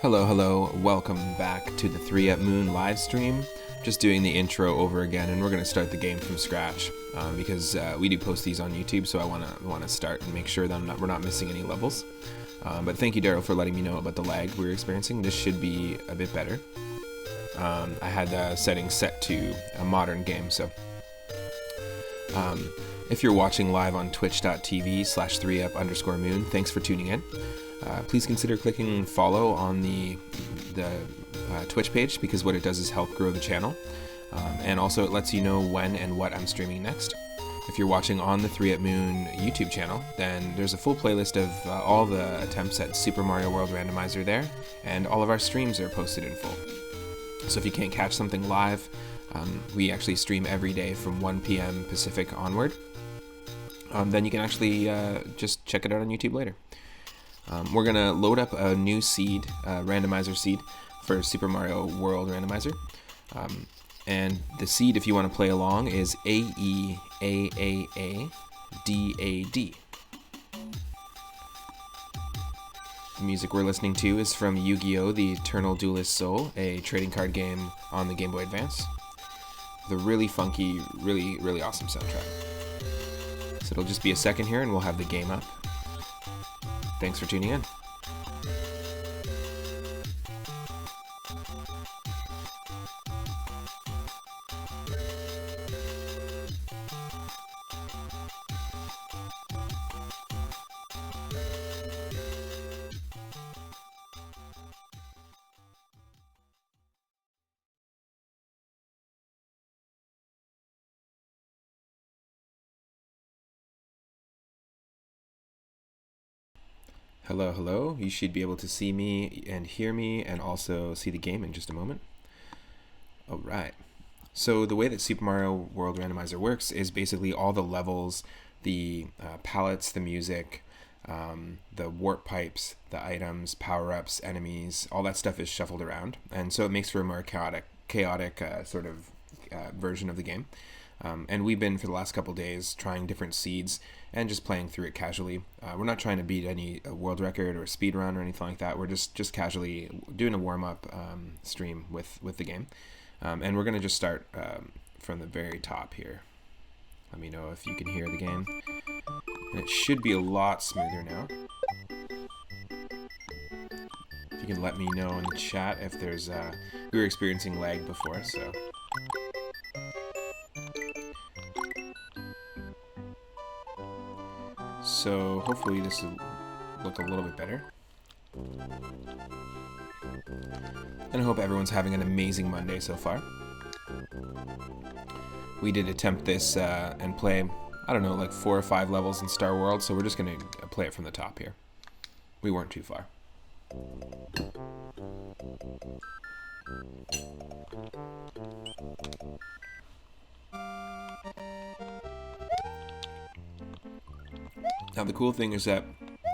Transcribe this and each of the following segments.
Hello, welcome back to the 3 Up Moon live stream. Just doing the intro over again, and we're going to start the game from scratch because we do post these on YouTube, so I want to start and make sure that we're not missing any levels. But thank you, Daryl, for letting me know about the lag we were experiencing. This should be a bit better. I had settings set to a modern game, so if you're watching live on twitch.tv/3up_moon, thanks for tuning in. Please consider clicking follow on the Twitch page, because what it does is help grow the channel, and also it lets you know when and what I'm streaming next. If you're watching on the 3 Up Moon YouTube channel, then there's a full playlist of all the attempts at Super Mario World Randomizer there, and all of our streams are posted in full. So if you can't catch something live, we actually stream every day from 1 p.m. Pacific onward. Then you can actually just check it out on YouTube later. We're going to load up a new seed, randomizer seed, for Super Mario World Randomizer. And the seed, if you want to play along, is AEAAADAD. The music we're listening to is from Yu-Gi-Oh! The Eternal Duelist Soul, a trading card game on the Game Boy Advance. The really funky, really awesome soundtrack. So it'll just be a second here and we'll have the game up. Thanks for tuning in. Hello. You should be able to see me and hear me and also see the game in just a moment. Alright. So the way that Super Mario World Randomizer works is basically all the levels, the palettes, the music, the warp pipes, the items, power-ups, enemies, all that stuff is shuffled around. And so it makes for a more chaotic sort of version of the game. And we've been, for the last couple days, trying different seeds and just playing through it casually. We're not trying to beat any world record or speed run or anything like that. We're just casually doing a warm-up stream with the game. And we're going to just start from the very top here. Let me know if you can hear the game. And it should be a lot smoother now. If you can let me know in the chat if there's... we were experiencing lag before, so... So hopefully this will look a little bit better. And I hope everyone's having an amazing Monday so far. We did attempt this and play, I don't know, like 4 or 5 levels in Star World, so we're just going to play it from the top here. We weren't too far. Now the cool thing is that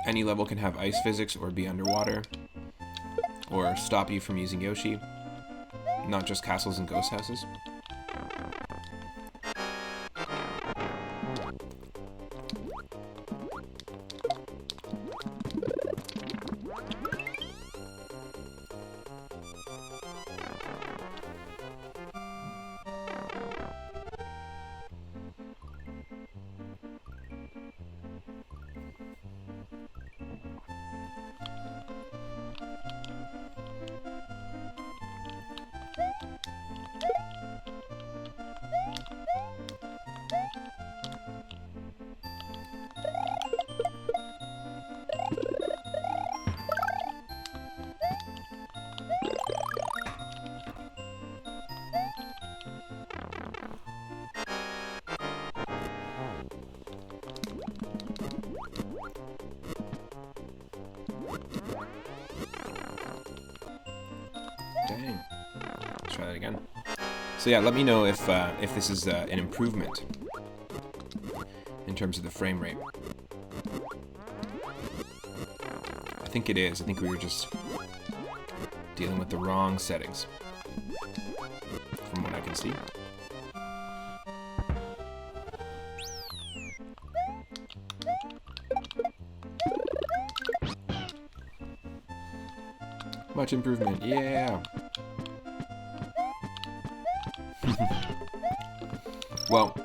any level can have ice physics or be underwater, or stop you from using Yoshi, not just castles and ghost houses. Dang. Let's try that again. So yeah, let me know if this is an improvement in terms of the frame rate. I think it is. I think we were just dealing with the wrong settings, from what I can see. Much improvement, yeah! Well,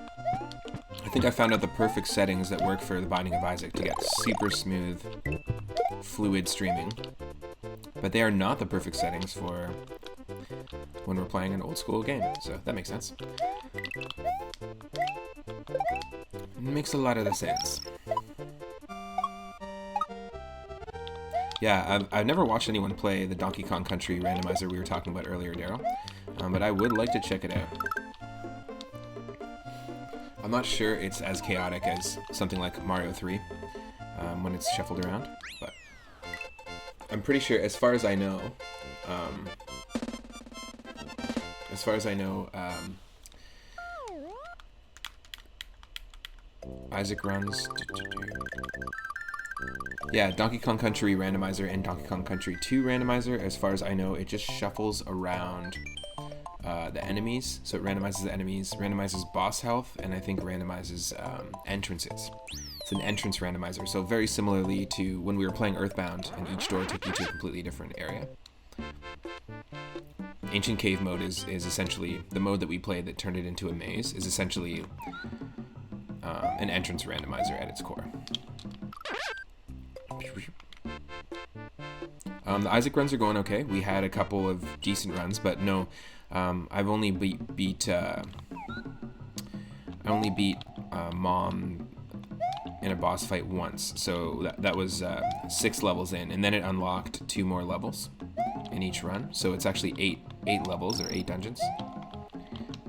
I think I found out the perfect settings that work for the Binding of Isaac to get super smooth, fluid streaming. But they are not the perfect settings for when we're playing an old school game, so that makes sense. It makes a lot of sense. Yeah, I've never watched anyone play the Donkey Kong Country randomizer we were talking about earlier, Daryl, but I would like to check it out. I'm not sure it's as chaotic as something like Mario 3 when it's shuffled around, but I'm pretty sure, as far as I know, Isaac runs. Yeah, Donkey Kong Country Randomizer and Donkey Kong Country 2 Randomizer, as far as I know, it just shuffles around the enemies. So it randomizes the enemies, randomizes boss health, and I think randomizes entrances. It's an entrance randomizer, so very similarly to when we were playing Earthbound, and each door took you to a completely different area. Ancient Cave mode is essentially, the mode that we played that turned it into a maze, is essentially an entrance randomizer at its core. The Isaac runs are going okay. We had a couple of decent runs, but no, I've only beat Mom in a boss fight once, so that was 6 levels in, and then it unlocked 2 more levels in each run, so it's actually 8 levels or 8 dungeons.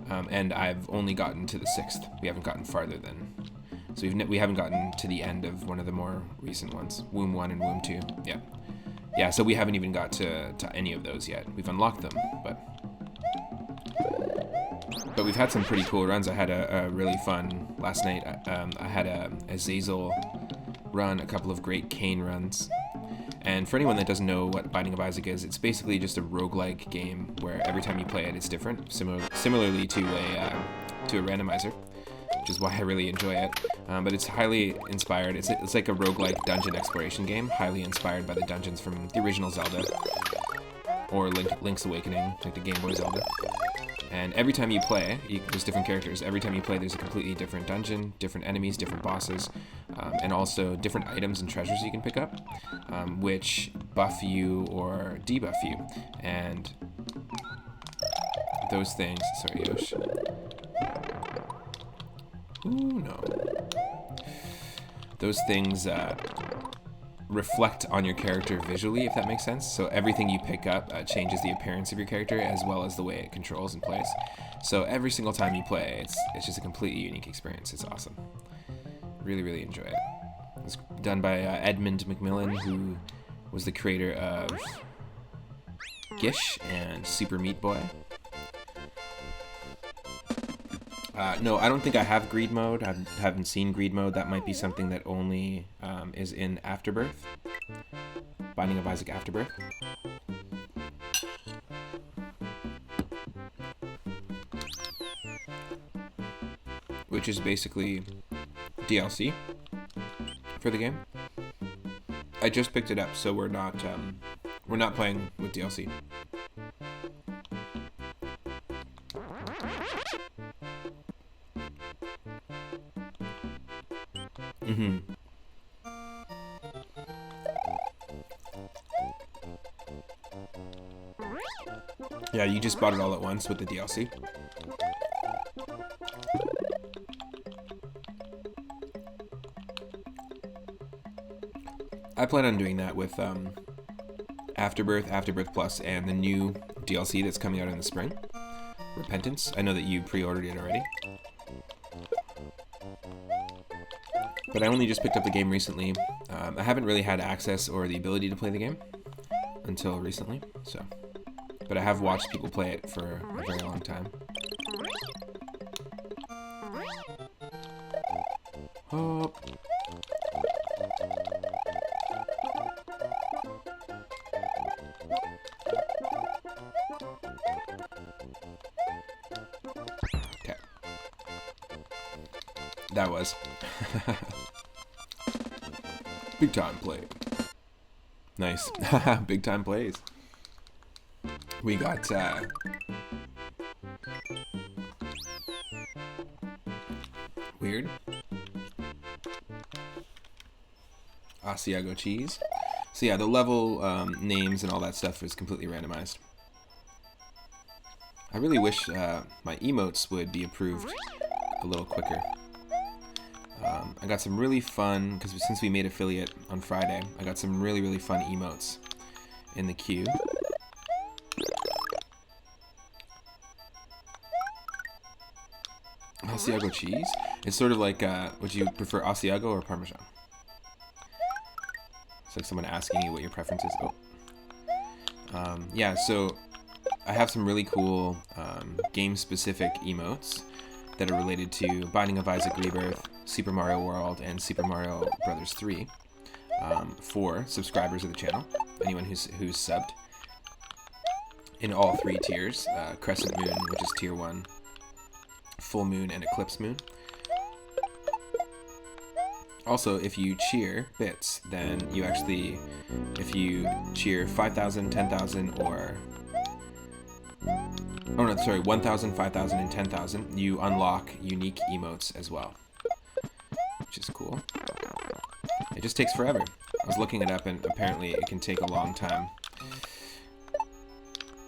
And I've only gotten to the 6th. We haven't gotten farther than, so we haven't gotten to the end of one of the more recent ones, Womb 1 and Womb 2. Yeah, so we haven't even got to any of those yet. We've unlocked them, but we've had some pretty cool runs. I had a really fun last night. I had a Azazel run, a couple of great Kane runs. And for anyone that doesn't know what Binding of Isaac is, it's basically just a roguelike game where every time you play it, it's different, similarly to a randomizer, which is why I really enjoy it. But it's highly inspired. It's like a roguelike dungeon exploration game, highly inspired by the dungeons from the original Zelda, or Link's Awakening, like the Game Boy Zelda. And every time you play, there's different characters. Every time you play, there's a completely different dungeon, different enemies, different bosses, and also different items and treasures you can pick up, which buff you or debuff you. And those things... Sorry, Yosh. Ooh, no. Those things reflect on your character visually, if that makes sense. So everything you pick up changes the appearance of your character as well as the way it controls and plays. So every single time you play, it's just a completely unique experience. It's awesome. Really, really enjoy it. It's done by Edmund McMillan, who was the creator of Gish and Super Meat Boy. No, I don't think I have Greed Mode. I haven't seen Greed Mode. That might be something that only is in Afterbirth. Binding of Isaac Afterbirth. Which is basically DLC for the game. I just picked it up, so we're not playing with DLC. Mm-hmm. Yeah, you just bought it all at once with the DLC. I plan on doing that with Afterbirth, Afterbirth Plus, and the new DLC that's coming out in the spring, Repentance. I know that you pre-ordered it already. But I only just picked up the game recently. I haven't really had access or the ability to play the game until recently, so. But I have watched people play it for a very long time. Oh. Okay. That was. Big time play. Nice. Big time plays. We got weird Asiago cheese. So yeah, the level names and all that stuff is completely randomized. I really wish my emotes would be approved a little quicker. I got some really fun, because since we made affiliate on Friday, I got some really fun emotes in the queue. Asiago cheese? It's sort of like, would you prefer Asiago or Parmesan? It's like someone asking you what your preference is. Oh. Yeah, so I have some really cool game-specific emotes that are related to Binding of Isaac Rebirth, Super Mario World, and Super Mario Bros. 3 for subscribers of the channel, anyone who's subbed, in all 3 tiers, Crescent Moon, which is tier 1, Full Moon, and Eclipse Moon. Also, if you cheer bits, then you actually, if you cheer 5,000, 10,000, or... Oh no, sorry, 1,000, 5,000, and 10,000, you unlock unique emotes as well, which is cool. It just takes forever. I was looking it up, and apparently it can take a long time.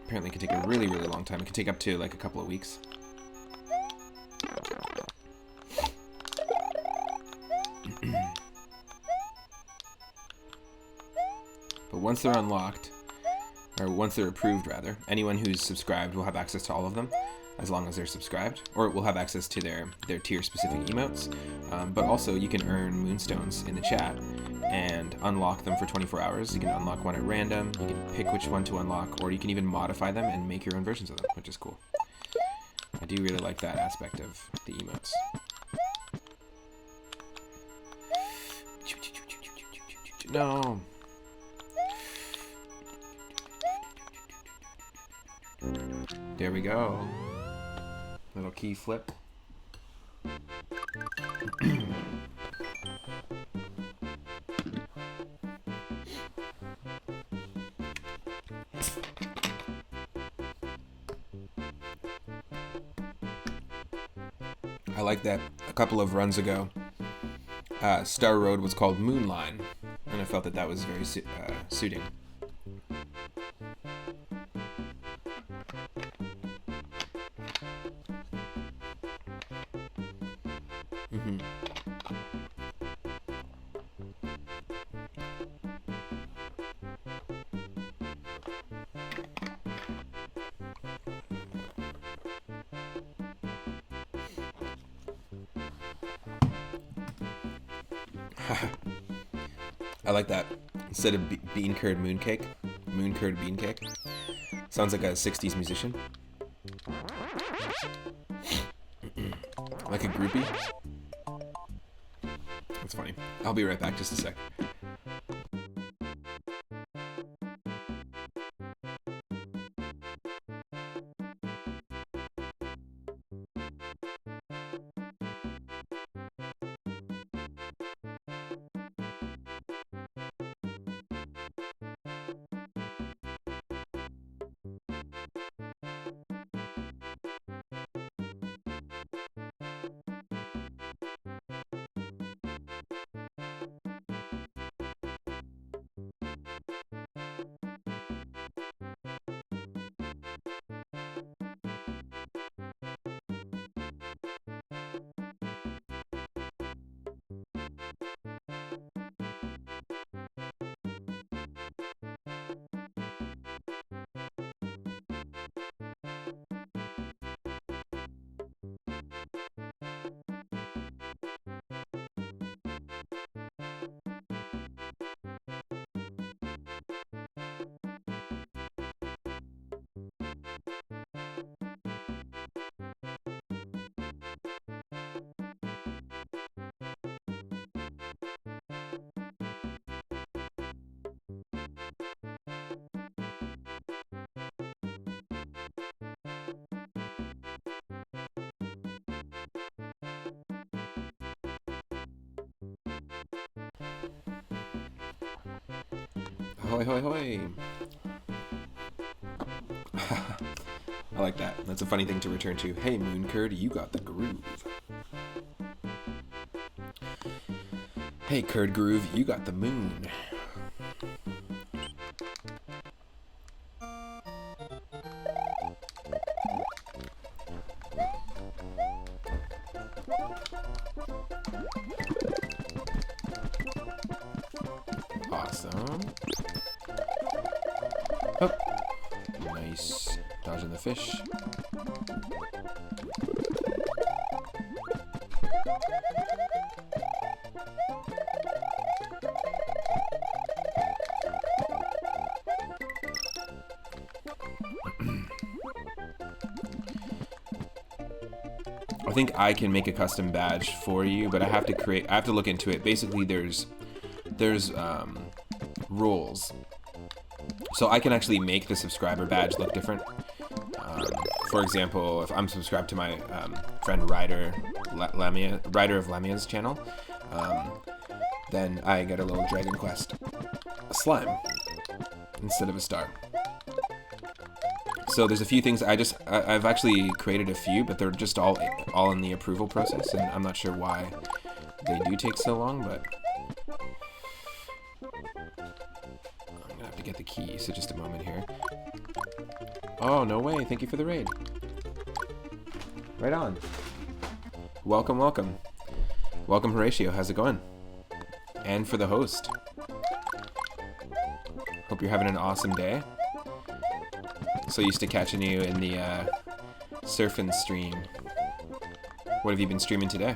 Apparently it can take a really long time. It can take up to like a couple of weeks. But once they're unlocked, or once they're approved rather, anyone who's subscribed will have access to all of them, as long as they're subscribed, or will have access to their tier-specific emotes. But also, you can earn moonstones in the chat and unlock them for 24 hours. You can unlock one at random, you can pick which one to unlock, or you can even modify them and make your own versions of them, which is cool. I do really like that aspect of the emotes. No! There we go. Little key flip. I like that a couple of runs ago, Star Road was called Moonline, and I felt that that was very suiting. I like that. Instead of bean curd mooncake, moon curd bean cake. Sounds like a 60s musician. Like a groupie. That's funny. I'll be right back, just a sec. Ahoy, hoy, hoy. I like that. That's a funny thing to return to. Hey, Mooncurd, you got the groove. Hey, Curd Groove, you got the moon. Awesome. Oh, nice. Dodging the fish. I think I can make a custom badge for you, but I have to look into it. Basically, there's rules. So I can actually make the subscriber badge look different. For example, if I'm subscribed to my friend Ryder of Lamia's channel, then I get a little Dragon Quest slime instead of a star. So there's a few things I've actually created a few, but they're just all in the approval process, and I'm not sure why they do take so long, but I'm gonna have to get the key, so just a moment here. Oh, no way, thank you for the raid. Right on. Welcome, welcome. Welcome, Horatio, how's it going? And for the host. Hope you're having an awesome day. So used to catching you in the surfing stream. What have you been streaming today?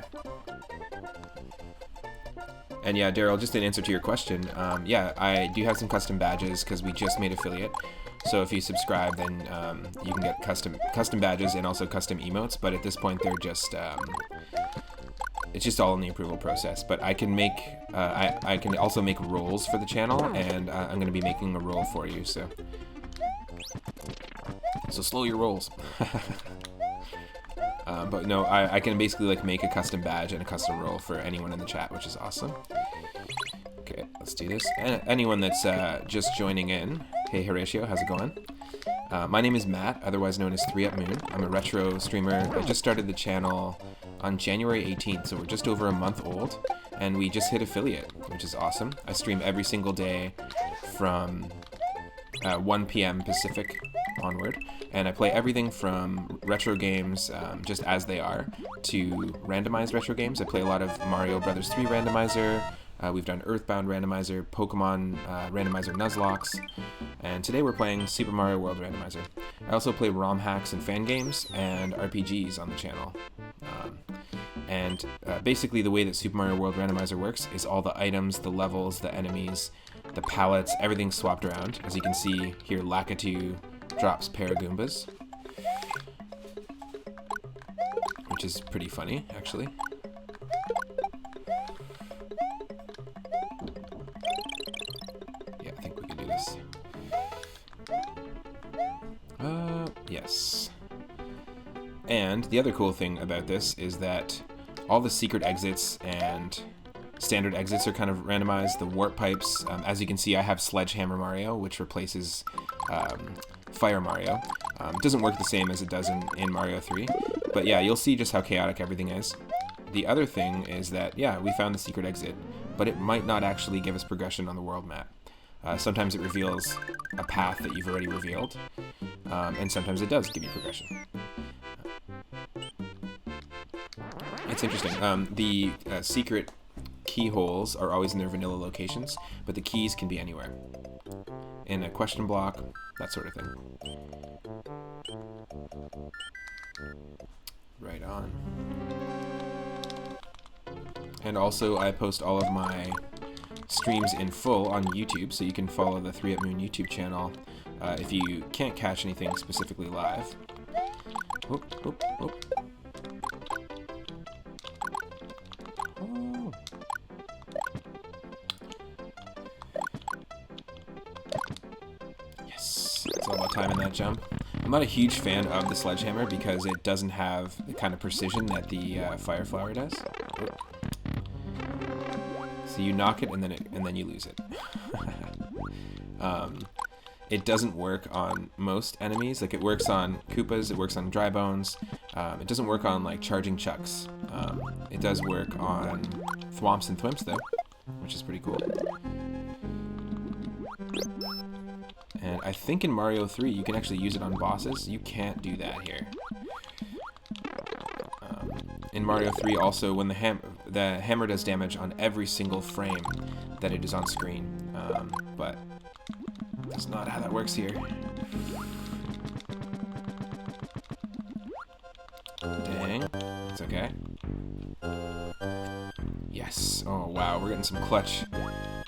And yeah, Daryl, just in answer to your question, yeah, I do have some custom badges because we just made affiliate. So if you subscribe, then you can get custom badges and also custom emotes. But at this point, they're just it's just all in the approval process. But I can make I can also make roles for the channel, and I'm going to be making a role for you. So slow your rolls. But no, I can basically like make a custom badge and a custom role for anyone in the chat, which is awesome. Okay, let's do this. And anyone that's just joining in, hey Horatio, how's it going? My name is Matt, otherwise known as 3UpMoon. I'm a retro streamer. I just started the channel on January 18th, so we're just over a month old, and we just hit affiliate, which is awesome. I stream every single day from 1 p.m. Pacific onward, and I play everything from retro games just as they are to randomized retro games. I play a lot of Mario Brothers 3 randomizer, we've done Earthbound randomizer, Pokemon randomizer Nuzlocke, and today we're playing Super Mario World Randomizer. I also play ROM hacks and fan games and RPGs on the channel. Basically the way that Super Mario World Randomizer works is all the items, the levels, the enemies, the palettes, everything's swapped around. As you can see here, Lakitu drops Paragoombas, which is pretty funny, actually. Yeah, I think we can do this. Yes. And the other cool thing about this is that all the secret exits and standard exits are kind of randomized. The warp pipes, as you can see, I have Sledgehammer Mario, which replaces Fire Mario. Doesn't work the same as it does in Mario 3, but yeah, you'll see just how chaotic everything is. The other thing is that, yeah, we found the secret exit, but it might not actually give us progression on the world map. Sometimes it reveals a path that you've already revealed, and sometimes it does give you progression. It's interesting. The secret keyholes are always in their vanilla locations, but the keys can be anywhere. In a question block, that sort of thing. Right on. And also, I post all of my streams in full on YouTube, so you can follow the 3UpMoon YouTube channel if you can't catch anything specifically live. Whoop, whoop, whoop. Oh. Yes, it's all about timing that jump. I'm not a huge fan of the sledgehammer because it doesn't have the kind of precision that the fire flower does. So you knock it and then you lose it. it doesn't work on most enemies. Like, it works on Koopas, it works on Dry Bones. It doesn't work on, like, Charging Chucks. It does work on Thwomps and Thwimps, though, which is pretty cool. And I think in Mario 3 you can actually use it on bosses. You can't do that here. In Mario 3 also, when the hammer does damage on every single frame that it is on screen. But that's not how that works here. Dang. It's okay. Yes. Oh, wow. We're getting some clutch,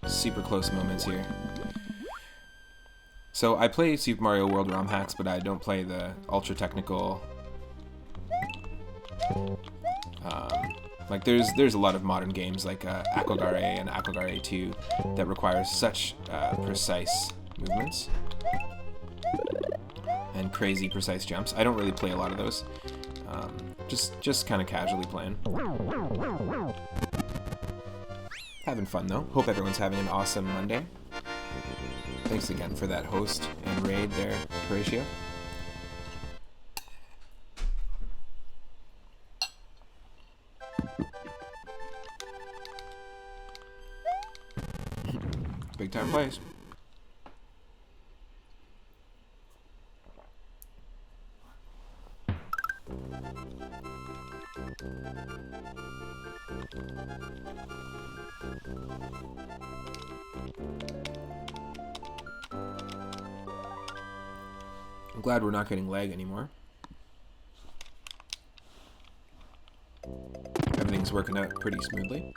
super close moments here. So I play Super Mario World ROM hacks, but I don't play the ultra technical. Like there's a lot of modern games like Aquagare and Aquagare 2 that require such precise movements and crazy precise jumps. I don't really play a lot of those. Just kind of casually playing. Having fun though. Hope everyone's having an awesome Monday. Thanks again for that host and raid there, Horatio. Big time plays. I'm glad we're not getting lag anymore. Everything's working out pretty smoothly.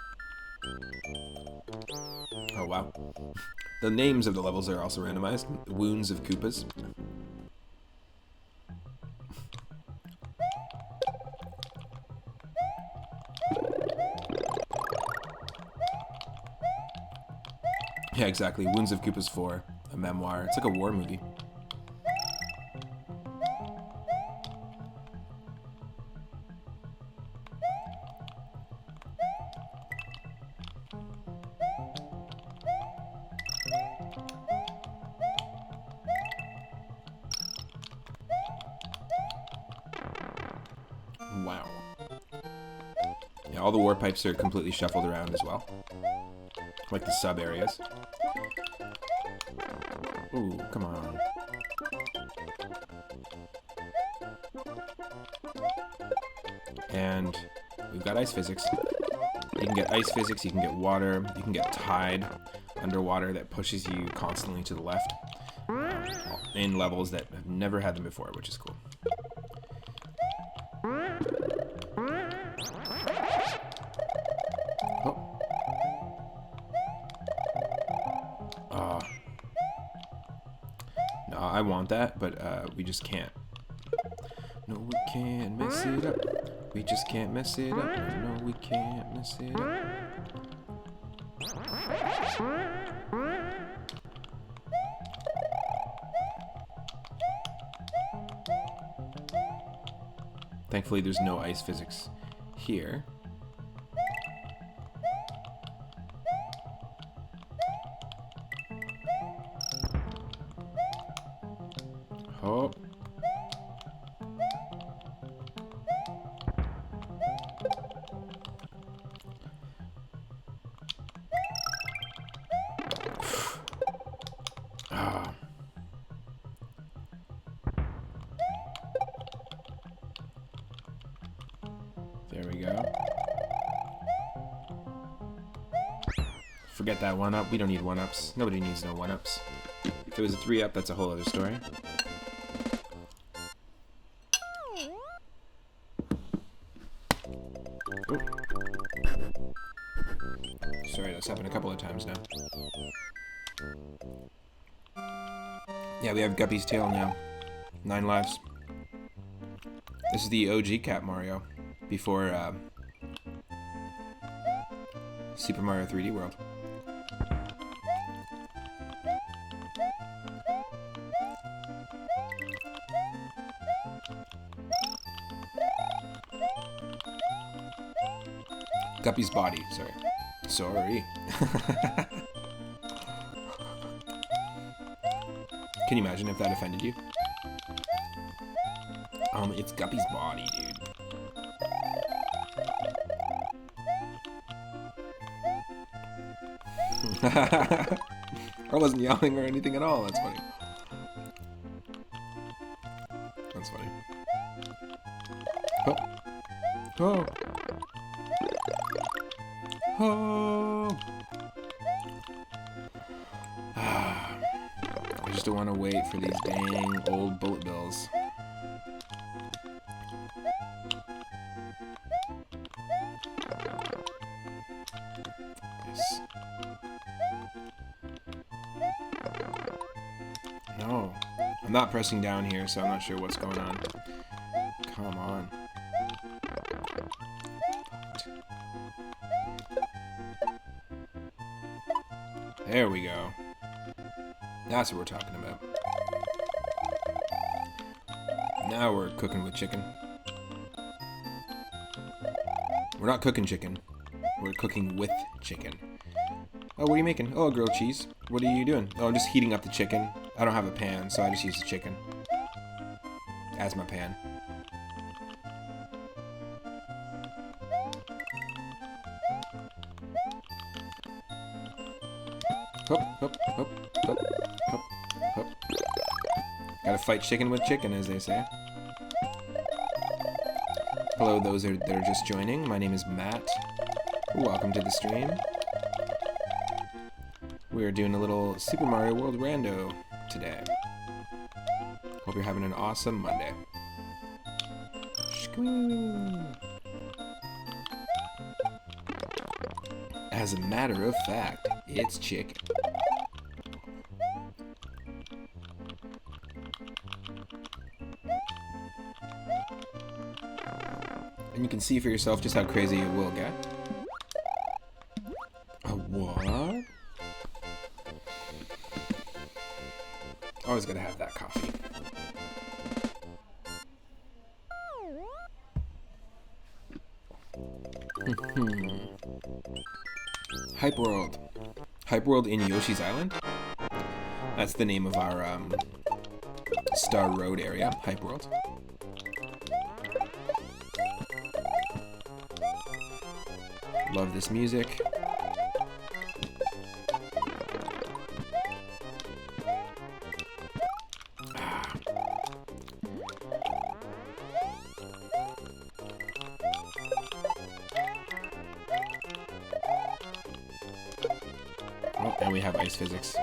Oh wow. The names of the levels are also randomized. Wounds of Koopas. Yeah, exactly. Wounds of Koopas 4, a memoir. It's like a war movie. Wow. Yeah, all the war pipes are completely shuffled around as well. Like the sub areas. Ooh, come on. And we've got ice physics. You can get ice physics, you can get water, you can get tide underwater that pushes you constantly to the left. In levels that have never had them before, which is cool. No, I want that, but we just can't. No, we can't mess it up. We just can't mess it up. No, we can't mess it up. Thankfully, there's no ice physics here. Oh. Ah. There we go. Forget that 1-up. We don't need 1-ups. Nobody needs no 1-ups. If it was a 3-up, that's a whole other story. Ooh. Sorry, that's happened a couple of times now. Yeah, we have Guppy's tail now. 9 lives. This is the OG Cat Mario before Super Mario 3D World. Guppy's body, sorry. Sorry. Can you imagine if that offended you? It's Guppy's body, dude. I wasn't yelling or anything at all. That's funny. That's funny. Oh. Oh. Oh. I just don't want to wait for these dang old bullet bills. Yes. No. I'm not pressing down here, so I'm not sure what's going on. Come on. There we go. That's what we're talking about. Now we're cooking with chicken. We're not cooking chicken. We're cooking with chicken. Oh, what are you making? Oh, grilled cheese. What are you doing? Oh, I'm just heating up the chicken. I don't have a pan, so I just use the chicken as my pan. Hop, hop, hop, hop, hop, hop. Gotta fight chicken with chicken, as they say. Hello, those that are just joining. My name is Matt. Welcome to the stream. We're doing a little Super Mario World Rando today. Hope you're having an awesome Monday. As a matter of fact, it's chicken. And you can see for yourself just how crazy it will get. A what? Always gotta have that coffee. Hype World. Hype World in Yoshi's Island? That's the name of our Star Road area, Hype World. Love this music. Oh, and we have ice physics.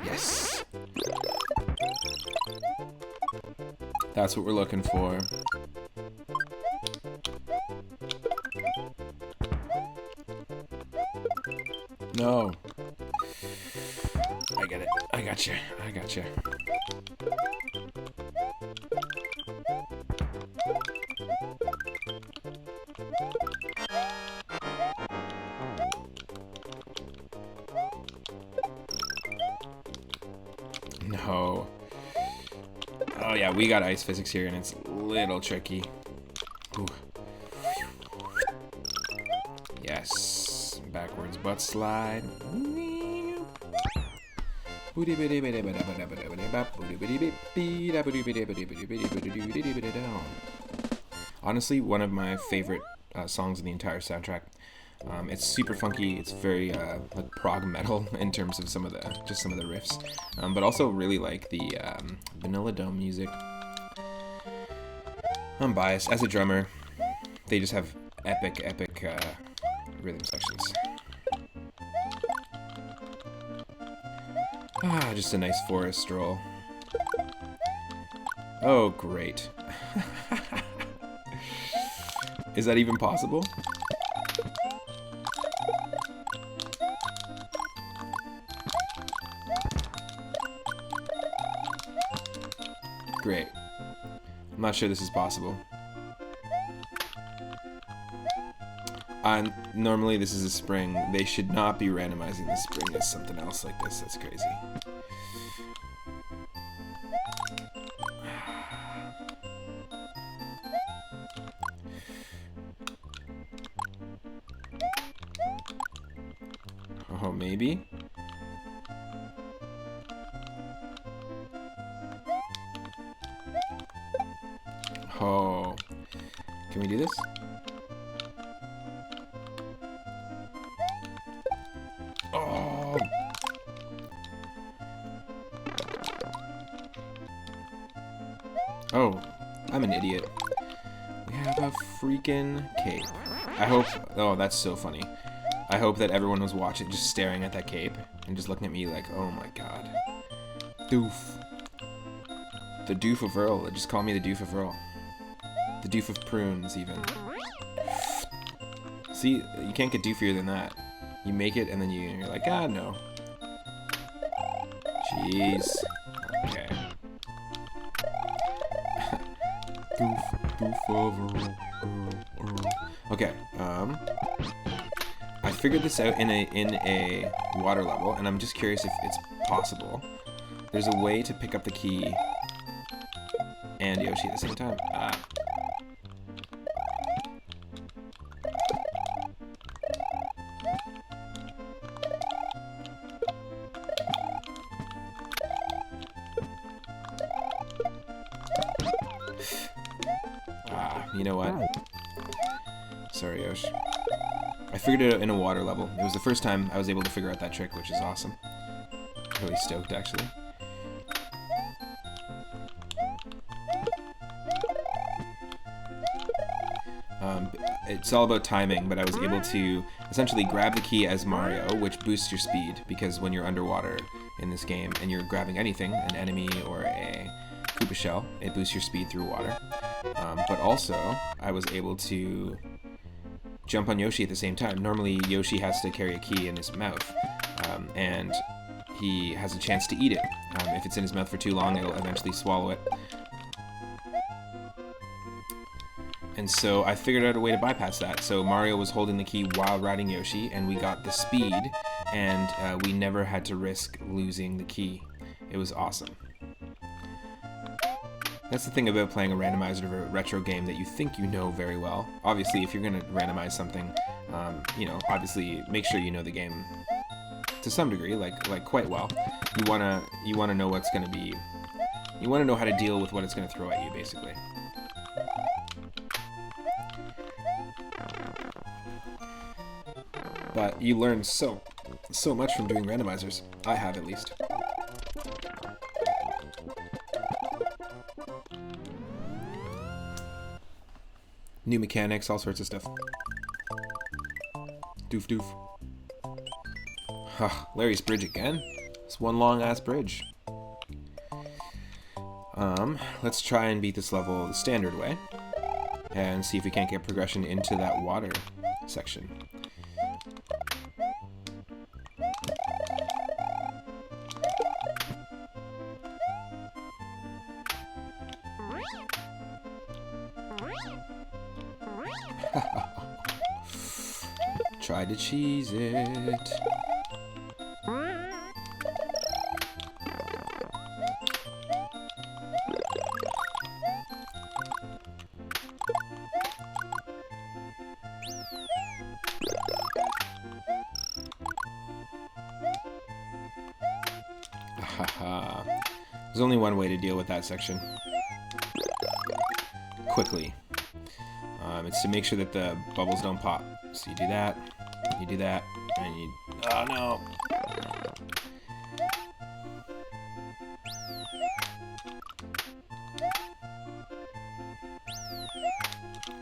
Yes. That's what we're looking for. No. I get it. I got you. I got you. No. Oh yeah, we got ice physics here, and it's a little tricky. Ooh. Yes. Backwards butt slide. Honestly, one of my favorite songs in the entire soundtrack. It's super funky. It's very like prog metal in terms of some of the riffs, but also really like the Vanilla Dome music. I'm biased as a drummer. They just have epic rhythm sections. Ah, just a nice forest stroll. Oh, great. Is that even possible? Great. I'm not sure this is possible. Normally this is a spring. They should not be randomizing the spring as something else like this. That's crazy. Oh, maybe? Oh. Can we do this? Oh. Oh, I'm an idiot. We have a freaking cape. I hope... Oh, that's so funny. I hope that everyone was watching, just staring at that cape, and just looking at me like, oh my god. Doof. The doof of Earl. Just call me the doof of Earl. The doof of prunes, even. See, you can't get doofier than that. You make it, and then you're like, ah, no. Jeez. Okay. Doof of Earl. Okay, I figured this out in a water level, and I'm just curious if it's possible. There's a way to pick up the key and Yoshi at the same time. You know what? Sorry, Yoshi. I figured it out in a water level. It was the first time I was able to figure out that trick, which is awesome. Really stoked, actually. It's all about timing, but I was able to essentially grab the key as Mario, which boosts your speed, because when you're underwater in this game and you're grabbing anything, an enemy or a Koopa shell, it boosts your speed through water. But also, I was able to jump on Yoshi at the same time. Normally, Yoshi has to carry a key in his mouth, and he has a chance to eat it. If it's in his mouth for too long, it'll eventually swallow it. And so I figured out a way to bypass that. So Mario was holding the key while riding Yoshi, and we got the speed, and we never had to risk losing the key. It was awesome. That's the thing about playing a randomizer of a retro game that you think you know very well. Obviously, if you're going to randomize something, you know, obviously make sure you know the game to some degree, like quite well. You wanna know what's going to be. You want to know how to deal with what it's going to throw at you, basically. But you learn so much from doing randomizers. I have, at least. New mechanics, all sorts of stuff. Doof doof. Larry's bridge again? It's one long-ass bridge. Let's try and beat this level the standard way. And see if we can't get progression into that water section. Try to cheese it. There's only one way to deal with that section. Quickly. It's to make sure that the bubbles don't pop. So you do that, and you... Oh no!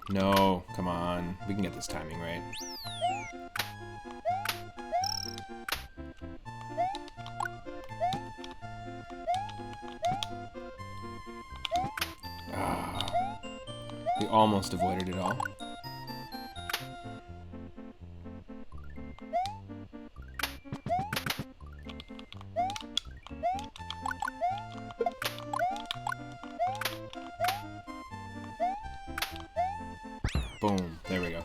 No, come on. We can get this timing right. We almost avoided it all. Boom. There we go.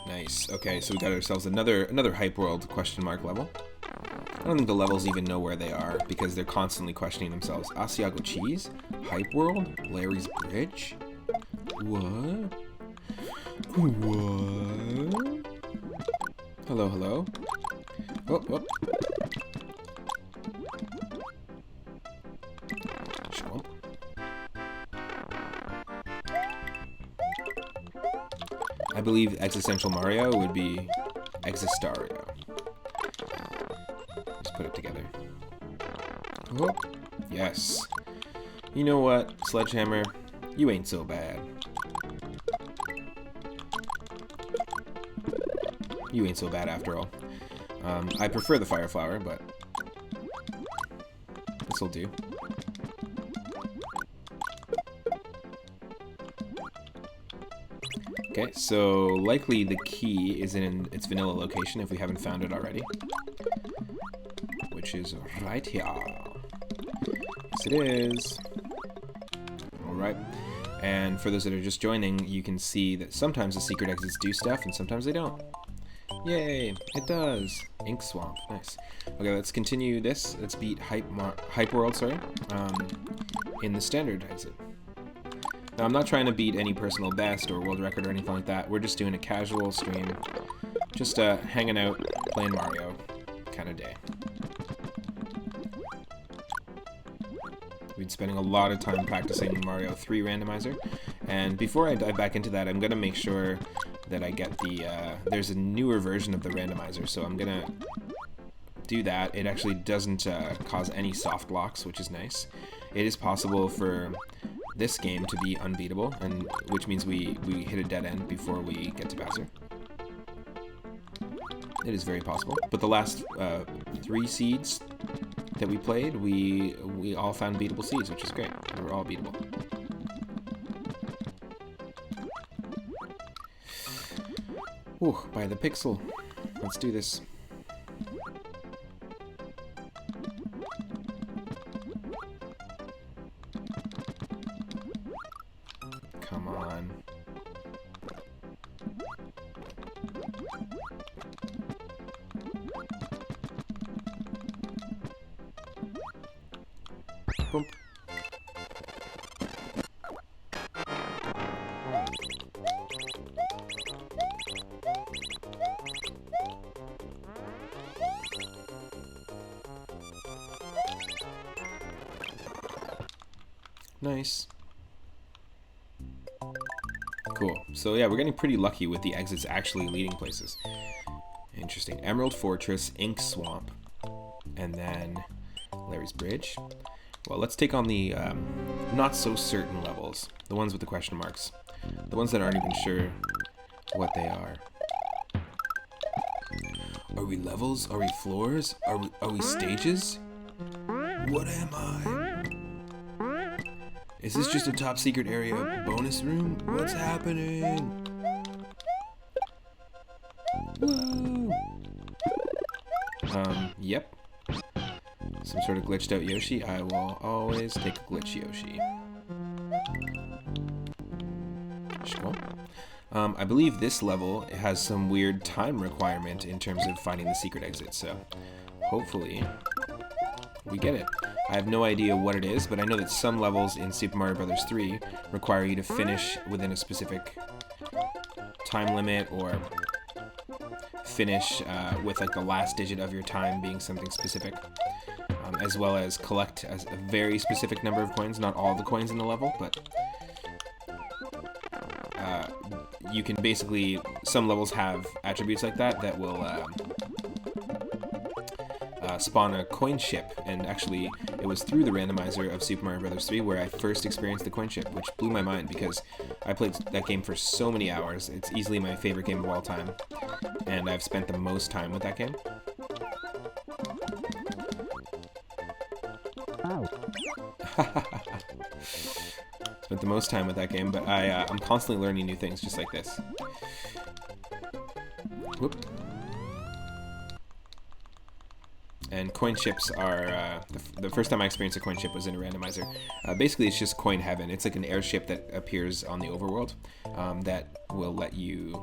Nice. Okay, so we got ourselves another hype world question mark level. I don't think the levels even know where they are because they're constantly questioning themselves. Asiago Cheese? Hype World? Larry's Bridge? What? What? Hello, hello? Oh, oh. Schwump. I believe Existential Mario would be Existario. Let's put it together. Oh, yes. You know what, Sledgehammer? You ain't so bad. You ain't so bad after all. I prefer the Fire Flower, but this'll do. Okay, so likely the key is in its vanilla location if we haven't found it already. Which is right here. Yes, it is. Alright. And for those that are just joining, you can see that sometimes the secret exits do stuff and sometimes they don't. Yay! It does! Ink Swamp. Nice. Okay, let's continue this. Let's beat Hype World, sorry, in the standard exit. Now, I'm not trying to beat any personal best or world record or anything like that. We're just doing a casual stream. Just hanging out, playing Mario kind of day. We've been spending a lot of time practicing Mario 3 Randomizer. And before I dive back into that, I'm going to make sure that I get the... there's a newer version of the randomizer, so I'm going to do that. It actually doesn't cause any soft blocks, which is nice. It is possible for this game to be unbeatable, and which means we hit a dead end before we get to Bowser. It is very possible. But the last 3 seeds that we played, we all found beatable seeds, which is great. They were all beatable. Ooh, by the pixel. Let's do this. Come on. Boom. Nice. Cool. So yeah, we're getting pretty lucky with the exits actually leading places. Interesting. Emerald Fortress, Ink Swamp, and then Larry's Bridge. Well, let's take on the not so certain levels. The ones with the question marks. The ones that aren't even sure what they are. Are we levels? Are we floors? Are we stages? What am I? Is this just a top secret area bonus room? What's happening? Woo! Yep. Some sort of glitched out Yoshi. I will always take a glitch Yoshi. I believe this level has some weird time requirement in terms of finding the secret exit, so hopefully we get it. I have no idea what it is, but I know that some levels in Super Mario Bros. 3 require you to finish within a specific time limit, or finish with like the last digit of your time being something specific, as well as collect a very specific number of coins, not all the coins in the level, but you can basically, some levels have attributes like that that will spawn a coin ship, and actually it was through the randomizer of Super Mario Bros. 3 where I first experienced the coin ship, which blew my mind because I played that game for so many hours. It's easily my favorite game of all time, and I've spent the most time with that game. Spent the most time with that game, but I'm constantly learning new things just like this. Whoop. And coin ships are, the first time I experienced a coin ship was in a randomizer. Basically, it's just coin heaven. It's like an airship that appears on the overworld that will let you,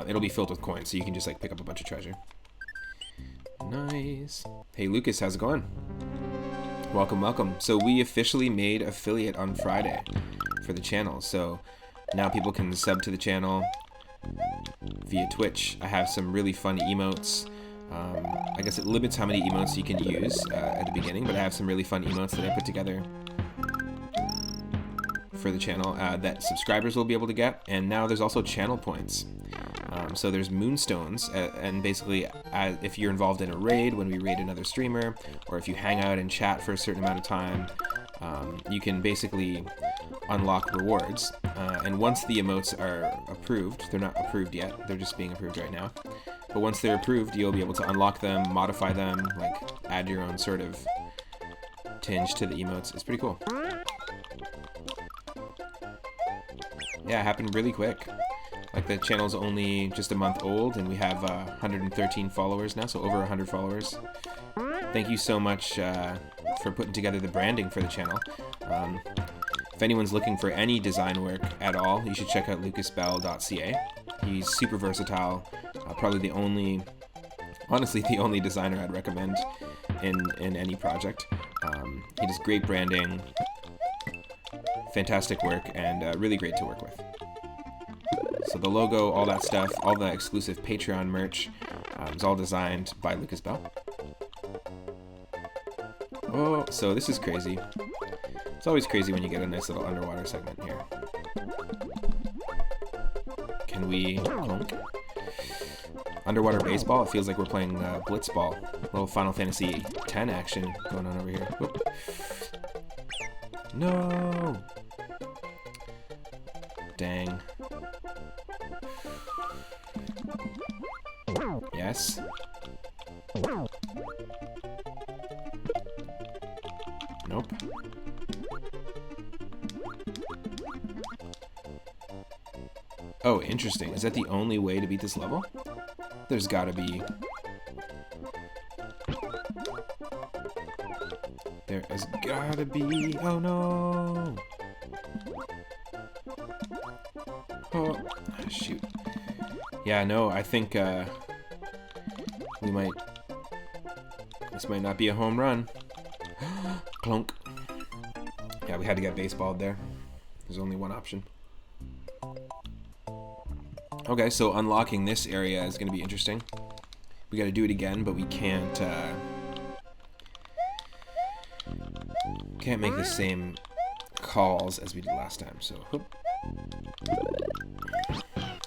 it'll be filled with coins, so you can just like pick up a bunch of treasure. Nice. Hey Lucas, how's it going? Welcome, welcome. So we officially made affiliate on Friday for the channel. So now people can sub to the channel via Twitch. I have some really fun emotes. I guess it limits how many emotes you can use at the beginning, but I have some really fun emotes that I put together for the channel that subscribers will be able to get. And now there's also channel points. So there's moonstones, and basically if you're involved in a raid, when we raid another streamer, or if you hang out and chat for a certain amount of time, you can basically unlock rewards. And once the emotes are approved, they're not approved yet, they're just being approved right now. But once they're approved, you'll be able to unlock them, modify them, like add your own sort of tinge to the emotes. It's pretty cool. Yeah, it happened really quick. Like the channel's only just a month old, and we have 113 followers now, so over 100 followers. Thank you so much for putting together the branding for the channel. If anyone's looking for any design work at all, you should check out lucasbell.ca. He's super versatile, probably the only, honestly, the only designer I'd recommend in any project. He does great branding, fantastic work, and really great to work with. So the logo, all that stuff, all the exclusive Patreon merch is all designed by Lucas Bell. Oh, so this is crazy. It's always crazy when you get a nice little underwater segment here. Can we... Underwater baseball? It feels like we're playing blitzball. A little Final Fantasy X action going on over here. Oop. No! Dang. Yes. Nope. Oh, interesting. Is that the only way to beat this level? There's gotta be... There has gotta be... Oh no! Oh, shoot. Yeah, no, I think we might... This might not be a home run. Clunk. Yeah, we had to get baseballed there. There's only one option. Okay, so unlocking this area is going to be interesting. We got to do it again, but we can't make the same calls as we did last time. So, whoop.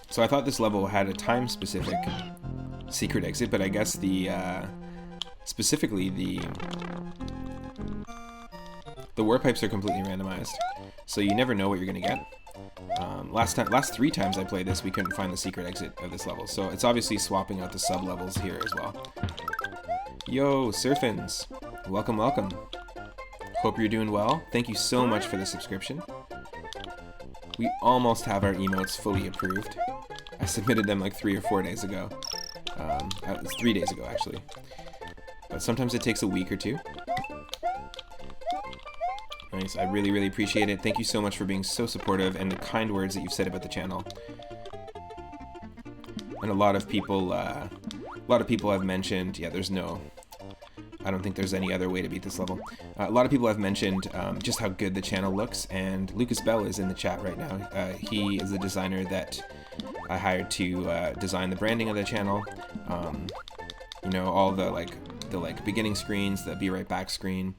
So I thought this level had a time-specific secret exit, but I guess the specifically the warp pipes are completely randomized, so you never know what you're gonna get. Last 3 times I played this, we couldn't find the secret exit of this level, so it's obviously swapping out the sub levels here as well. Yo, Surfins, welcome, welcome. Hope you're doing well. Thank you so much for the subscription. We almost have our emotes fully approved. I submitted them like 3 or 4 days ago. It was 3 days ago actually. But sometimes it takes a week or 2. Nice, I really, really appreciate it. Thank you so much for being so supportive and the kind words that you've said about the channel. And a lot of people have mentioned, yeah, there's no, I don't think there's any other way to beat this level. A lot of people have mentioned just how good the channel looks, and Lucas Bell is in the chat right now. He is the designer that I hired to design the branding of the channel. You know, all the beginning screens, the Be Right Back screen,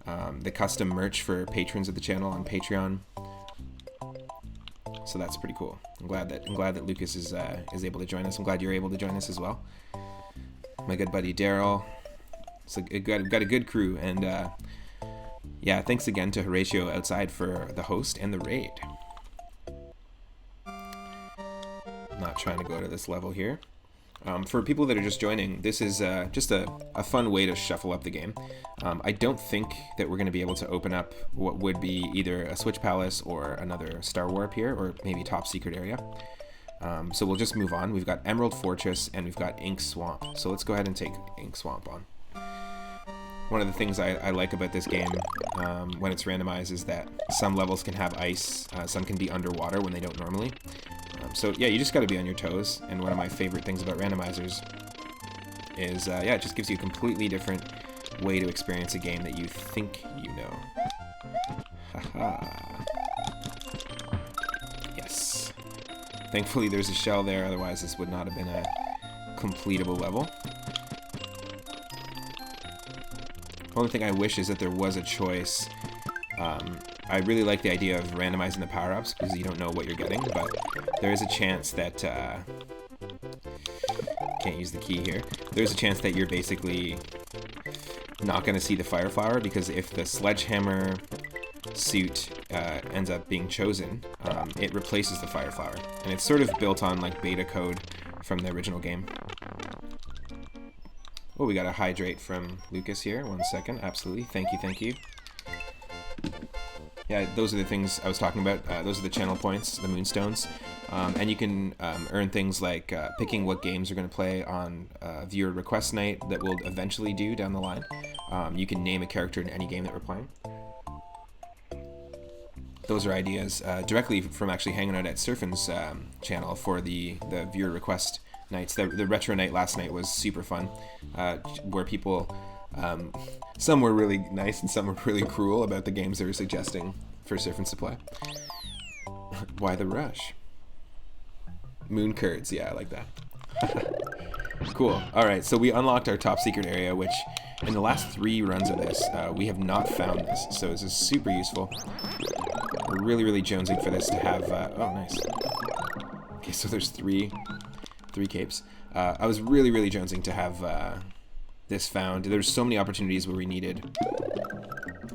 the custom merch for patrons of the channel on Patreon. So that's pretty cool. I'm glad that Lucas is able to join us. I'm glad you're able to join us as well. My good buddy Daryl. So got a good crew, and yeah, thanks again to Horatio outside for the host and the raid. I'm not trying to go to this level here. For people that are just joining, this is just a fun way to shuffle up the game. I don't think that we're going to be able to open up what would be either a Switch Palace or another Star Warp here, or maybe Top Secret Area. So we'll just move on. We've got Emerald Fortress and we've got Ink Swamp. So let's go ahead and take Ink Swamp on. one of the things I like about this game when it's randomized is that some levels can have ice, some can be underwater when they don't normally. So yeah, you just got to be on your toes, and one of my favorite things about randomizers is, yeah, it just gives you a completely different way to experience a game that you think you know. Haha. Yes. Thankfully there's a shell there, otherwise this would not have been a completable level. Only thing I wish is that there was a choice. I really like the idea of randomizing the power-ups because you don't know what you're getting, but there is a chance that can't use the key here. There's a chance that you're basically not going to see the fire flower, because if the sledgehammer suit ends up being chosen, it replaces the fire flower, and it's sort of built on like beta code from the original game. Oh, we got a hydrate from Lucas here. 1 second. Absolutely. Thank you, thank you. Yeah, those are the things I was talking about. Those are the channel points, the moonstones. And you can earn things like picking what games you're going to play on viewer request night that we'll eventually do down the line. You can name a character in any game that we're playing. Those are ideas directly from actually hanging out at Surfin's channel for the viewer request nights. The retro night last night was super fun, where people, some were really nice and some were really cruel about the games they were suggesting for Surfin' Supply. Why the rush? Moon curds, yeah, I like that. Cool. Alright, so we unlocked our top secret area, which in the last 3 runs of this, we have not found this, so this is super useful. We're really, really jonesing for this to have, oh, nice. Okay, so there's three capes. I was really, really jonesing to have this found. There's so many opportunities where we needed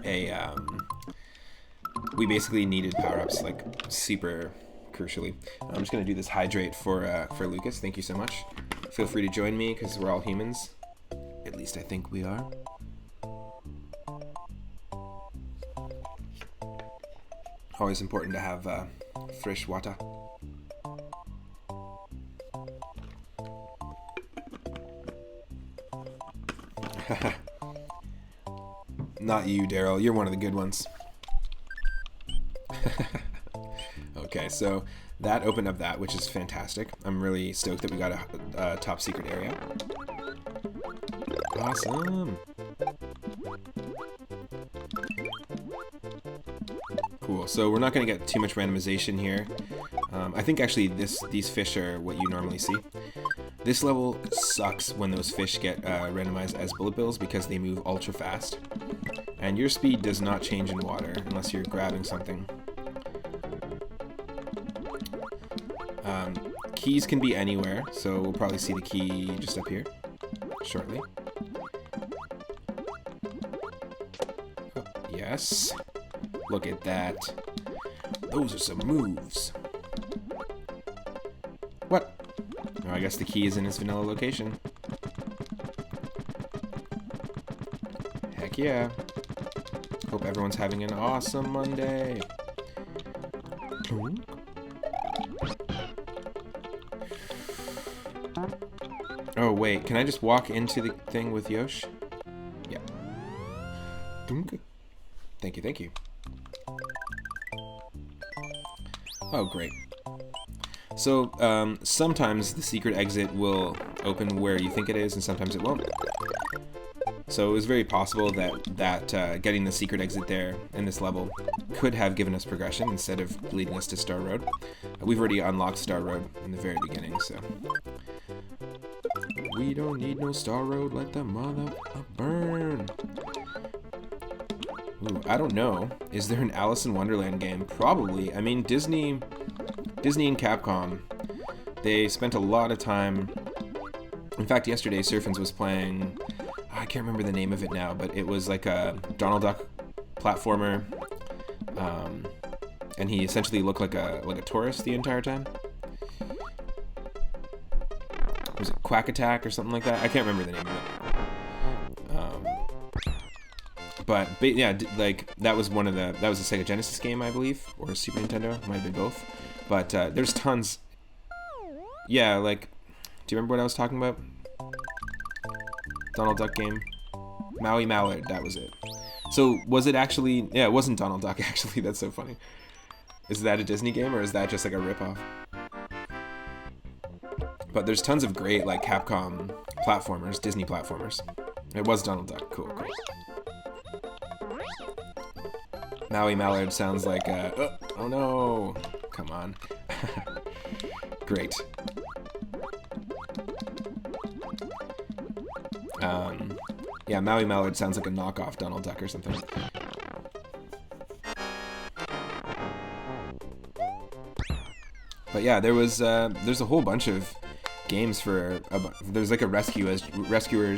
a, we basically needed power-ups, like, super crucially. I'm just going to do this hydrate for Lucas. Thank you so much. Feel free to join me, because we're all humans. At least I think we are. Always important to have fresh water. Not you, Daryl. You're one of the good ones. Okay, so that opened up that, which is fantastic. I'm really stoked that we got a top secret area. Awesome. Cool. So we're not going to get too much randomization here. I think actually these fish are what you normally see. This level sucks when those fish get randomized as bullet bills because they move ultra fast. And your speed does not change in water unless you're grabbing something. Keys can be anywhere, so we'll probably see the key just up here shortly. Oh, yes. Look at that. Those are some moves. What? Oh, I guess the key is in its vanilla location. Heck yeah. Hope everyone's having an awesome Monday. Oh, wait. Can I just walk into the thing with Yosh? Yeah. Thank you, thank you. Oh, great. So, sometimes the secret exit will open where you think it is, and sometimes it won't. So it was very possible that getting the secret exit there in this level could have given us progression instead of leading us to Star Road. We've already unlocked Star Road in the very beginning, so... We don't need no Star Road, let the mother burn. Ooh, I don't know. Is there an Alice in Wonderland game? Probably. I mean, Disney and Capcom, they spent a lot of time... In fact, yesterday, Surfins was playing... I can't remember the name of it now, but it was like a Donald Duck platformer, and he essentially looked like a tourist the entire time. Was it Quack Attack or something like that? I can't remember the name of it. But yeah, like that was that was a Sega Genesis game, I believe, or a Super Nintendo. Might have been both. But there's tons. Yeah, like, do you remember what I was talking about? Donald Duck game. Maui Mallard, that was it. So, was it actually... Yeah, it wasn't Donald Duck, actually. That's so funny. Is that a Disney game, or is that just like a ripoff? But there's tons of great, like, Capcom platformers, Disney platformers. It was Donald Duck. Cool, cool. Maui Mallard sounds like oh no! Come on. Great. Yeah, Maui Mallard sounds like a knockoff Donald Duck or something. But yeah, there's a whole bunch of games for there's like a Rescuers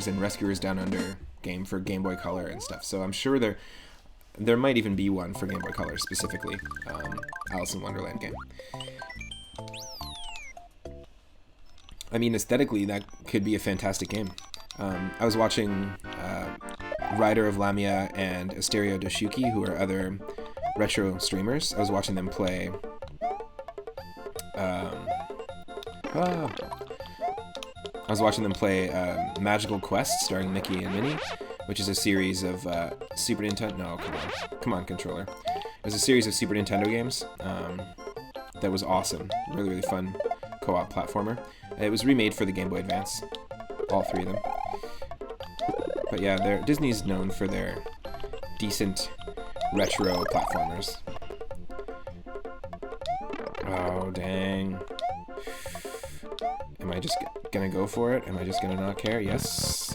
and Rescuers Down Under game for Game Boy Color and stuff. So I'm sure there might even be one for Game Boy Color specifically, Alice in Wonderland game. I mean, aesthetically, that could be a fantastic game. I was watching Ryder of Lamia and Asterio Doshuki, who are other retro streamers. I was watching them play. I was watching them play Magical Quest starring Mickey and Minnie, which is a series of Super Nintendo. No, come on, controller. It was a series of Super Nintendo games that was awesome. Really, really fun co-op platformer. It was remade for the Game Boy Advance, all three of them. But yeah, Disney's known for their decent retro platformers. Oh, dang. Am I just gonna go for it? Am I just gonna not care? Yes.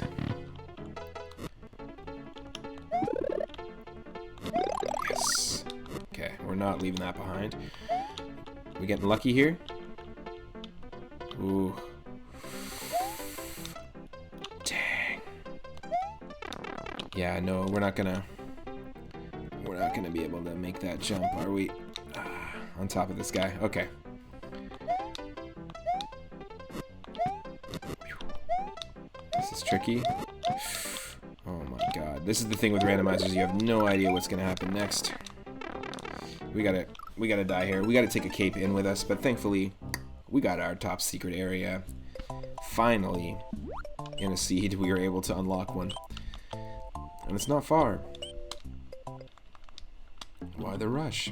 Yes. Okay, we're not leaving that behind. We getting lucky here? Ooh. Dang. Yeah, no, we're not gonna be able to make that jump, are we? On top of this guy. Okay. This is tricky. Oh my god. This is the thing with randomizers. You have no idea what's gonna happen next. We gotta die here. We gotta take a cape in with us, but thankfully we got our top secret area. Finally, in a seed, we were able to unlock one. And it's not far. Why the rush?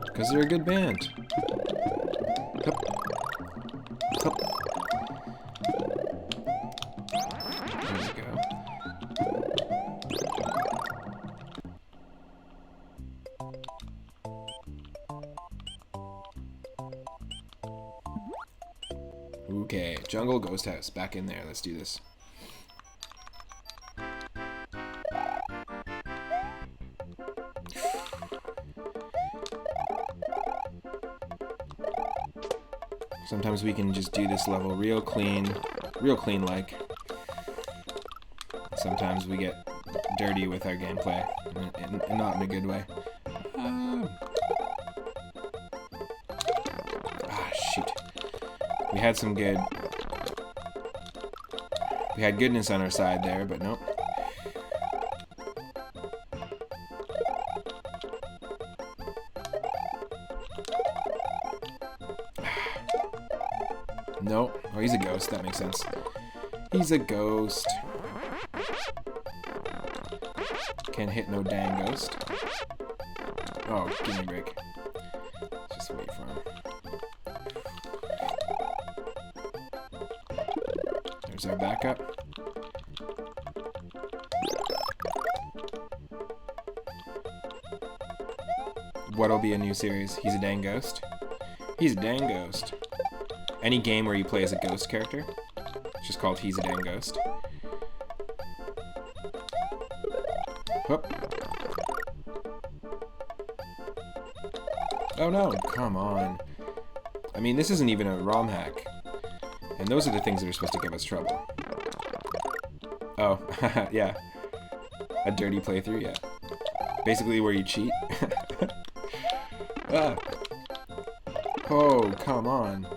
Because they're a good band. Hup. Hup. There we go. Okay, Jungle Ghost House. Back in there. Let's do this. Sometimes we can just do this level real clean like. Sometimes we get dirty with our gameplay, and not in a good way. Shoot. We had goodness on our side there, but nope. Nope. Oh, he's a ghost. That makes sense. He's a ghost. Can't hit no dang ghost. Oh, give me a break. Just wait for him. There's our backup. What'll be a new series? He's a dang ghost? He's a dang ghost. Any game where you play as a ghost character, it's just called He's a Dang Ghost. Whoop. Oh no, come on. I mean, this isn't even a ROM hack. And those are the things that are supposed to give us trouble. Oh, yeah. A dirty playthrough, yeah. Basically where you cheat. Ah. Oh, come on.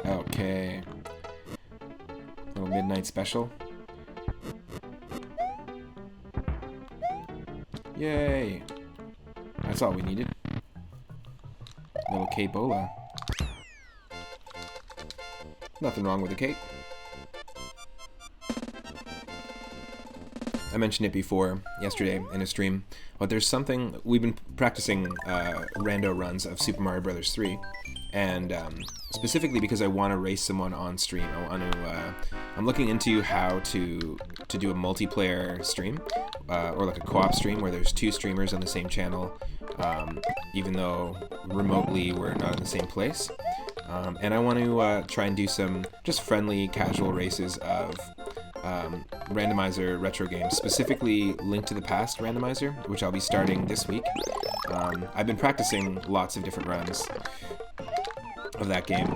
Okay. Little midnight special. Yay! That's all we needed. Little K-Bola. Nothing wrong with the cape. I mentioned it before yesterday in a stream, but there's something we've been practicing rando runs of Super Mario Brothers 3, and specifically because I want to race someone on stream. I'm looking into how to do a multiplayer stream or like a co-op stream where there's two streamers on the same channel, even though remotely we're not in the same place. And I want to try and do some just friendly, casual races of randomizer retro games, specifically Link to the Past randomizer, which I'll be starting this week. I've been practicing lots of different runs of that game.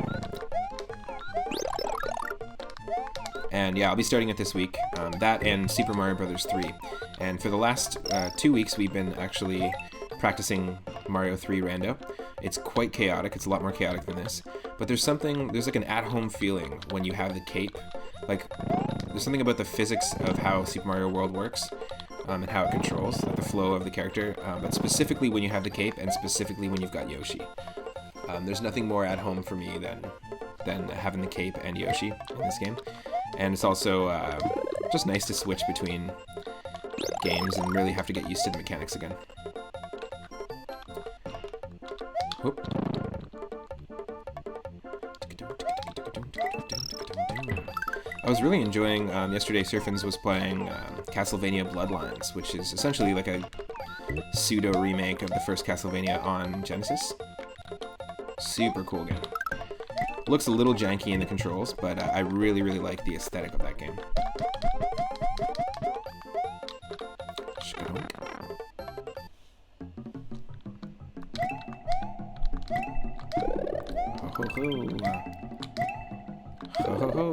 And yeah, I'll be starting it this week. That and Super Mario Brothers 3. And for the last 2 weeks, we've been actually practicing Mario 3 rando. It's quite chaotic. It's a lot more chaotic than this. But there's like an at-home feeling when you have the cape. Like, there's something about the physics of how Super Mario World works and how it controls, like the flow of the character. But specifically when you have the cape and specifically when you've got Yoshi. There's nothing more at home for me than having the cape and Yoshi in this game. And it's also just nice to switch between games and really have to get used to the mechanics again. Whoop. I was really enjoying, yesterday Surfins was playing Castlevania Bloodlines, which is essentially like a pseudo-remake of the first Castlevania on Genesis. Super cool game. Looks a little janky in the controls, but I really, really like the aesthetic of that game. Ho ho ho. Ho ho ho.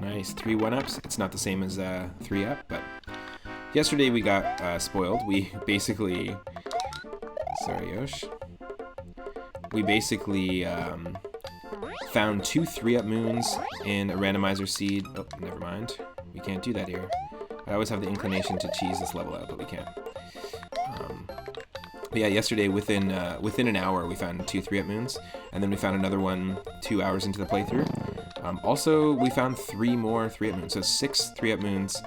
Nice, 3 1-ups. It's not the same as 3-up, but yesterday we got spoiled. We basically... Sorry, Yosh. We basically found 2 3-up moons in a randomizer seed. Oh, never mind. We can't do that here. I always have the inclination to cheese this level out, but we can't. But yeah, yesterday within an hour we found 2 3-up moons, and then we found another one 2 hours into the playthrough. Also, we found 3 more 3-up moons, so 6 3-up moons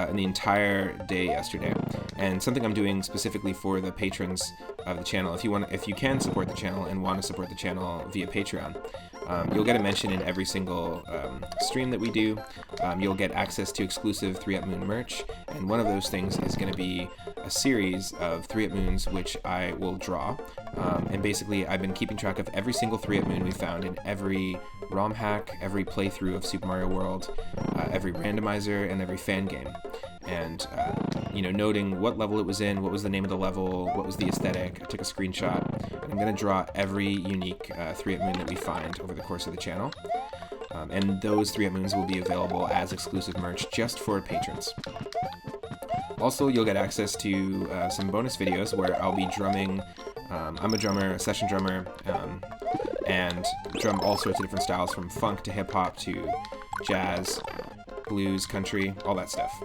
in the entire day yesterday. And something I'm doing specifically for the patrons of the channel. If you can support the channel and want to support the channel via Patreon, you'll get a mention in every single stream that we do. You'll get access to exclusive 3-up moon merch, and one of those things is going to be a series of 3-up moons which I will draw. And basically, I've been keeping track of every single 3-up moon we found in every ROM hack, every playthrough of Super Mario World, every randomizer, and every fan game. And, noting what level it was in, what was the name of the level, what was the aesthetic. I took a screenshot, and I'm going to draw every unique 3-up moon that we find over the course of the channel. And those 3-up moons will be available as exclusive merch just for patrons. Also, you'll get access to some bonus videos where I'll be drumming. I'm a drummer, a session drummer, and drum all sorts of different styles, from funk to hip-hop to jazz, blues, country, all that stuff.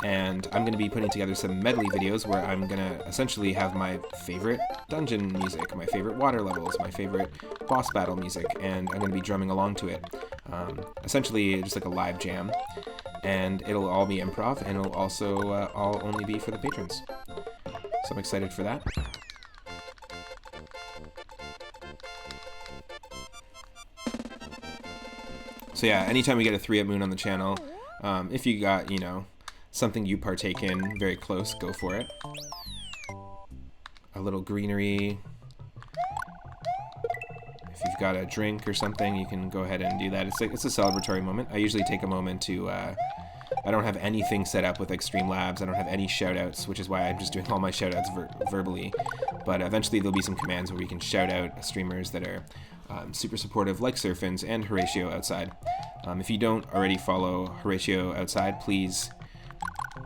And I'm going to be putting together some medley videos where I'm going to essentially have my favorite dungeon music, my favorite water levels, my favorite boss battle music, and I'm going to be drumming along to it. Essentially just like a live jam. And it'll all be improv, and it'll also all only be for the patrons. So I'm excited for that. So yeah, anytime we get a 3-up moon on the channel, if you got, something you partake in very close, go for it. A little greenery. If you've got a drink or something, you can go ahead and do that. It's a celebratory moment. I usually take a moment to... I don't have anything set up with Streamlabs. I don't have any shoutouts, which is why I'm just doing all my shoutouts verbally. But eventually there'll be some commands where we can shout out streamers that are super supportive, like Surfins and Horatio Outside. If you don't already follow Horatio Outside, please...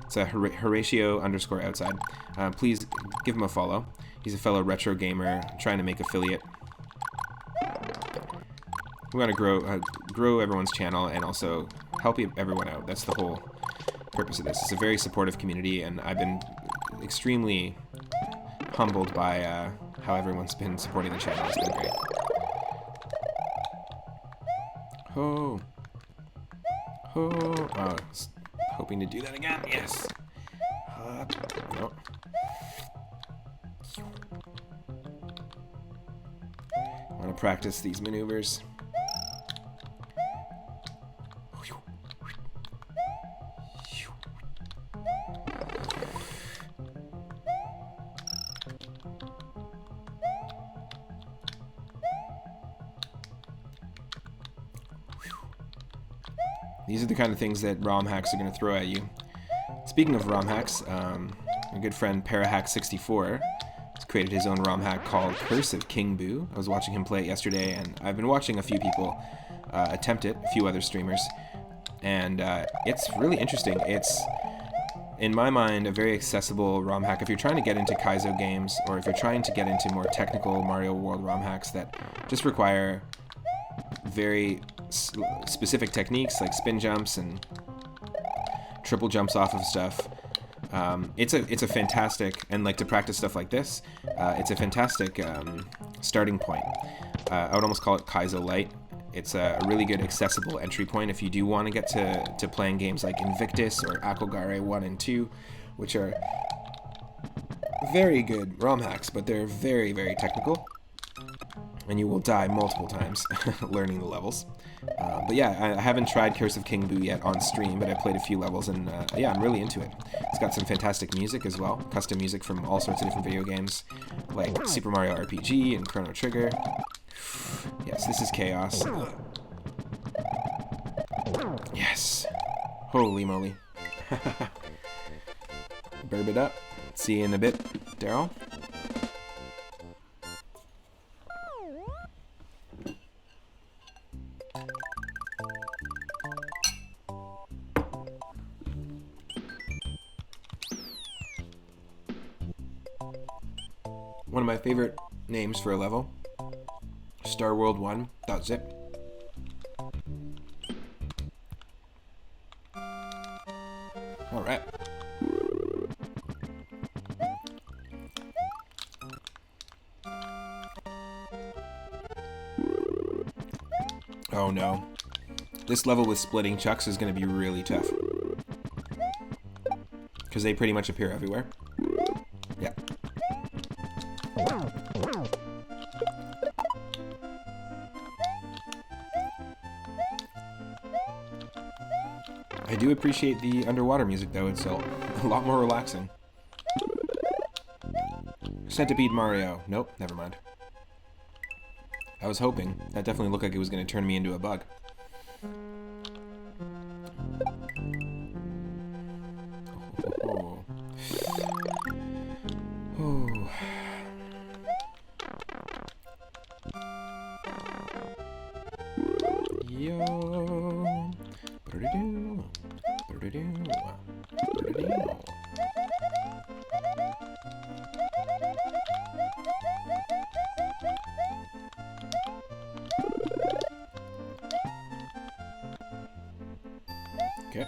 It's a Horatio_outside. Please give him a follow. He's a fellow retro gamer trying to make affiliate. We want to grow everyone's channel and also help everyone out. That's the whole purpose of this. It's a very supportive community, and I've been extremely humbled by how everyone's been supporting the channel. It's been great. Oh. Oh. Oh, I was hoping to do that again. Yes. No. I want to practice these maneuvers. These are the kind of things that ROM hacks are going to throw at you. Speaking of ROM hacks, my good friend Parahack64 has created his own ROM hack called Curse of King Boo. I was watching him play it yesterday, and I've been watching a few people attempt it, a few other streamers, and it's really interesting. It's, in my mind, a very accessible ROM hack. If you're trying to get into Kaizo games, or if you're trying to get into more technical Mario World ROM hacks that just require very specific techniques like spin jumps and triple jumps off of stuff, it's a fantastic, and like to practice stuff like this, it's a fantastic starting point. I would almost call it Kaizo Light. It's a really good accessible entry point if you do want to get to playing games like Invictus or Akogare 1 and 2, which are very good ROM hacks, but they're very, very technical, and you will die multiple times learning the levels. But yeah, I haven't tried Curse of King Boo yet on stream, but I played a few levels, and yeah, I'm really into it. It's got some fantastic music as well, custom music from all sorts of different video games, like Super Mario RPG and Chrono Trigger. Yes, this is chaos. Yes. Holy moly. Burb it up. See you in a bit, Daryl. One of my favorite names for a level, StarWorld1.zip. Alright. Oh no. This level with splitting chucks is going to be really tough, because they pretty much appear everywhere. Yeah. I do appreciate the underwater music though, it's a lot more relaxing. Centipede Mario. Nope, never mind. I was hoping. That definitely looked like it was going to turn me into a bug. Oh. Oh. Yo. Ba-da-doo. Ba-da-doo. Ba-da-doo. Okay.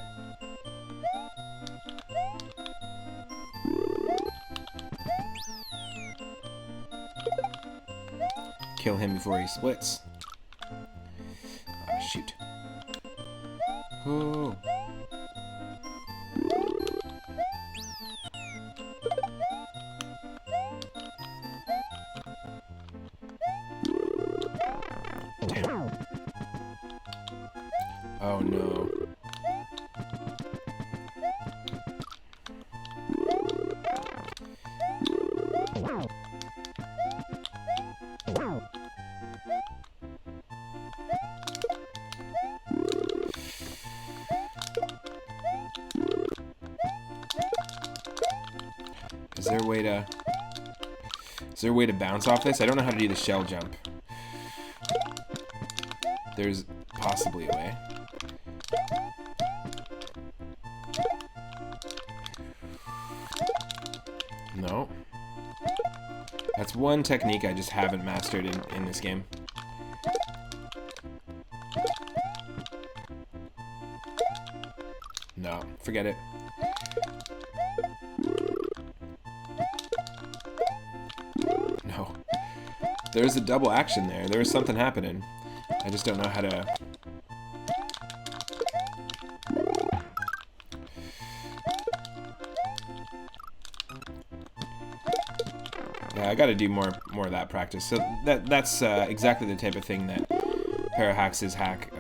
Kill him before he splits. Shoot. Oh. Damn. Oh no. Is there a way to bounce off this? I don't know how to do the shell jump. There's possibly a way. No. That's one technique I just haven't mastered in this game. No, forget it. There's a double action there. There was something happening. I just don't know how to... Yeah, I got to do more of that practice. So that's exactly the type of thing that Parahax's hack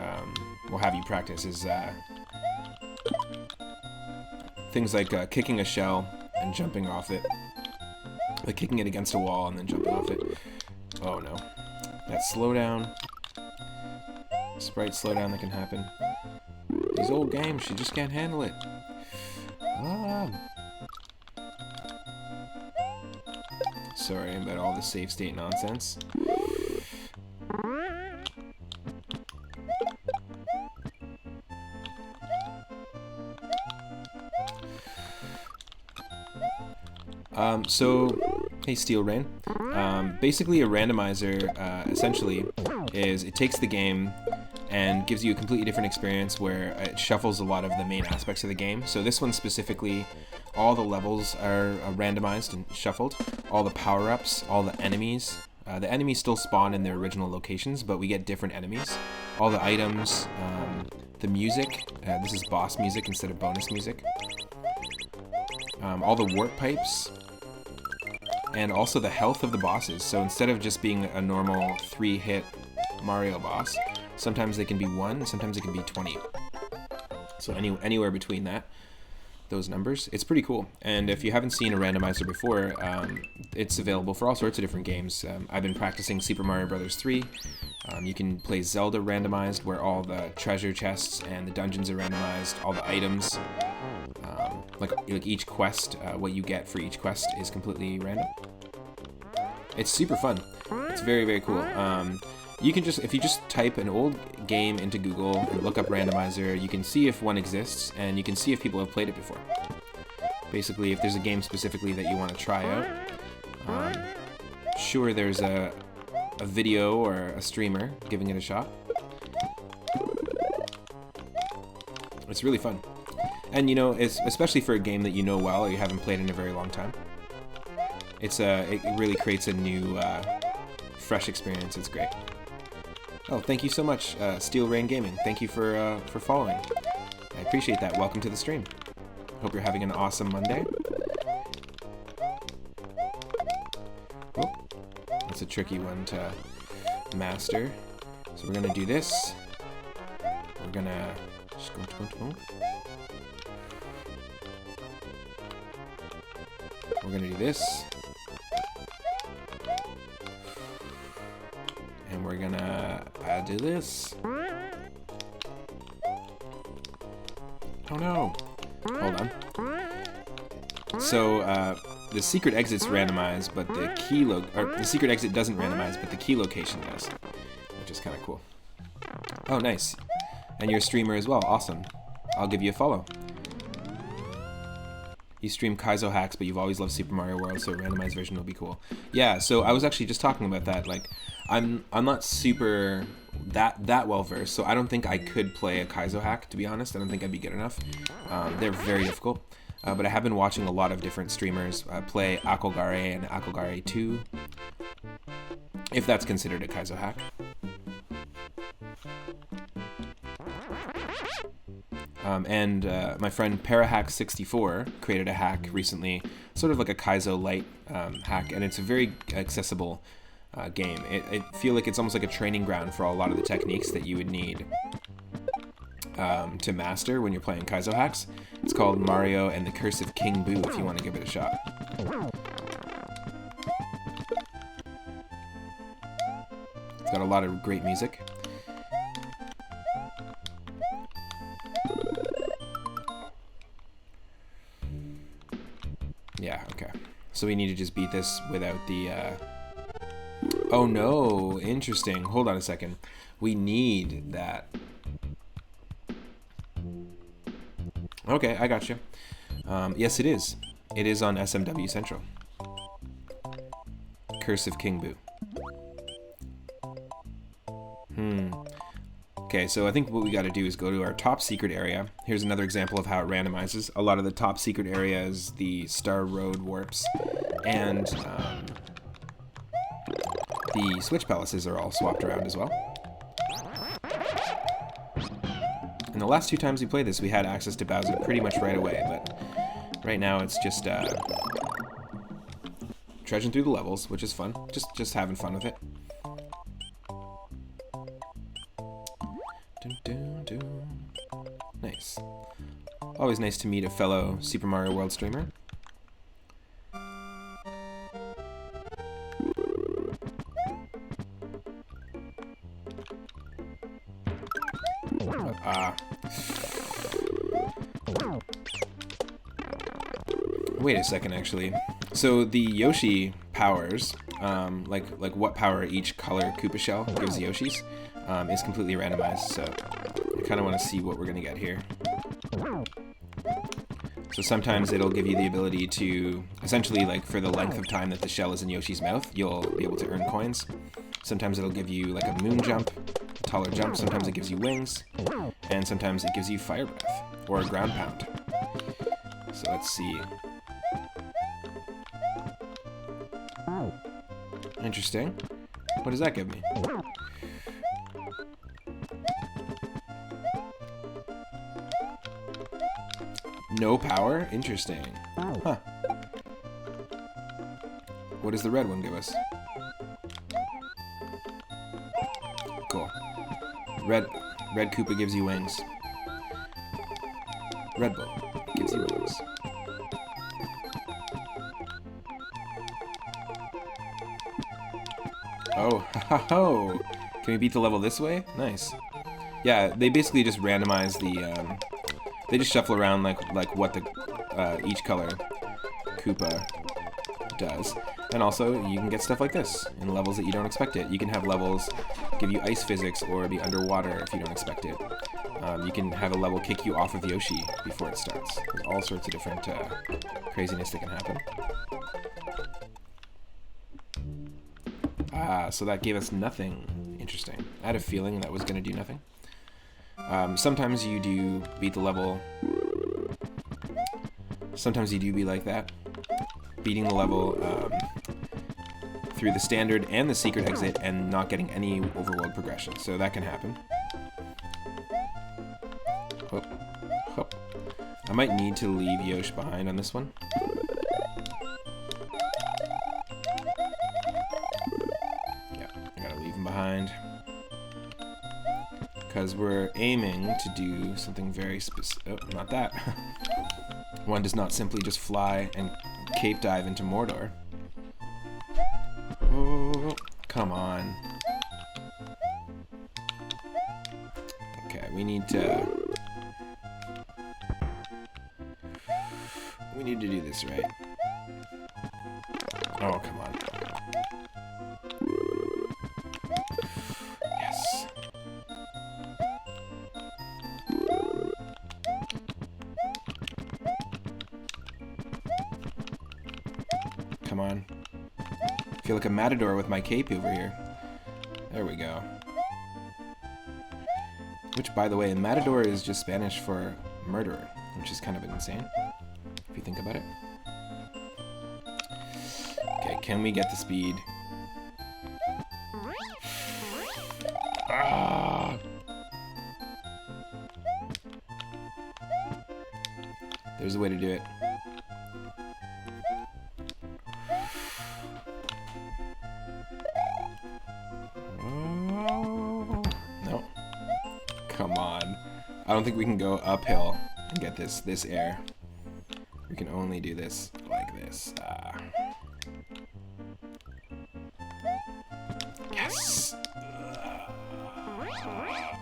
will have you practice, is things like kicking a shell and jumping off it. Like kicking it against a wall and then jumping off it. Oh no. That slowdown. Sprite slowdown that can happen. These old games, she just can't handle it. Sorry about all the save state nonsense. So, hey Steel Rain. Basically a randomizer, essentially, is it takes the game and gives you a completely different experience where it shuffles a lot of the main aspects of the game. So this one specifically, all the levels are randomized and shuffled. All the power-ups, all the enemies. The enemies still spawn in their original locations, but we get different enemies. All the items, the music. This is boss music instead of bonus music. All the warp pipes. And also the health of the bosses. So instead of just being a normal 3-hit Mario boss, sometimes they can be 1, sometimes it can be 20. So anywhere between those numbers. It's pretty cool. And if you haven't seen a randomizer before, it's available for all sorts of different games. I've been practicing Super Mario Bros. 3. You can play Zelda randomized, where all the treasure chests and the dungeons are randomized, all the items. Like each quest, what you get for each quest is completely random. It's super fun. It's very, very cool. You can if you just type an old game into Google and look up randomizer, you can see if one exists, and you can see if people have played it before. Basically, if there's a game specifically that you want to try out, sure, there's a video or a streamer giving it a shot. It's really fun. And you know, it's especially for a game that you know well or you haven't played in a very long time. It really creates a new, fresh experience. It's great. Oh, thank you so much, Steel Rain Gaming. Thank you for following. I appreciate that. Welcome to the stream. Hope you're having an awesome Monday. Oh, that's a tricky one to master. So we're gonna do this. We're gonna We're gonna do this. And we're gonna do this. Oh no! Hold on. So, the secret exit's randomized, but the the secret exit doesn't randomize, but the key location does. Which is kind of cool. Oh, nice. And you're a streamer as well. Awesome. I'll give you a follow. You stream Kaizo hacks, but you've always loved Super Mario World, so a randomized version will be cool. Yeah, so I was actually just talking about that. Like, I'm not super that well versed, so I don't think I could play a Kaizo hack, to be honest. I don't think I'd be good enough. They're very difficult. But I have been watching a lot of different streamers play Akolgare and Akolgare 2, if that's considered a Kaizo hack. My friend Parahack64 created a hack recently, sort of like a Kaizo light hack, and it's a very accessible game. I feel like it's almost like a training ground for a lot of the techniques that you would need to master when you're playing Kaizo hacks. It's called Mario and the Curse of King Boo, if you want to give it a shot. It's got a lot of great music. Yeah, okay. So we need to just beat this without the, Oh no, interesting. Hold on a second. We need that. Okay, I got you. Yes, it is. It is on SMW Central. Curse of King Boo. Okay, so I think what we got to do is go to our top secret area. Here's another example of how it randomizes. A lot of the top secret areas, the Star Road warps, and The switch palaces are all swapped around as well. And the last 2 times we played this, we had access to Bowser pretty much right away, but right now it's just trudging through the levels, which is fun. Just having fun with it. Dun, dun, dun. Nice. Always nice to meet a fellow Super Mario World streamer. Wait a second, actually. So the Yoshi powers, like what power each color Koopa shell gives Yoshis, is completely randomized. So I kind of want to see what we're gonna get here. So sometimes it'll give you the ability to, essentially, like for the length of time that the shell is in Yoshi's mouth, you'll be able to earn coins. Sometimes it'll give you like a moon jump, a taller jump. Sometimes it gives you wings, and sometimes it gives you fire breath or a ground pound. So let's see. Interesting. What does that give me? No power? Interesting. Huh. What does the red one give us? Cool. Red Koopa gives you wings. Red Bull gives you wings. Oh, ha ho! Can we beat the level this way? Nice. Yeah, they basically just randomize the, they just shuffle around like what the, each color Koopa does. And also, you can get stuff like this in levels that you don't expect it. You can have levels give you ice physics or be underwater if you don't expect it. You can have a level kick you off of Yoshi before it starts. There's all sorts of different craziness that can happen. So that gave us nothing. Interesting. I had a feeling that was going to do nothing. Sometimes you do beat the level. Sometimes you do be like that. Beating the level through the standard and the secret exit and not getting any overworld progression. So that can happen. Hop, hop. I might need to leave Yosh behind on this one. Behind, because we're aiming to do something very specific. Oh, not that. One does not simply just fly and cape dive into Mordor. Oh, come on. Okay, we need to do this right. Oh, come on. Come on. I feel like a matador with my cape over here. There we go. Which, by the way, matador is just Spanish for murderer, which is kind of insane, if you think about it. Okay, can we get the speed? Ah! There's a way to do it. Come on. I don't think we can go uphill and get this air. We can only do this like this. Yes!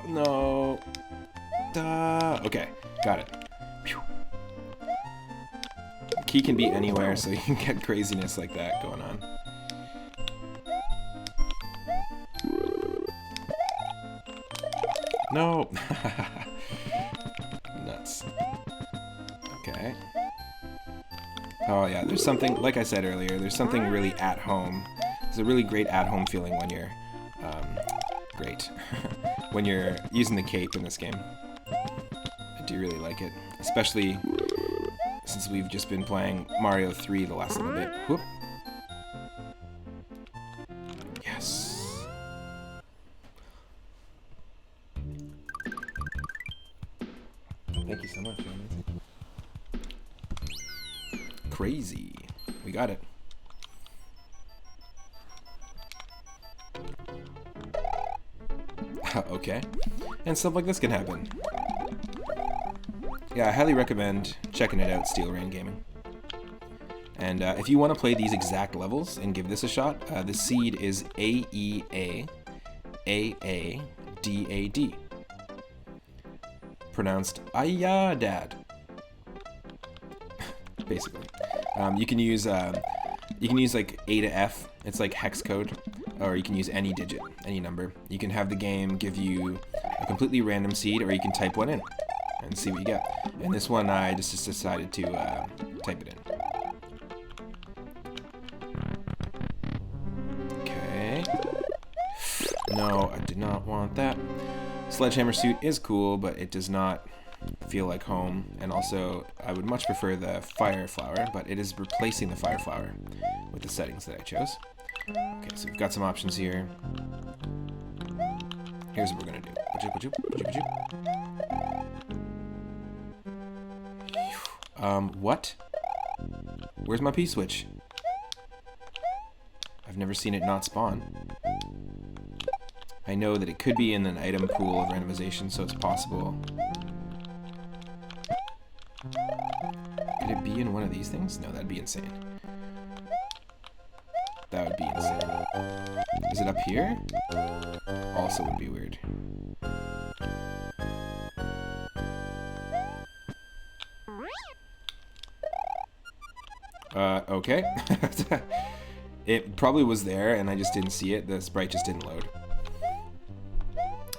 No. Okay, got it. Phew. The key can be anywhere, so you can get craziness like that going on. No! Nuts. Okay. Oh yeah, there's something, like I said earlier, there's something really at home. There's a really great at home feeling when you're, when you're using the cape in this game. I do really like it. Especially since we've just been playing Mario 3 the last little bit. Whoop. Yes. Thank you so much, Jeremy. Crazy. We got it. Okay. And stuff like this can happen. Yeah, I highly recommend checking it out, Steel Rain Gaming. And if you want to play these exact levels and give this a shot, the seed is AEA-AADAD. Pronounced Ayadad. Basically. You can use like A to F. It's like hex code. Or you can use any digit, any number. You can have the game give you a completely random seed, or you can type one in and see what you get. And this one, I just decided to type it in. Okay. No, I did not want that. Sledgehammer suit is cool, but it does not feel like home. And also, I would much prefer the fire flower, but it is replacing the fire flower with the settings that I chose. Okay, so we've got some options here. Here's what we're gonna do. What? Where's my P-switch? I've never seen it not spawn. I know that it could be in an item pool of randomization, so it's possible. Could it be in one of these things? No, that'd be insane. That would be insane. Is it up here? Also would be weird. Okay. It probably was there and I just didn't see it. The sprite just didn't load.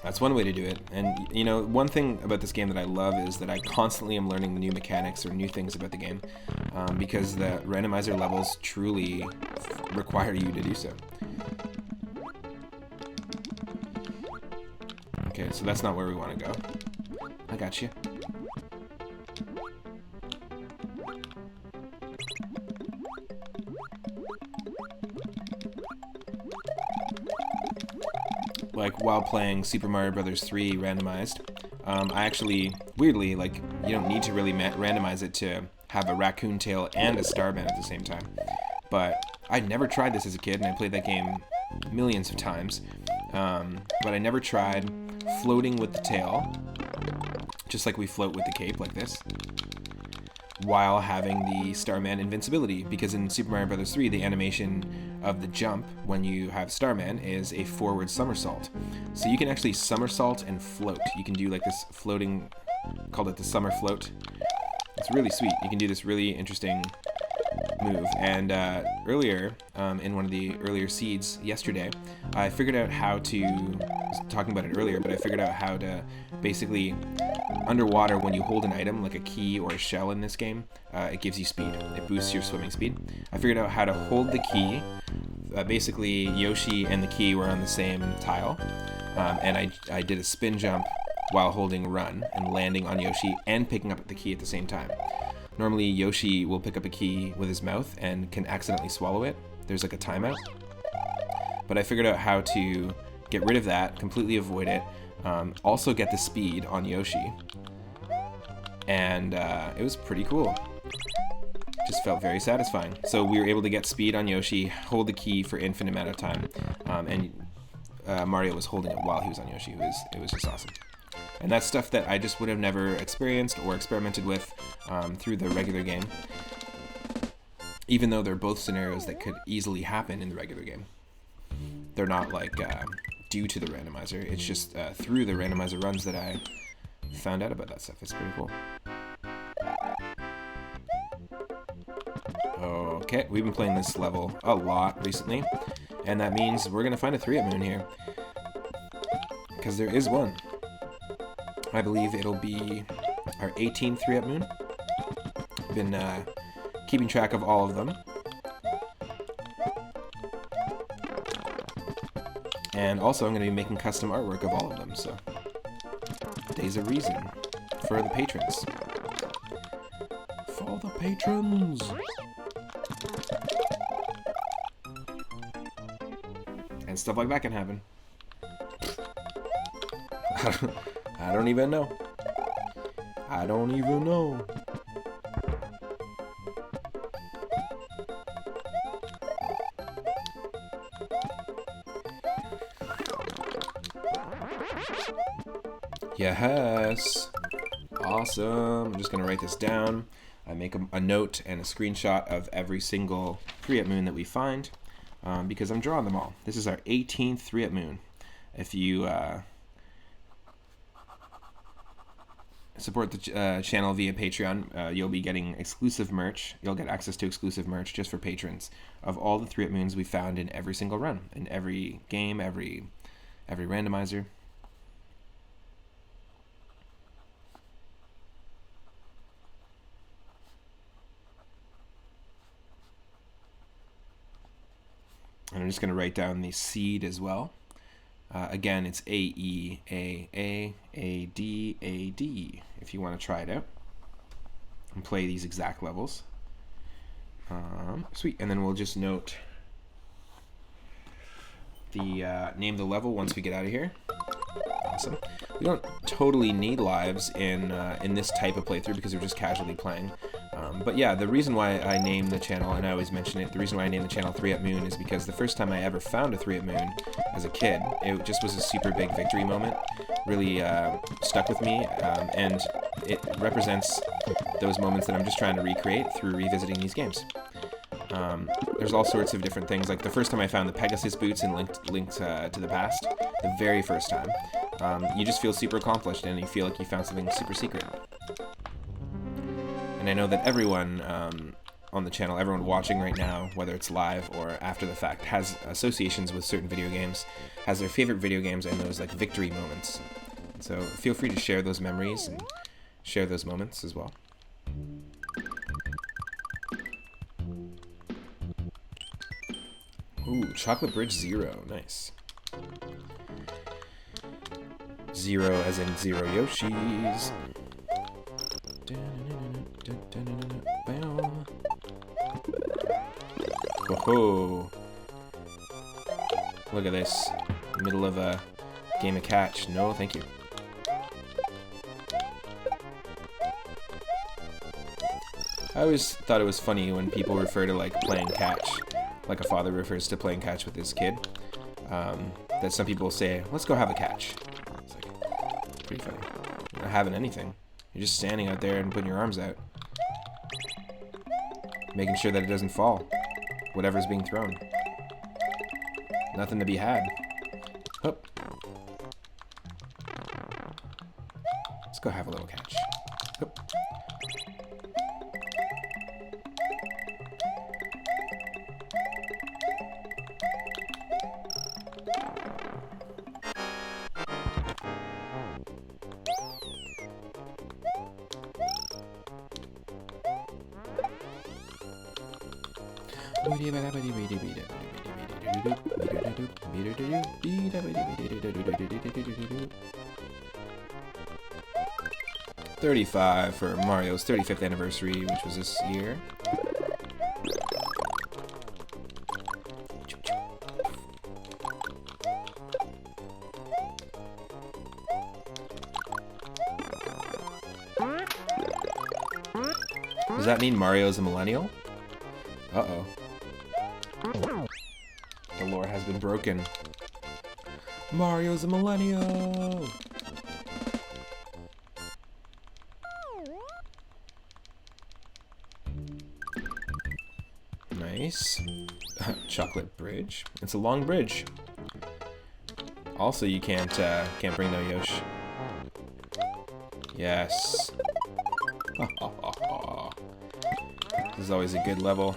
That's one way to do it. And, you know, one thing about this game that I love is that I constantly am learning new mechanics or new things about the game, because the randomizer levels truly require you to do so. Okay, so that's not where we want to go. I got you. Like, while playing Super Mario Bros. 3 randomized, I actually, weirdly, like, you don't need to really randomize it to have a raccoon tail and a starman at the same time. But I'd never tried this as a kid, and I played that game millions of times. But I never tried floating with the tail, just like we float with the cape, like this, while having the Starman invincibility, because in Super Mario Bros. 3, the animation of the jump when you have Starman is a forward somersault. So you can actually somersault and float. You can do like this floating, called it the summer float. It's really sweet. You can do this really interesting move. And earlier, in one of the earlier seeds yesterday, I figured out how to, I was talking about it earlier, but I figured out how to basically, underwater, when you hold an item, like a key or a shell in this game, it gives you speed. It boosts your swimming speed. I figured out how to hold the key. Basically, Yoshi and the key were on the same tile, and I did a spin jump while holding run and landing on Yoshi and picking up the key at the same time. Normally, Yoshi will pick up a key with his mouth and can accidentally swallow it. There's like a timeout. But I figured out how to get rid of that, completely avoid it, also get the speed on Yoshi. And it was pretty cool. Just felt very satisfying. So we were able to get speed on Yoshi, hold the key for infinite amount of time, and Mario was holding it while he was on Yoshi. It was just awesome. And that's stuff that I just would have never experienced or experimented with through the regular game, even though they're both scenarios that could easily happen in the regular game. They're not like due to the randomizer. It's just through the randomizer runs that I found out about that stuff. It's pretty cool. Okay, we've been playing this level a lot recently, and that means we're gonna find a 3-up moon here, because there is one. I believe it'll be our 18th 3-up moon. Been keeping track of all of them. And also, I'm going to be making custom artwork of all of them, so Days of Reason for the patrons. For the patrons! And stuff like that can happen. I don't even know. I don't even know. Yes. Awesome. I'm just going to write this down. I make a note and a screenshot of every single 3-up moon that we find because I'm drawing them all. This is our 18th 3-up moon. If you support the channel via Patreon, you'll be getting exclusive merch. You'll get access to exclusive merch just for patrons of all the 3-up moons we found in every single run, in every game, every randomizer. And I'm just going to write down the seed as well. Again, it's A-E-A-A-A-D-A-D if you want to try it out and play these exact levels. Sweet. And then we'll just note the name of the level once we get out of here. Awesome. We don't totally need lives in this type of playthrough because we're just casually playing. But yeah, the reason why I named the channel, and I always mention it, the reason why I named the channel 3-up moon is because the first time I ever found a 3-up moon as a kid, it just was a super big victory moment. Really stuck with me, and it represents those moments that I'm just trying to recreate through revisiting these games. There's all sorts of different things, like the first time I found the Pegasus boots in Link to the Past, the very first time. You just feel super accomplished and you feel like you found something super secret. And I know that everyone on the channel, everyone watching right now, whether it's live or after the fact, has associations with certain video games, has their favorite video games and those like victory moments. So feel free to share those memories and share those moments as well. Ooh, Chocolate Bridge 0, nice. 0 as in 0 Yoshis. Whoa! Look at this. Middle of a game of catch. No, thank you. I always thought it was funny when people refer to like playing catch, like a father refers to playing catch with his kid. That some people say, "Let's go have a catch." It's like pretty funny. You're not having anything. You're just standing out there and putting your arms out, making sure that it doesn't fall. Whatever's being thrown. Nothing to be had. Hup. Let's go have a little catch. Hup. $35 for Mario's 35th anniversary, which was this year. Does that mean Mario's a millennial? Uh-oh. The lore has been broken. Mario's a millennial! Nice. Chocolate bridge. It's a long bridge. Also, you can't bring no Yosh. Yes. This is always a good level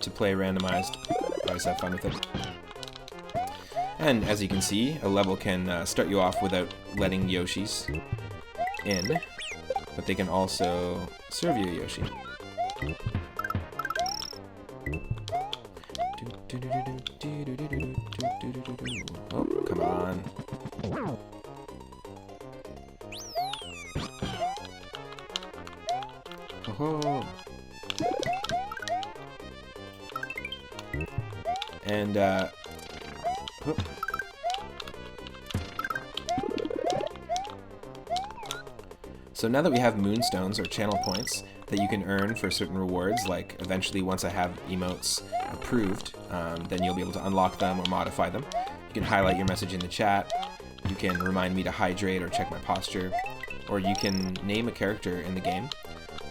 to play randomized. I always have fun with it. And as you can see, a level can start you off without letting Yoshis in, but they can also serve you a Yoshi. Oh, come on. Oh. And, So now that we have moonstones or channel points that you can earn for certain rewards, like eventually once I have emotes approved, then you'll be able to unlock them or modify them. You can highlight your message in the chat, you can remind me to hydrate or check my posture, or you can name a character in the game,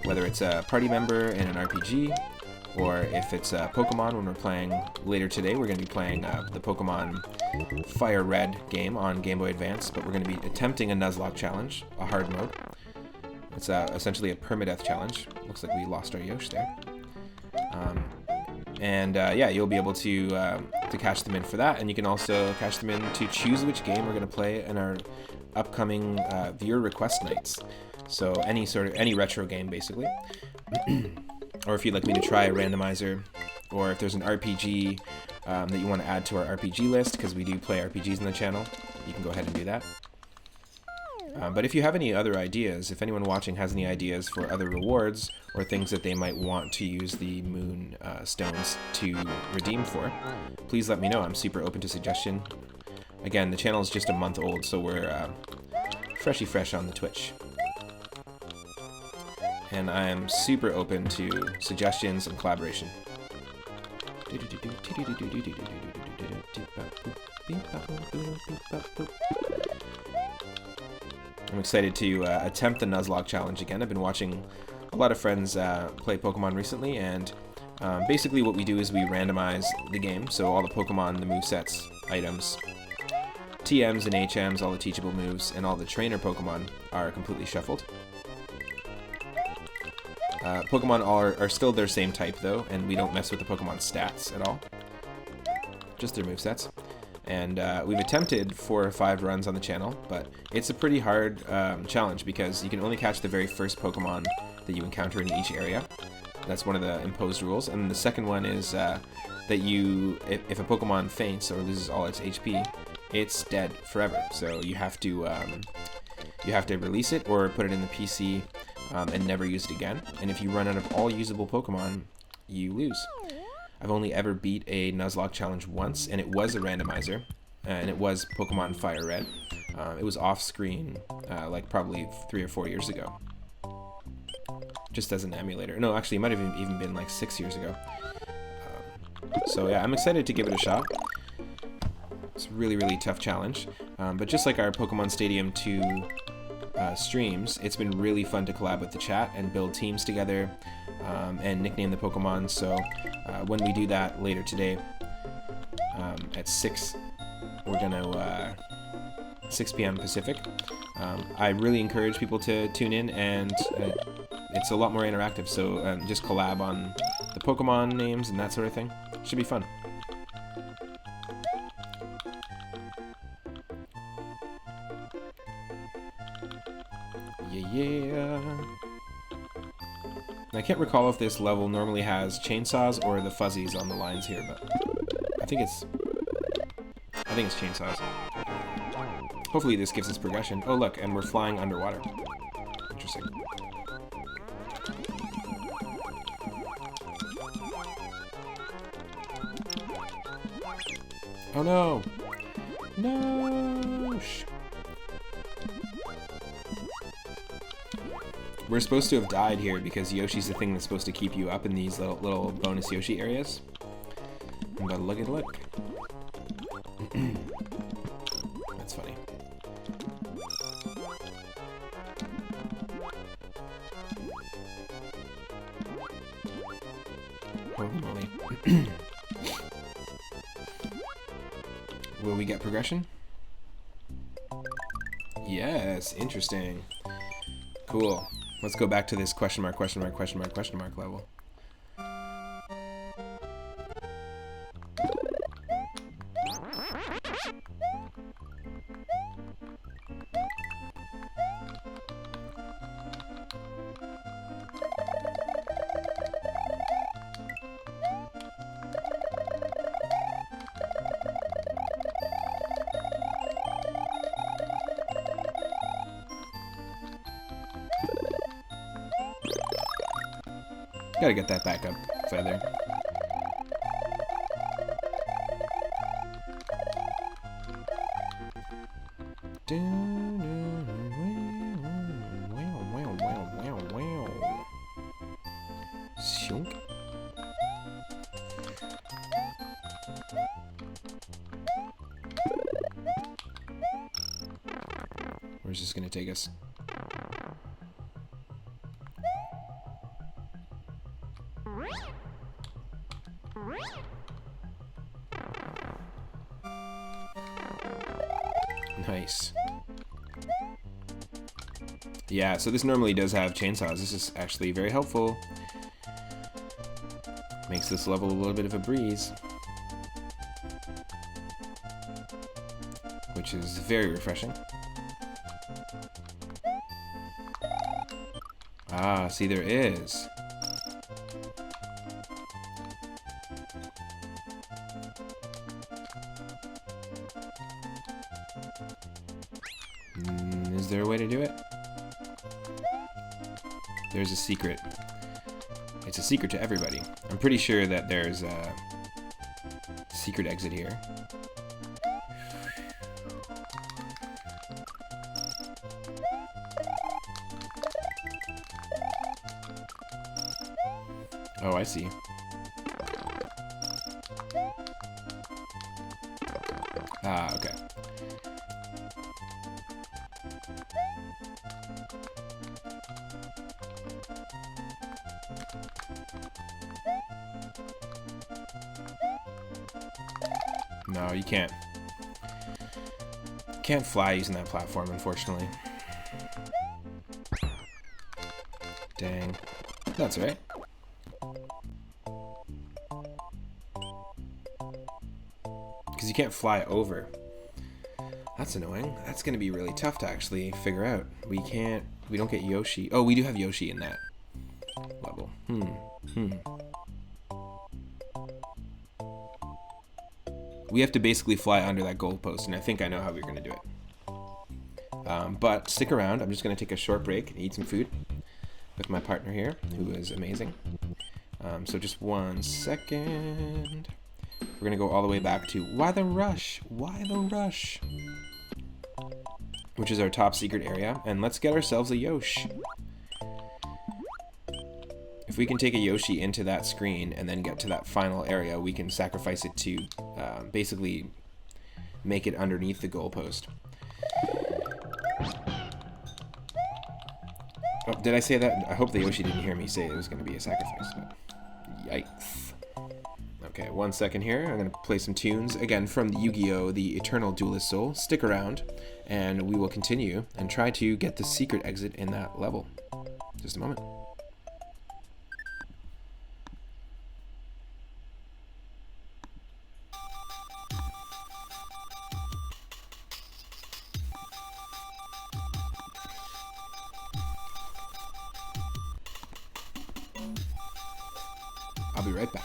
whether it's a party member in an RPG, or if it's a Pokemon when we're playing later today. We're going to be playing the Pokemon Fire Red game on Game Boy Advance, but we're going to be attempting a Nuzlocke challenge, a hard mode. It's essentially a permadeath challenge. Looks like we lost our Yosh there. Yeah, you'll be able to cash them in for that, and you can also cash them in to choose which game we're going to play in our upcoming viewer request nights. So any retro game, basically. Or if you'd like me to try a randomizer, or if there's an RPG that you want to add to our RPG list, because we do play RPGs on the channel, you can go ahead and do that. But if you have any other ideas, if anyone watching has any ideas for other rewards or things that they might want to use the moon stones to redeem for, please let me know. I'm super open to suggestion. Again, the channel is just a month old, so we're freshy fresh on the Twitch. And I am super open to suggestions and collaboration. I'm excited to attempt the Nuzlocke challenge again. I've been watching a lot of friends play Pokemon recently, and basically what we do is we randomize the game, so all the Pokemon, the movesets, items, TMs and HMs, all the teachable moves, and all the trainer Pokemon are completely shuffled. Pokemon are still their same type though, and we don't mess with the Pokemon stats at all. Just their movesets. And we've attempted 4 or 5 runs on the channel, but it's a pretty hard challenge because you can only catch the very first Pokemon that you encounter in each area. That's one of the imposed rules. And the second one is that if a Pokemon faints or loses all its HP, it's dead forever. So you have to release it or put it in the PC and never use it again. And if you run out of all usable Pokemon, you lose. I've only ever beat a Nuzlocke challenge once, and it was a randomizer, and it was Pokemon Fire Red. It was off-screen, like probably 3 or 4 years ago. Just as an emulator. No, actually, it might have even been like 6 years ago. So yeah, I'm excited to give it a shot. It's a really, really tough challenge. But just like our Pokemon Stadium 2 streams, it's been really fun to collab with the chat and build teams together and nickname the Pokemon. So when we do that later today at 6, we're gonna 6 p.m. Pacific. I really encourage people to tune in, and it's a lot more interactive. So just collab on the Pokemon names and that sort of thing. Should be fun. Yeah. I can't recall if this level normally has chainsaws or the fuzzies on the lines here, but I think it's chainsaws. Hopefully this gives us progression. Oh look, and we're flying underwater. Interesting. Oh no! No! Shh. We're supposed to have died here because Yoshi's the thing that's supposed to keep you up in these little bonus Yoshi areas. But look at look. That's funny. Holy moly. Will we get progression? Yes, interesting. Cool. Let's go back to this question mark level. Gotta get that back up, feather. is going to take us. Nice. Yeah, so this normally does have chainsaws. This is actually very helpful. Makes this level a little bit of a breeze, which is very refreshing. Ah, see, there is. Is there a way to do it? There's a secret. It's a secret to everybody. I'm pretty sure that there's a secret exit here. Oh, I see. Ah, okay. No, you can't. Can't fly using that platform, unfortunately. Dang. That's all right. Because you can't fly over. That's annoying. That's going to be really tough to actually figure out. We don't get Yoshi. Oh, we do have Yoshi in that level. We have to basically fly under that goalpost, and I think I know how we're going to do it. But stick around. I'm just going to take a short break and eat some food with my partner here, who is amazing. So just 1 second. We're going to go all the way back to Why the Rush? Why the Rush? Which is our top secret area. And let's get ourselves a Yoshi. If we can take a Yoshi into that screen and then get to that final area, we can sacrifice it to basically make it underneath the goalpost. Oh, did I say that? I hope the Yoshi didn't hear me say it was going to be a sacrifice. But yikes. Okay, 1 second here. I'm going to play some tunes, again, from Yu-Gi-Oh! The Eternal Duelist Soul. Stick around, and we will continue and try to get the secret exit in that level. Just a moment. I'll be right back.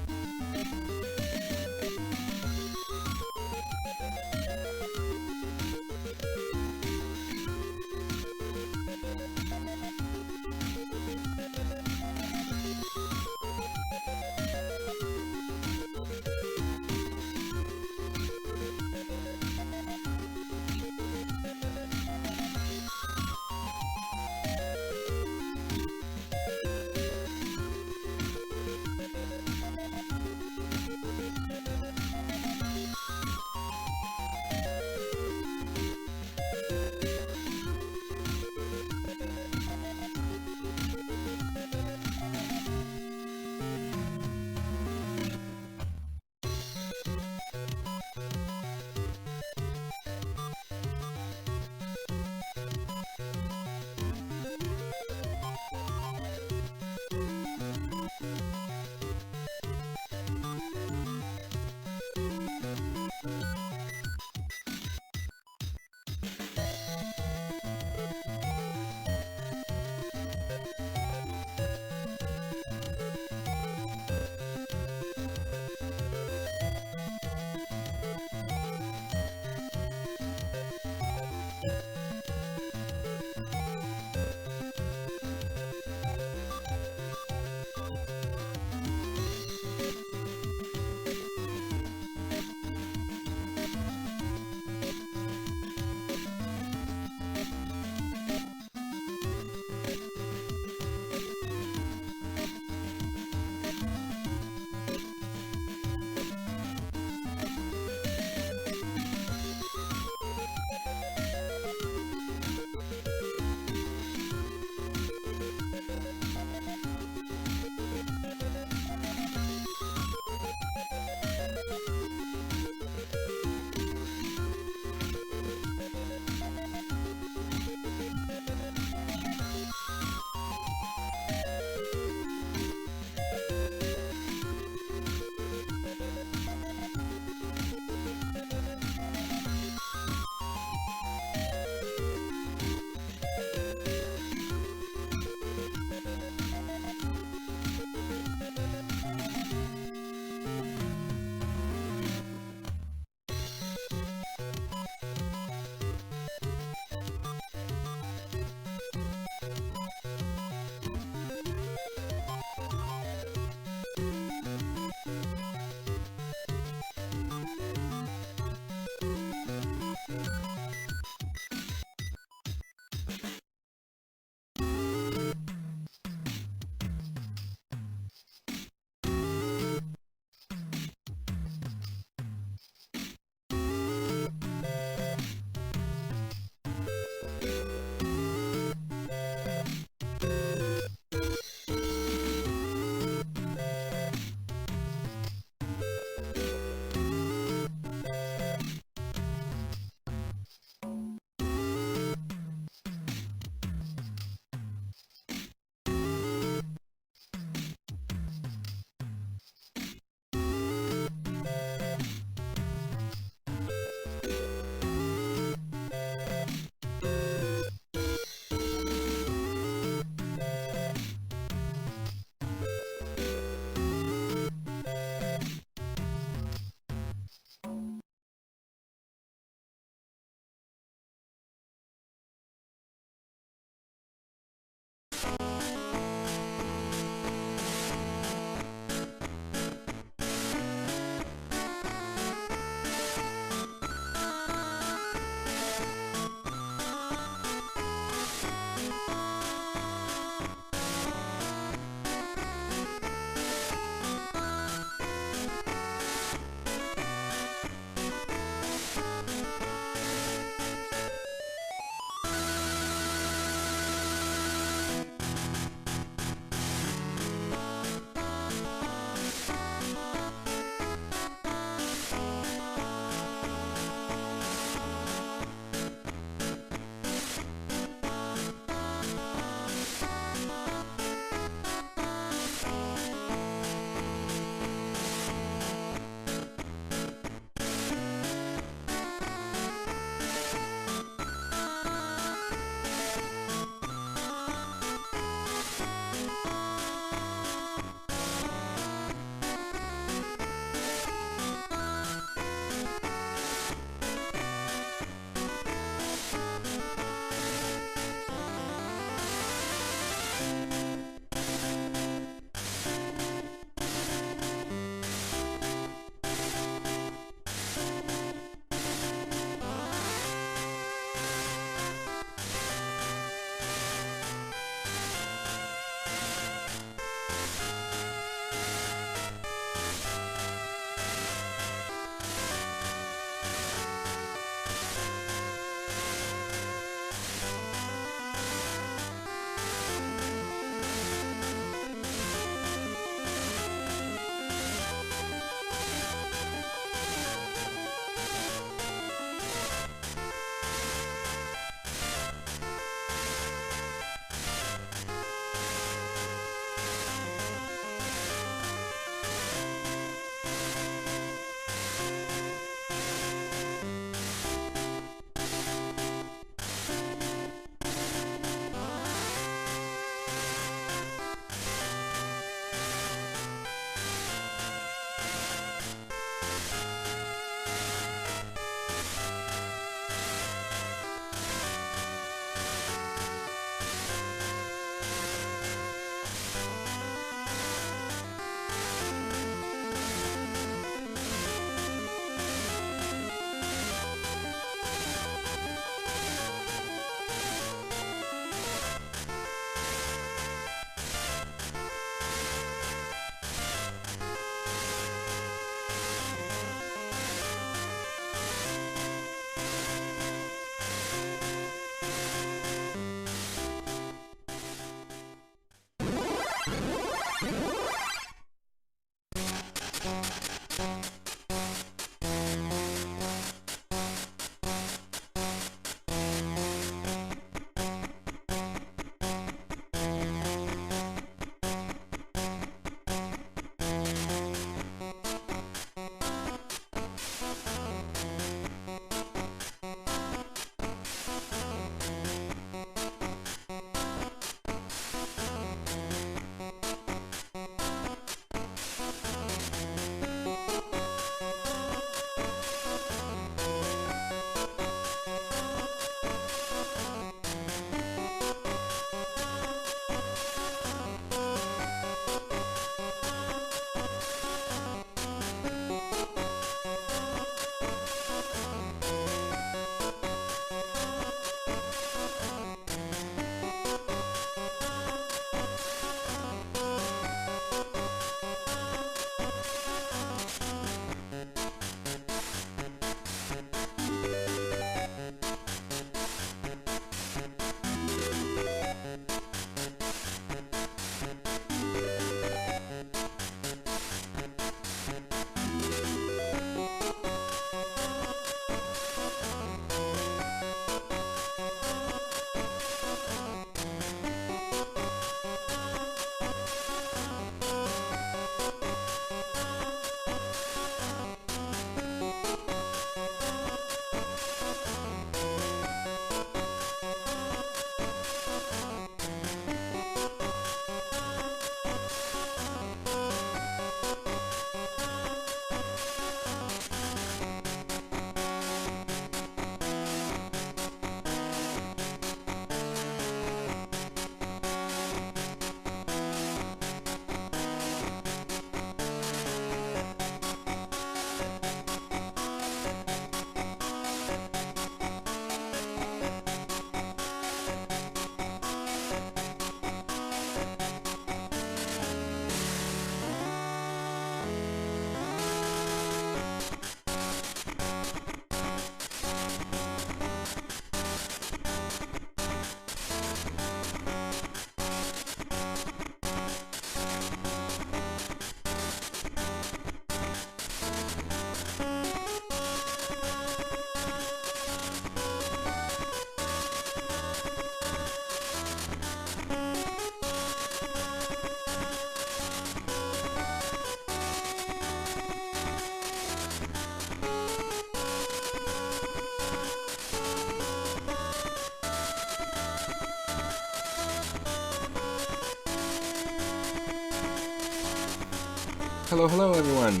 Hello, hello, everyone.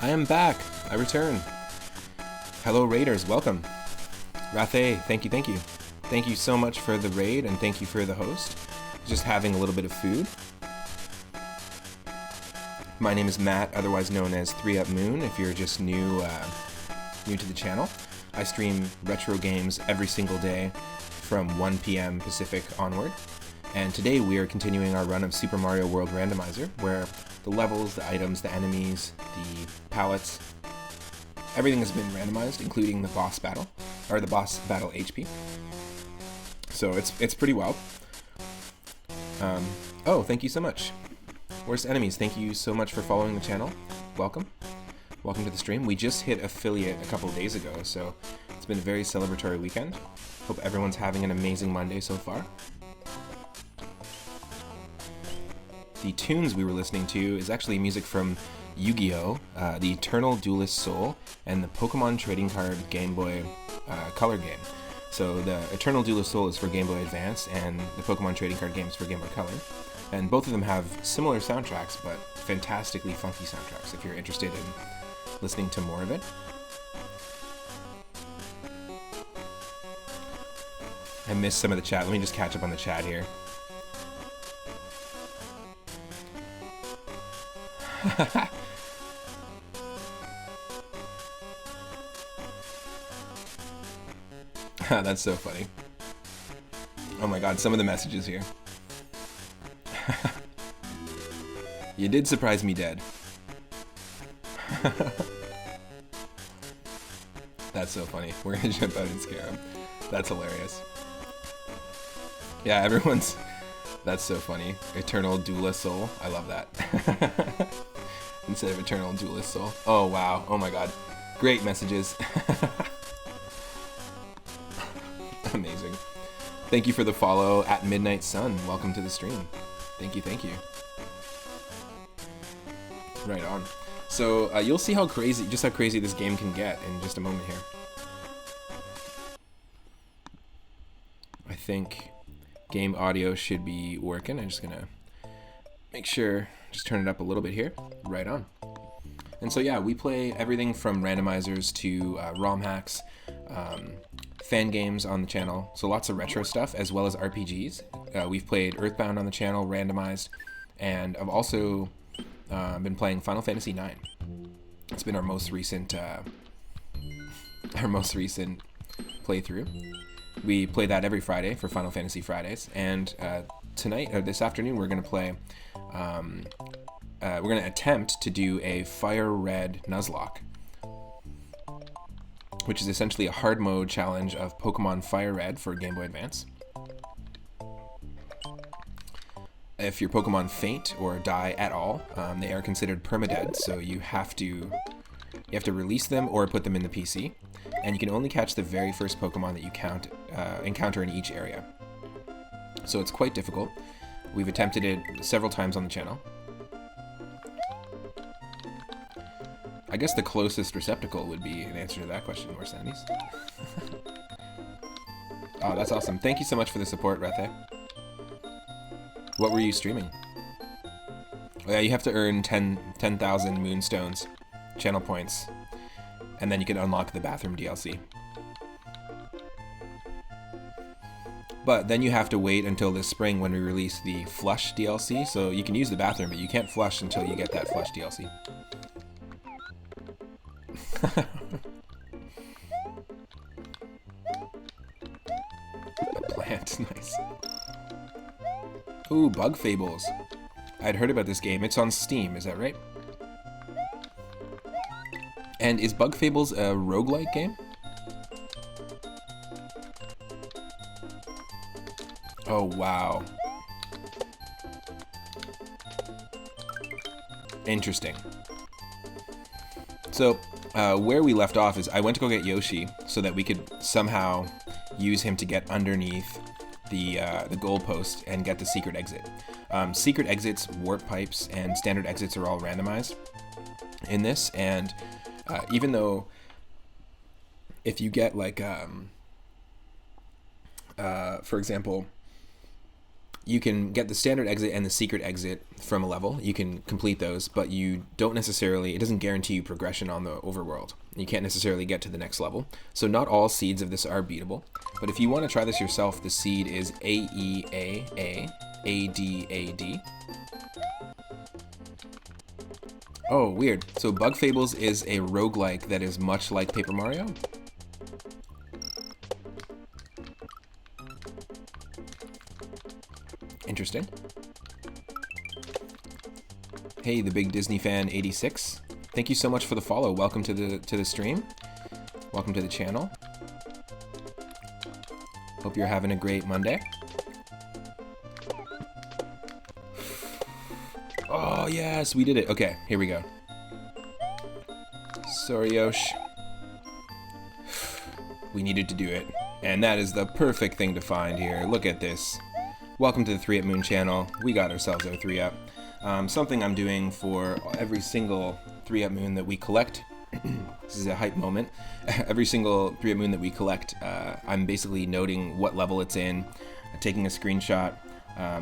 I am back. I return. Hello, Raiders. Welcome. Rathe, thank you, thank you. Thank you so much for the raid, and thank you for the host. Just having a little bit of food. My name is Matt, otherwise known as 3up Moon, if you're just new to the channel. I stream retro games every single day from 1 p.m. Pacific onward. And today we are continuing our run of Super Mario World Randomizer, where the levels, the items, the enemies, the palettes, everything has been randomized, including the boss battle, or the boss battle HP. So it's pretty wild. Oh, thank you so much. Worst Enemies, thank you so much for following the channel. Welcome. Welcome to the stream. We just hit affiliate a couple of days ago, so it's been a very celebratory weekend. Hope everyone's having an amazing Monday so far. The tunes we were listening to is actually music from Yu-Gi-Oh!, the Eternal Duelist Soul, and the Pokemon Trading Card Game Boy Color game. So the Eternal Duelist Soul is for Game Boy Advance, and the Pokemon Trading Card game is for Game Boy Color. And both of them have similar soundtracks, but fantastically funky soundtracks, if you're interested in listening to more of it. I missed some of the chat. Let me just catch up on the chat here. That's so funny. Oh my god, some of the messages here. You did surprise me dead. That's so funny. We're gonna jump out and scare him. That's hilarious. Yeah, everyone's... That's so funny. Eternal Duelist Soul. I love that. Instead of Eternal Duelist Soul. Oh, wow. Oh my god. Great messages. Amazing. Thank you for the follow at Midnight Sun. Welcome to the stream. Thank you, thank you. Right on. So you'll see how crazy this game can get in just a moment here. I think game audio should be working. I'm just gonna make sure, just turn it up a little bit here. Right on. And so yeah, we play everything from randomizers to ROM hacks, fan games on the channel, so lots of retro stuff as well as RPGs. We've played Earthbound on the channel, randomized, and I've also been playing Final Fantasy IX. It's been our most recent playthrough. We play that every Friday for Final Fantasy Fridays, and tonight, or this afternoon, we're gonna play. We're gonna attempt to do a Fire Red Nuzlocke, which is essentially a hard mode challenge of Pokemon Fire Red for Game Boy Advance. If your Pokemon faint or die at all, they are considered permadead, so you have to release them or put them in the PC, and you can only catch the very first Pokemon that you encounter in each area. So it's quite difficult. We've attempted it several times on the channel. I guess the closest receptacle would be an answer to that question, more Sandies. Oh, that's awesome. Thank you so much for the support, Rathe. What were you streaming? Oh, yeah, you have to earn 10,000 Moonstones, channel points, and then you can unlock the bathroom DLC. But then you have to wait until this spring when we release the Flush DLC, so you can use the bathroom, but you can't flush until you get that Flush DLC. A plant, nice. Ooh, Bug Fables. I'd heard about this game. It's on Steam, is that right? And is Bug Fables a roguelike game? Oh, wow. Interesting. So, where we left off is I went to go get Yoshi so that we could somehow use him to get underneath the goalpost and get the secret exit. Secret exits, warp pipes, and standard exits are all randomized in this, and even though if you get like, for example, you can get the standard exit and the secret exit from a level. You can complete those, but you don't necessarily, it doesn't guarantee you progression on the overworld. You can't necessarily get to the next level. So not all seeds of this are beatable. But if you want to try this yourself, the seed is AEAAADAD. Oh, weird. So Bug Fables is a roguelike that is much like Paper Mario. Interesting. Hey, the big Disney fan 86. Thank you so much for the follow. Welcome to the stream. Welcome to the channel. Hope you're having a great Monday. Oh yes, we did it. Okay, here we go. Sorry, Yosh. We needed to do it. And that is the perfect thing to find here. Look at this. Welcome to the 3 Up Moon channel. We got ourselves our 3 Up. Something I'm doing for every single 3 Up Moon that we collect. This is a hype moment. Every single 3 Up Moon that we collect, I'm basically noting what level it's in, taking a screenshot,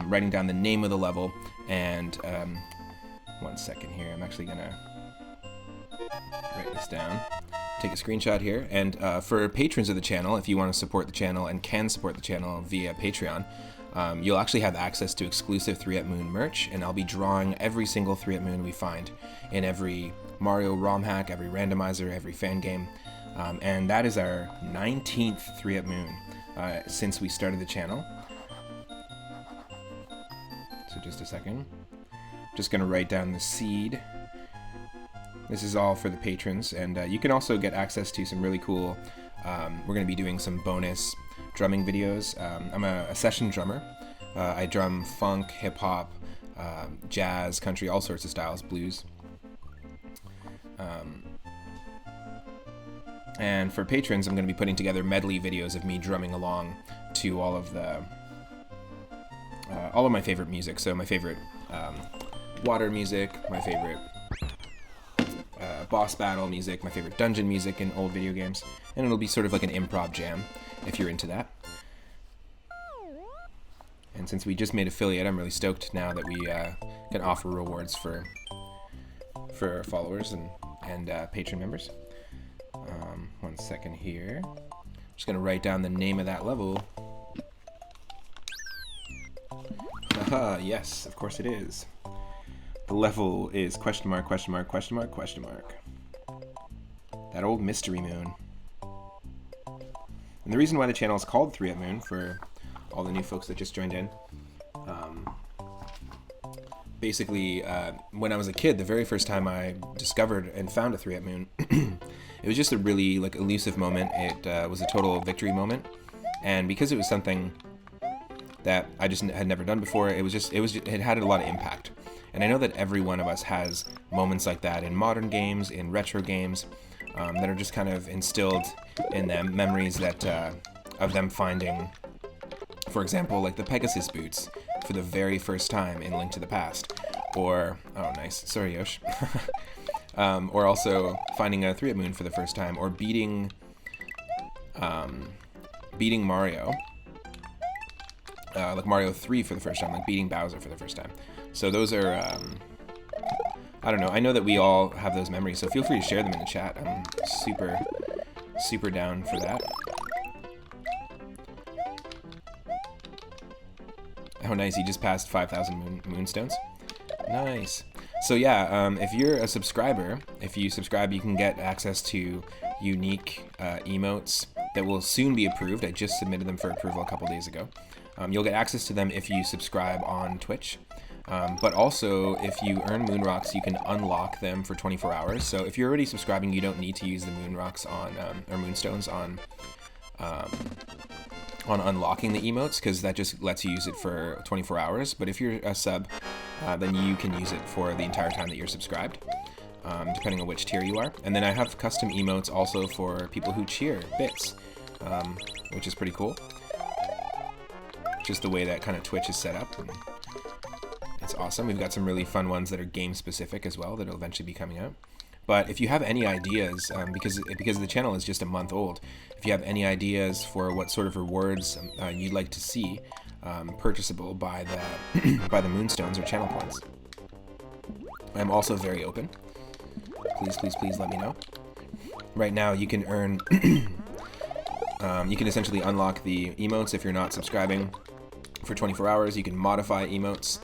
writing down the name of the level, and 1 second here. I'm actually gonna write this down. Take a screenshot here, and for patrons of the channel, if you want to support the channel and can support the channel via Patreon, you'll actually have access to exclusive 3 Up Moon merch, and I'll be drawing every single 3 Up Moon we find in every Mario ROM hack, every randomizer, every fan game, and that is our 19th 3 Up Moon since we started the channel. So just a second. Just gonna write down the seed. This is all for the patrons, and you can also get access to some really cool, we're gonna be doing some bonus drumming videos. I'm a session drummer. I drum funk, hip-hop, jazz, country, all sorts of styles, blues. And for patrons, I'm going to be putting together medley videos of me drumming along to all of my favorite music. So my favorite water music, my favorite boss battle music, my favorite dungeon music in old video games, and it'll be sort of like an improv jam if you're into that. And since we just made affiliate, I'm really stoked now that we can offer rewards for followers and patron members. 1 second here. Just gonna write down the name of that level. Haha, yes, of course it is. The level is question mark, question mark, question mark, question mark. That old mystery moon. And the reason why the channel is called 3 Up Moon, for all the new folks that just joined in, basically, when I was a kid, the very first time I discovered and found a 3 Up Moon, it was just a really elusive moment. It was a total victory moment, and because it was something that I just had never done before, it had a lot of impact. And I know that every one of us has moments like that in modern games, in retro games, that are just kind of instilled in them, memories that of them finding, for example, like the Pegasus boots for the very first time in Link to the Past, or oh nice, sorry Yosh, or also finding a 3 Up Moon for the first time, or beating Mario, like Mario 3 for the first time, like beating Bowser for the first time. So those are, I don't know, I know that we all have those memories, so feel free to share them in the chat. I'm super down for that. Oh nice, he just passed 5,000 moonstones. Nice. So yeah, if you're a subscriber, if you subscribe, you can get access to unique emotes that will soon be approved. I just submitted them for approval a couple days ago. You'll get access to them if you subscribe on Twitch. But also, if you earn moon rocks, you can unlock them for 24 hours. So if you're already subscribing, you don't need to use the moon rocks on, or moonstones on unlocking the emotes, because that just lets you use it for 24 hours. But if you're a sub, then you can use it for the entire time that you're subscribed, depending on which tier you are. And then I have custom emotes also for people who cheer bits, which is pretty cool. Just the way that kind of Twitch is set up. And it's awesome. We've got some really fun ones that are game specific as well that'll eventually be coming out. But if you have any ideas, because the channel is just a month old, if you have any ideas for what sort of rewards you'd like to see, purchasable by the by the moonstones or channel points. I'm also very open. Please, please, please let me know. Right now, you can earn. You can essentially unlock the emotes if you're not subscribing for 24 hours. You can modify emotes.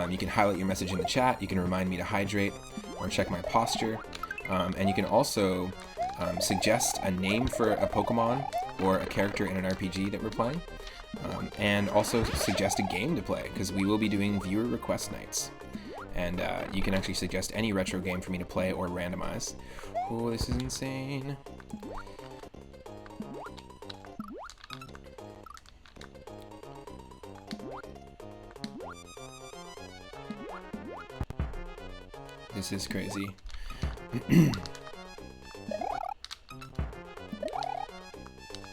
You can highlight your message in the chat. You can remind me to hydrate or check my posture. And you can also suggest a name for a Pokemon or a character in an RPG that we're playing. And also suggest a game to play, because we will be doing viewer request nights. And you can actually suggest any retro game for me to play or randomize. Oh, this is insane. This is crazy.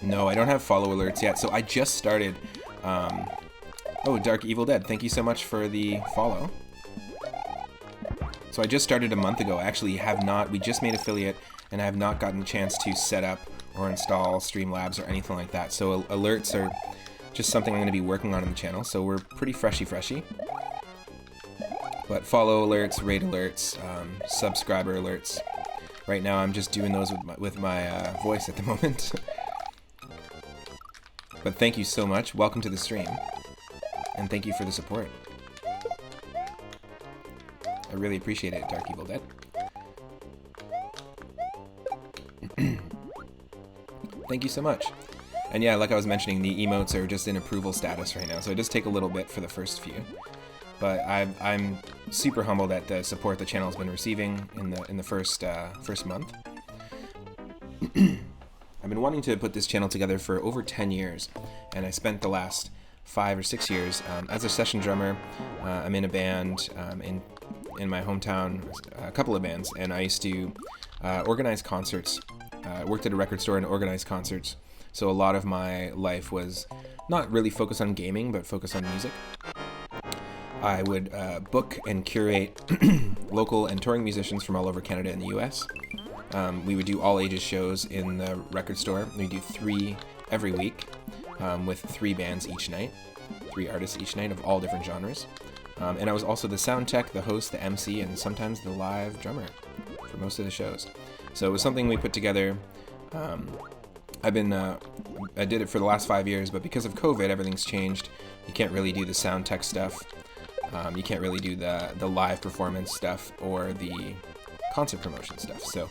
No, I don't have follow alerts yet, so I just started. Oh, Dark Evil Dead, thank you so much for the follow. So I just started a month ago. I actually have not, we just made affiliate, and I have not gotten a chance to set up or install Streamlabs or anything like that. So alerts are just something I'm going to be working on in the channel, so we're pretty freshy. But follow alerts, rate alerts, subscriber alerts. Right now I'm just doing those with my voice at the moment. But thank you so much. Welcome to the stream. And thank you for the support. I really appreciate it, Dark Evil Dead. Thank you so much. And yeah, like I was mentioning, the emotes are just in approval status right now, so it does take a little bit for the first few. But I'm super humbled at the support the channel has been receiving in the first month. I've been wanting to put this channel together for over 10 years, and I spent the last 5 or 6 years as a session drummer. I'm in a band in my hometown, a couple of bands, and I used to organize concerts. I worked at a record store and organized concerts, so a lot of my life was not really focused on gaming, but focused on music. I would book and curate local and touring musicians from all over Canada and the US. We would do all ages shows in the record store. We do 3 every week with 3 bands each night, 3 artists each night of all different genres. And I was also the sound tech, the host, the MC, and sometimes the live drummer for most of the shows. So it was something we put together. I did it for the last 5 years, but because of COVID, everything's changed. You can't really do the sound tech stuff. You can't really do the live performance stuff or the concert promotion stuff. So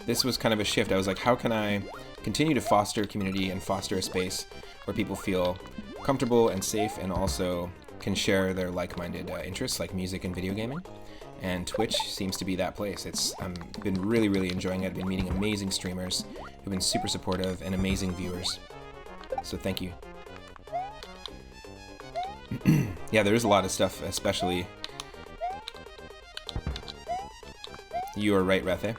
this was kind of a shift. I was like, how can I continue to foster community and foster a space where people feel comfortable and safe and also can share their like-minded interests like music and video gaming? And Twitch seems to be that place. I've been really enjoying it. I've been meeting amazing streamers who've been super supportive and amazing viewers. So thank you. Yeah, there is a lot of stuff, especially... You are right, Rethe,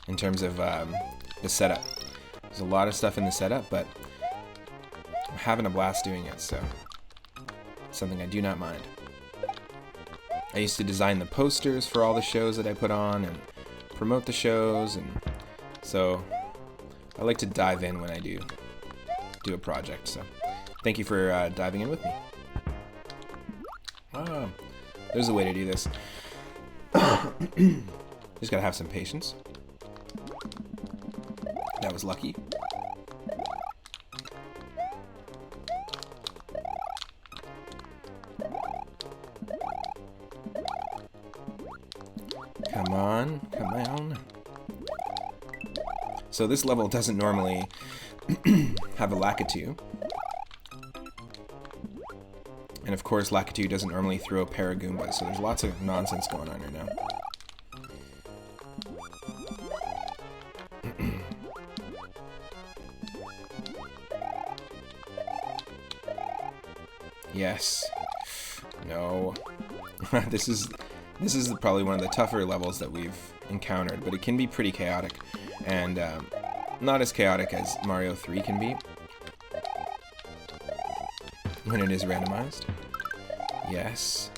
in terms of the setup. There's a lot of stuff in the setup, but I'm having a blast doing it, so it's something I do not mind. I used to design the posters for all the shows that I put on and promote the shows, and so I like to dive in when I do a project, so thank you for diving in with me. Oh, there's a way to do this. Just gotta have some patience. That was lucky. Come on, come on. So this level doesn't normally have a Lakitu. And of course, Lakitu doesn't normally throw Paragoombas, so there's lots of nonsense going on right now. Yes. No. This is probably one of the tougher levels that we've encountered, but it can be pretty chaotic, and not as chaotic as Mario 3 can be when it is randomized. Yes.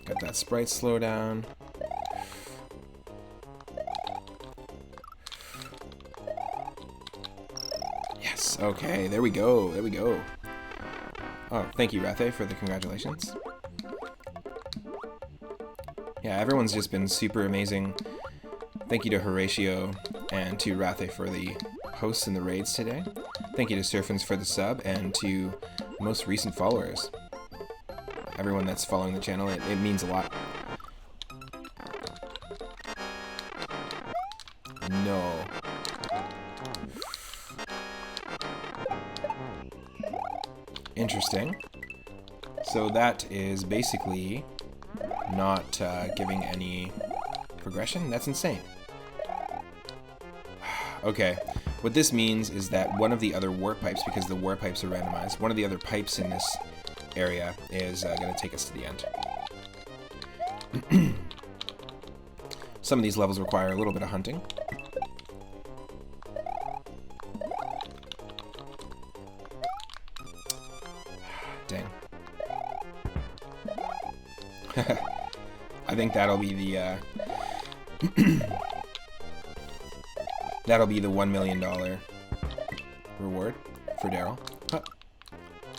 Got that sprite slowdown. Yes. Okay. There we go. There we go. Oh, thank you, Rathe, for the congratulations. Yeah, everyone's just been super amazing. Thank you to Horatio and to Rathe for the hosts and the raids today. Thank you to Surfins for the sub and to most recent followers. Everyone that's following the channel, it means a lot. No. Interesting. So that is basically not giving any progression? That's insane. Okay, what this means is that one of the other warp pipes, because the warp pipes are randomized, one of the other pipes in this area is going to take us to the end. Some of these levels require a little bit of hunting. Dang. I think that'll be the that'll be the $1 million reward for Daryl,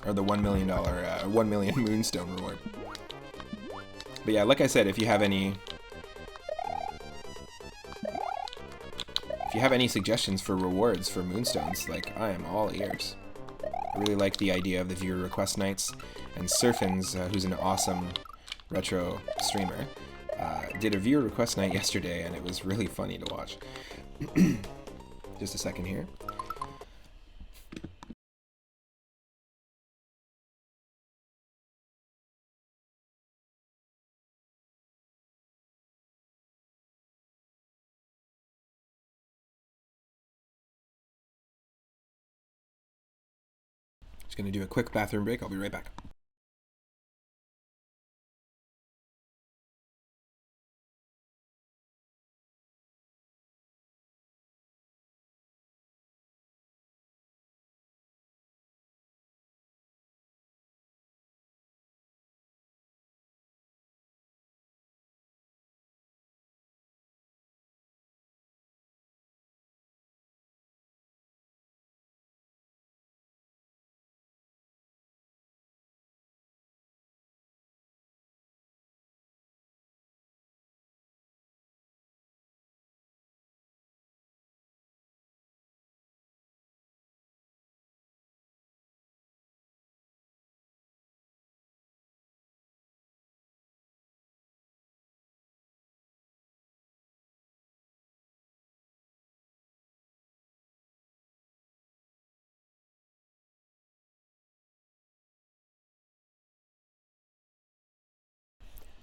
or the $1 million 1 million moonstone reward. But yeah, like I said, if you have any suggestions for rewards for moonstones, like, I am all ears. I really like the idea of the viewer request nights, and Surfins, who's an awesome retro streamer, did a viewer request night yesterday, and it was really funny to watch. Just a second here. Just gonna do a quick bathroom break. I'll be right back.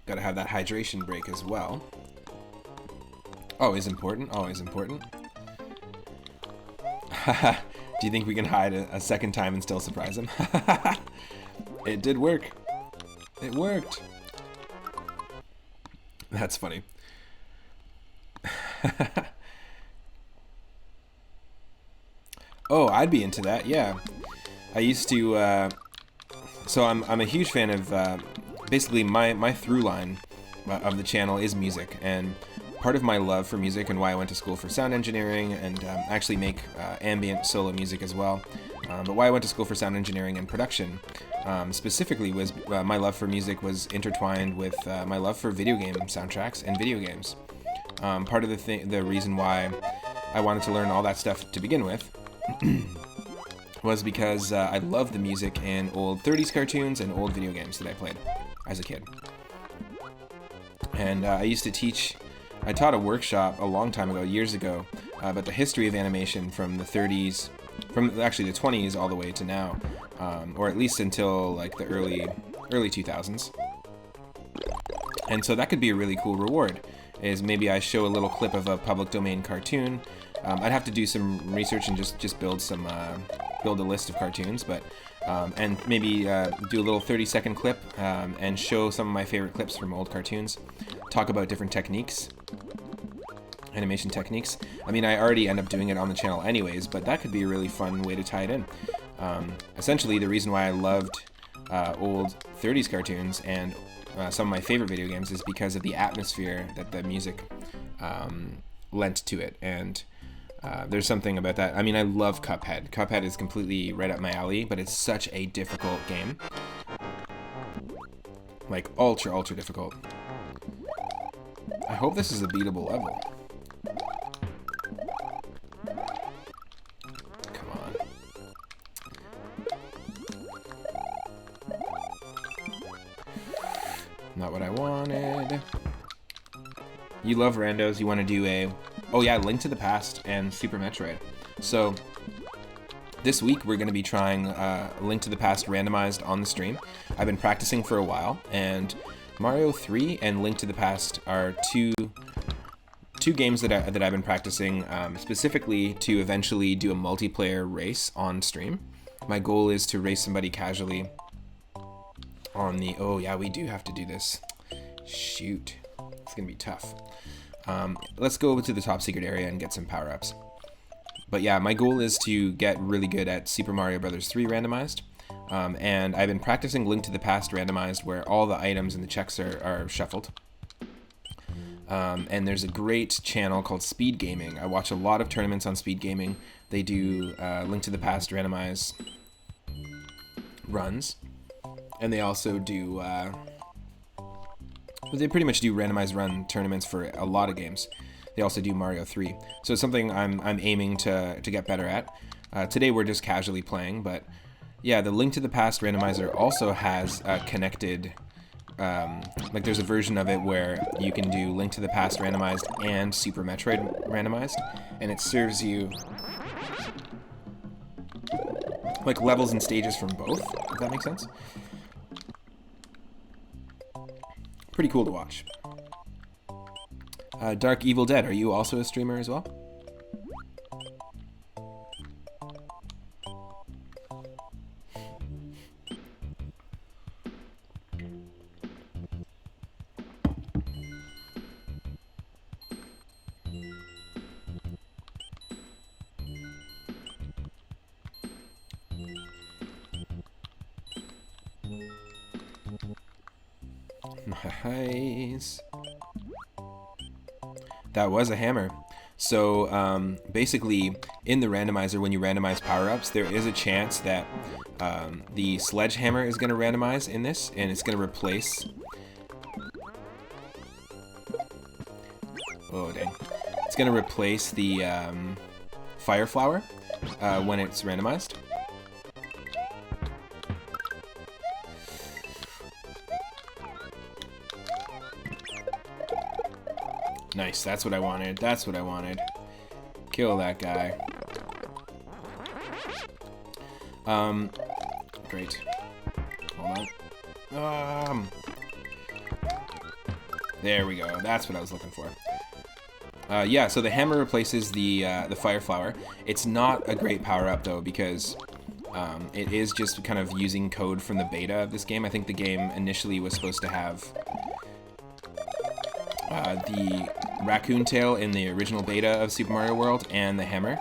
Gotta have that hydration break as well. Always important, always important. Do you think we can hide a second time and still surprise him? It did work. It worked. That's funny. Oh, I'd be into that, yeah. I used to, so I'm a huge fan of, basically my through line of the channel is music, and part of my love for music and why I went to school for sound engineering and actually make ambient solo music as well, but why I went to school for sound engineering and production specifically was my love for music was intertwined with my love for video game soundtracks and video games. Part of the reason why I wanted to learn all that stuff to begin with was because I loved the music in old 30s cartoons and old video games that I played as a kid. And I taught a workshop a long time ago, years ago, about the history of animation from the 30s, from actually the 20s all the way to now, or at least until like the early 2000s. And so that could be a really cool reward, is maybe I show a little clip of a public domain cartoon. I'd have to do some research and just build a list of cartoons, but and maybe do a little 30-second clip and show some of my favorite clips from old cartoons. Talk about different techniques, animation techniques. I mean, I already end up doing it on the channel anyways, but that could be a really fun way to tie it in. Essentially, the reason why I loved old 30s cartoons and some of my favorite video games is because of the atmosphere that the music lent to it, and There's something about that. I mean, I love Cuphead. Cuphead is completely right up my alley, but it's such a difficult game. Like, ultra, ultra difficult. I hope this is a beatable level. Come on. Not what I wanted. You love randos. You want to do a... Oh yeah, Link to the Past and Super Metroid. So this week we're going to be trying Link to the Past randomized on the stream. I've been practicing for a while, and Mario 3 and Link to the Past are two games that I've been practicing specifically to eventually do a multiplayer race on stream. My goal is to race somebody casually on the... Oh yeah, we do have to do this. Shoot. It's going to be tough. Let's go over to the top secret area and get some power-ups. But yeah, my goal is to get really good at Super Mario Bros. 3 randomized. And I've been practicing Link to the Past randomized, where all the items and the checks are shuffled. And there's a great channel called Speed Gaming. I watch a lot of tournaments on Speed Gaming. They do Link to the Past randomized runs. And they also do... they pretty much do randomized run tournaments for a lot of games. They also do Mario 3. So it's something I'm aiming to get better at. Today we're just casually playing, but yeah, the Link to the Past randomizer also has connected... like there's a version of it where you can do Link to the Past randomized and Super Metroid randomized, and it serves you like levels and stages from both, if that makes sense. Pretty cool to watch. Dark Evil Dead, are you also a streamer as well? Nice. That was a hammer. So basically, in the randomizer, when you randomize power-ups, there is a chance that the sledgehammer is going to randomize in this, and it's going to replace... Oh, dang. It's going to replace the fire flower when it's randomized. Nice, that's what I wanted. That's what I wanted. Kill that guy. Great. Hold on. There we go. That's what I was looking for. Yeah, so the hammer replaces the fire flower. It's not a great power-up, though, because it is just kind of using code from the beta of this game. I think the game initially was supposed to have the raccoon tail in the original beta of Super Mario World and the hammer.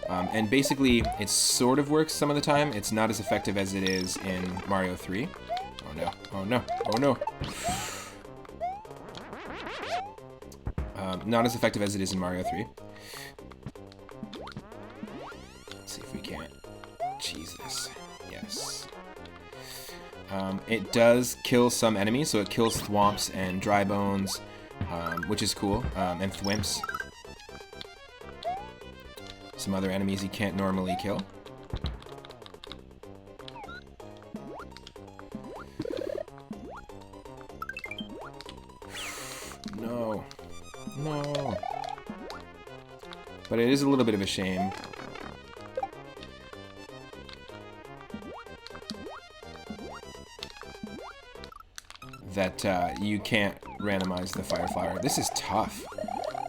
And basically, it sort of works some of the time. It's not as effective as it is in Mario 3. Oh no, oh no, oh no. Not as effective as it is in Mario 3. Let's see if we can't. Jesus. Yes. It does kill some enemies, so it kills thwomps and dry bones, which is cool, and thwimps. Some other enemies you can't normally kill. No. No. But it is a little bit of a shame. That you can't randomize the fire flower. This is tough.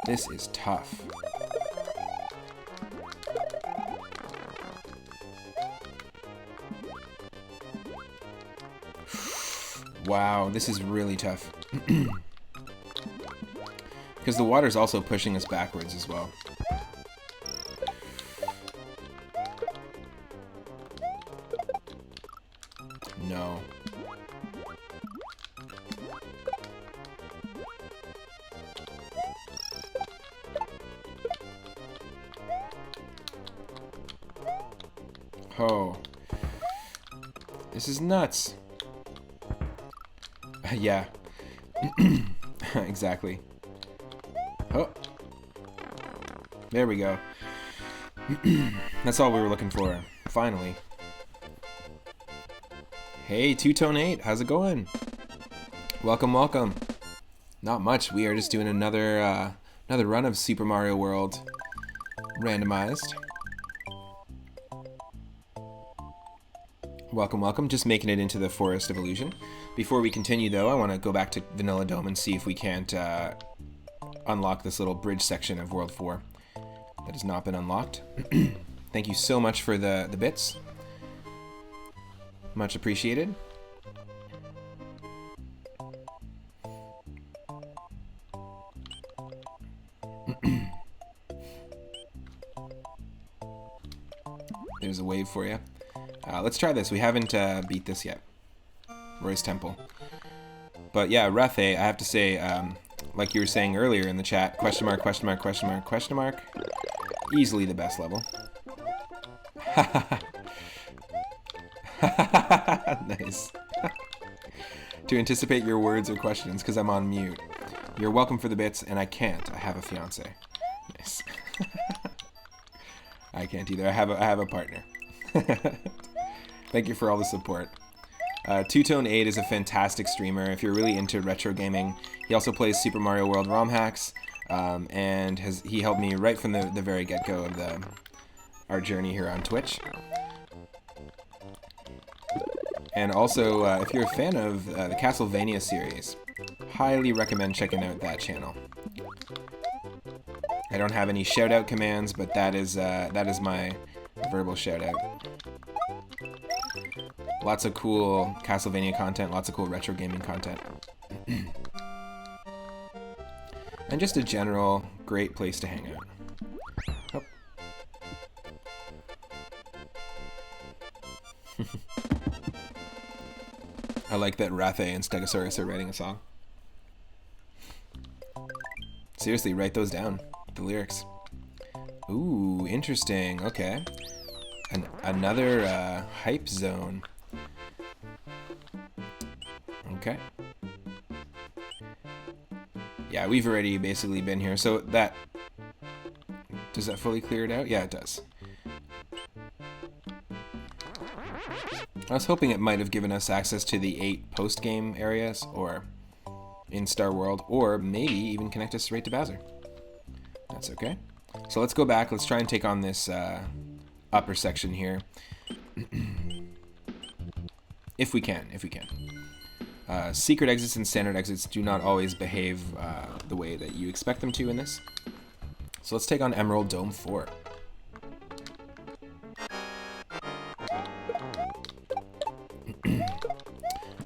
This is tough. Wow, this is really tough. Because the water's also pushing us backwards as well. No. Oh. This is nuts. Yeah. Exactly. Oh. There we go. That's all we were looking for. Finally. Hey, Two-Tone 8, how's it going? Welcome, welcome. Not much. We are just doing another run of Super Mario World Randomized. Welcome, welcome. Just making it into the Forest of Illusion. Before we continue, though, I want to go back to Vanilla Dome and see if we can't unlock this little bridge section of World 4 that has not been unlocked. Thank you so much for the bits. Much appreciated. There's a wave for you. Let's try this. We haven't beat this yet. Roy's Temple. But yeah, Rathe, I have to say, like you were saying earlier in the chat, question mark, question mark, question mark, question mark. Easily the best level. Nice. To anticipate your words or questions, because I'm on mute. You're welcome for the bits, and I can't. I have a fiance. Nice. I can't either. I have a partner. Thank you for all the support. Two-Tone 8 is a fantastic streamer if you're really into retro gaming. He also plays Super Mario World ROM hacks, and he helped me right from the very get-go of our journey here on Twitch. And also, if you're a fan of the Castlevania series, highly recommend checking out that channel. I don't have any shout-out commands, but that is my verbal shout-out. Lots of cool Castlevania content, lots of cool retro gaming content. And just a general great place to hang out. Oh. I like that Rathe and Stegosaurus are writing a song. Seriously, write those down, the lyrics. Ooh, interesting. Okay. Another hype zone. Okay. Yeah, we've already basically been here. So that... Does that fully clear it out? Yeah, it does. I was hoping it might have given us access to the 8 post-game areas, or in Star World, or maybe even connect us straight to Bowser. That's okay. So let's go back. Let's try and take on this upper section here. If we can. Secret exits and standard exits do not always behave the way that you expect them to in this. So let's take on Emerald Dome 4.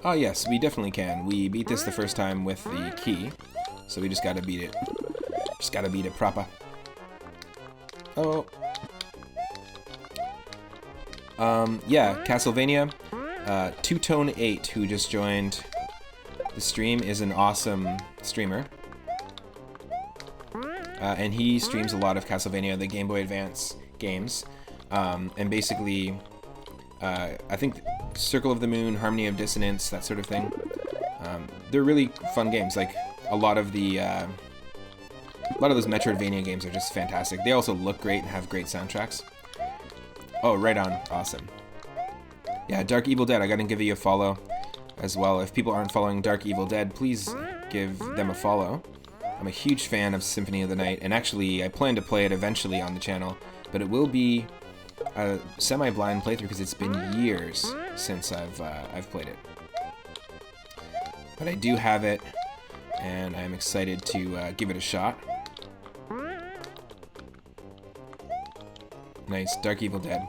Oh yes, we definitely can. We beat this the first time with the key, so we just gotta beat it. Just gotta beat it proper. Oh. Yeah, Castlevania. Two-Tone 8, who just joined the stream, is an awesome streamer. And he streams a lot of Castlevania, the Game Boy Advance games. And basically, I think Circle of the Moon, Harmony of Dissonance, that sort of thing. They're really fun games. Like, a lot of those Metroidvania games are just fantastic. They also look great and have great soundtracks. Oh, right on. Awesome. Yeah, Dark Evil Dead, I gotta give you a follow as well. If people aren't following Dark Evil Dead, please give them a follow. I'm a huge fan of Symphony of the Night, and actually, I plan to play it eventually on the channel, but it will be a semi-blind playthrough because it's been years since I've played it. But I do have it, and I'm excited to give it a shot. Nice, Dark Evil Dead.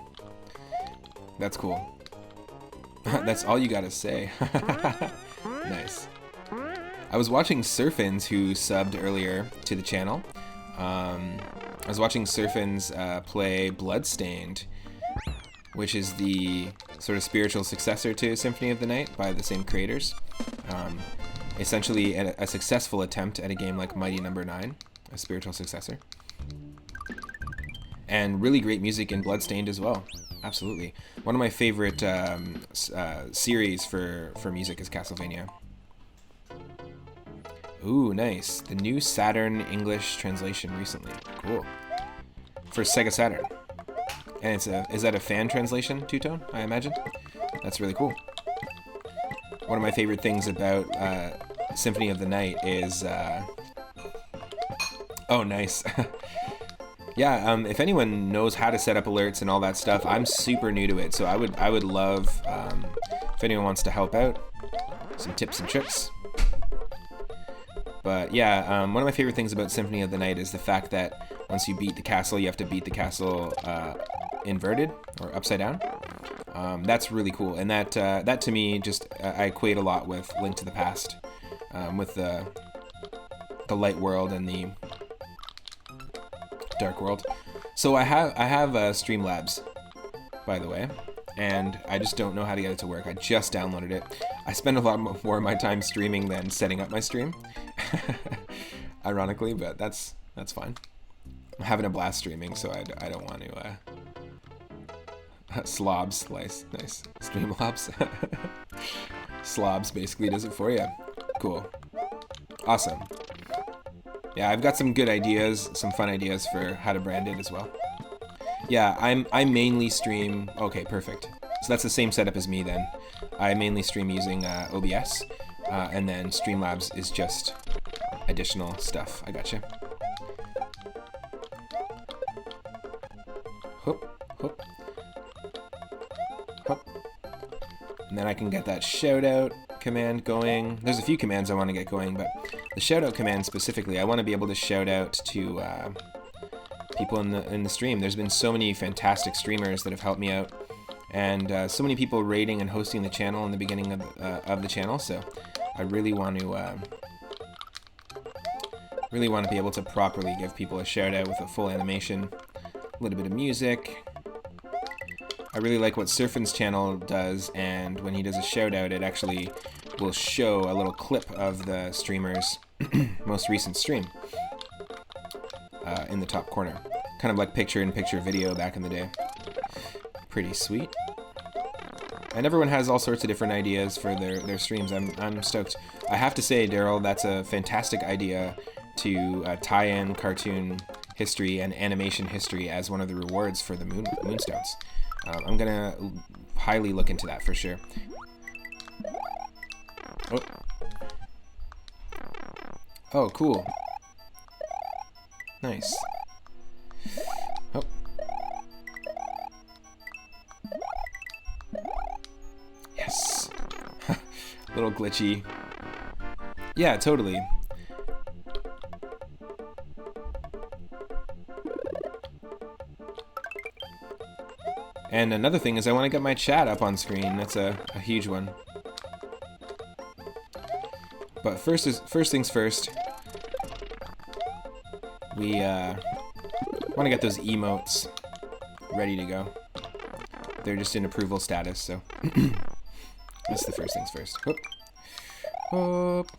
That's cool. That's all you gotta say. Nice. I was watching Surfins, who subbed earlier to the channel. I was watching Surfins play Bloodstained, which is the sort of spiritual successor to Symphony of the Night by the same creators. Essentially a successful attempt at a game like Mighty Number 9, a spiritual successor. And really great music in Bloodstained as well. Absolutely. One of my favorite series for music is Castlevania. Ooh, nice. The new Saturn English translation recently. Cool. For Sega Saturn. And is that a fan translation, Two-Tone, I imagine? That's really cool. One of my favorite things about Symphony of the Night is... oh, nice. Yeah, if anyone knows how to set up alerts and all that stuff, I'm super new to it, so I would love, if anyone wants to help out, some tips and tricks. But yeah, one of my favorite things about Symphony of the Night is the fact that once you beat the castle, you have to beat the castle inverted or upside down. That's really cool, and that to me just I equate a lot with Link to the Past, with the light world and the dark world. So I have Streamlabs, by the way, and I just don't know how to get it to work. I just downloaded it. I spend a lot more of my time streaming than setting up my stream, ironically, but that's fine. I'm having a blast streaming, so I don't want to slobs, nice Streamlabs. Slobs basically does it for you. Cool, awesome. Yeah, I've got some good ideas, some fun ideas for how to brand it as well. Yeah, I mainly stream. Okay, perfect. So that's the same setup as me then. I mainly stream using OBS, and then Streamlabs is just additional stuff. I gotcha. Hoop, hoop, hoop. And then I can get that shout out command going. There's a few commands I want to get going, but the shout out command specifically, I want to be able to shout out to people in the stream. There's been so many fantastic streamers that have helped me out, and so many people rating and hosting the channel in the beginning of the channel. So I really want to be able to properly give people a shout out with a full animation, a little bit of music. I really like what Surfin's channel does, and when he does a shout out, it actually will show a little clip of the streamer's most recent stream in the top corner. Kind of like picture-in-picture video back in the day. Pretty sweet. And everyone has all sorts of different ideas for their streams. I'm stoked. I have to say, Daryl, that's a fantastic idea to tie in cartoon history and animation history as one of the rewards for the Moonstones. I'm gonna highly look into that for sure. Oh, cool. Nice. Oh. Yes. A little glitchy. Yeah, totally. And another thing is I want to get my chat up on screen. That's a huge one. But first things first. We want to get those emotes ready to go. They're just in approval status, so that's the first things first. Whoop. Whoop.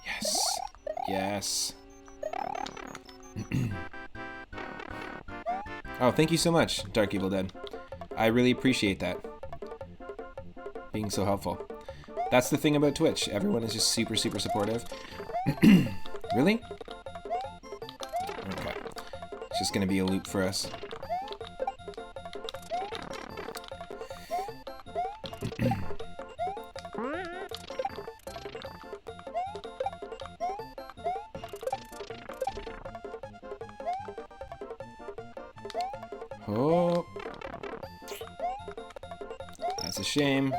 Yes. Yes. Oh, thank you so much, Dark Evil Dead. I really appreciate that. Being so helpful. That's the thing about Twitch. Everyone is just super, super supportive. Really? Okay. It's just gonna be a loop for us. Oh. That's a shame.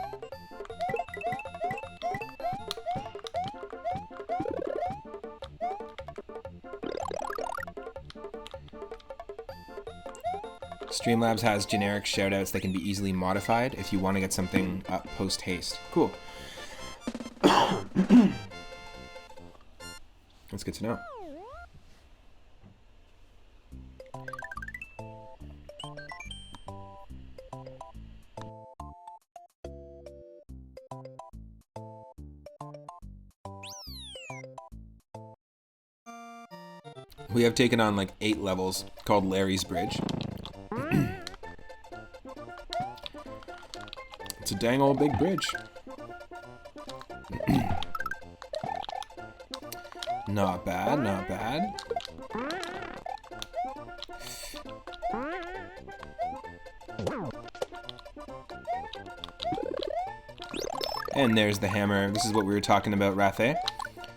Streamlabs has generic shoutouts that can be easily modified if you want to get something up post haste. Cool. That's good to know. We have taken on like 8 levels called Larry's Bridge. It's a dang old big bridge. Not bad, not bad. And there's the hammer. This is what we were talking about, Rathe.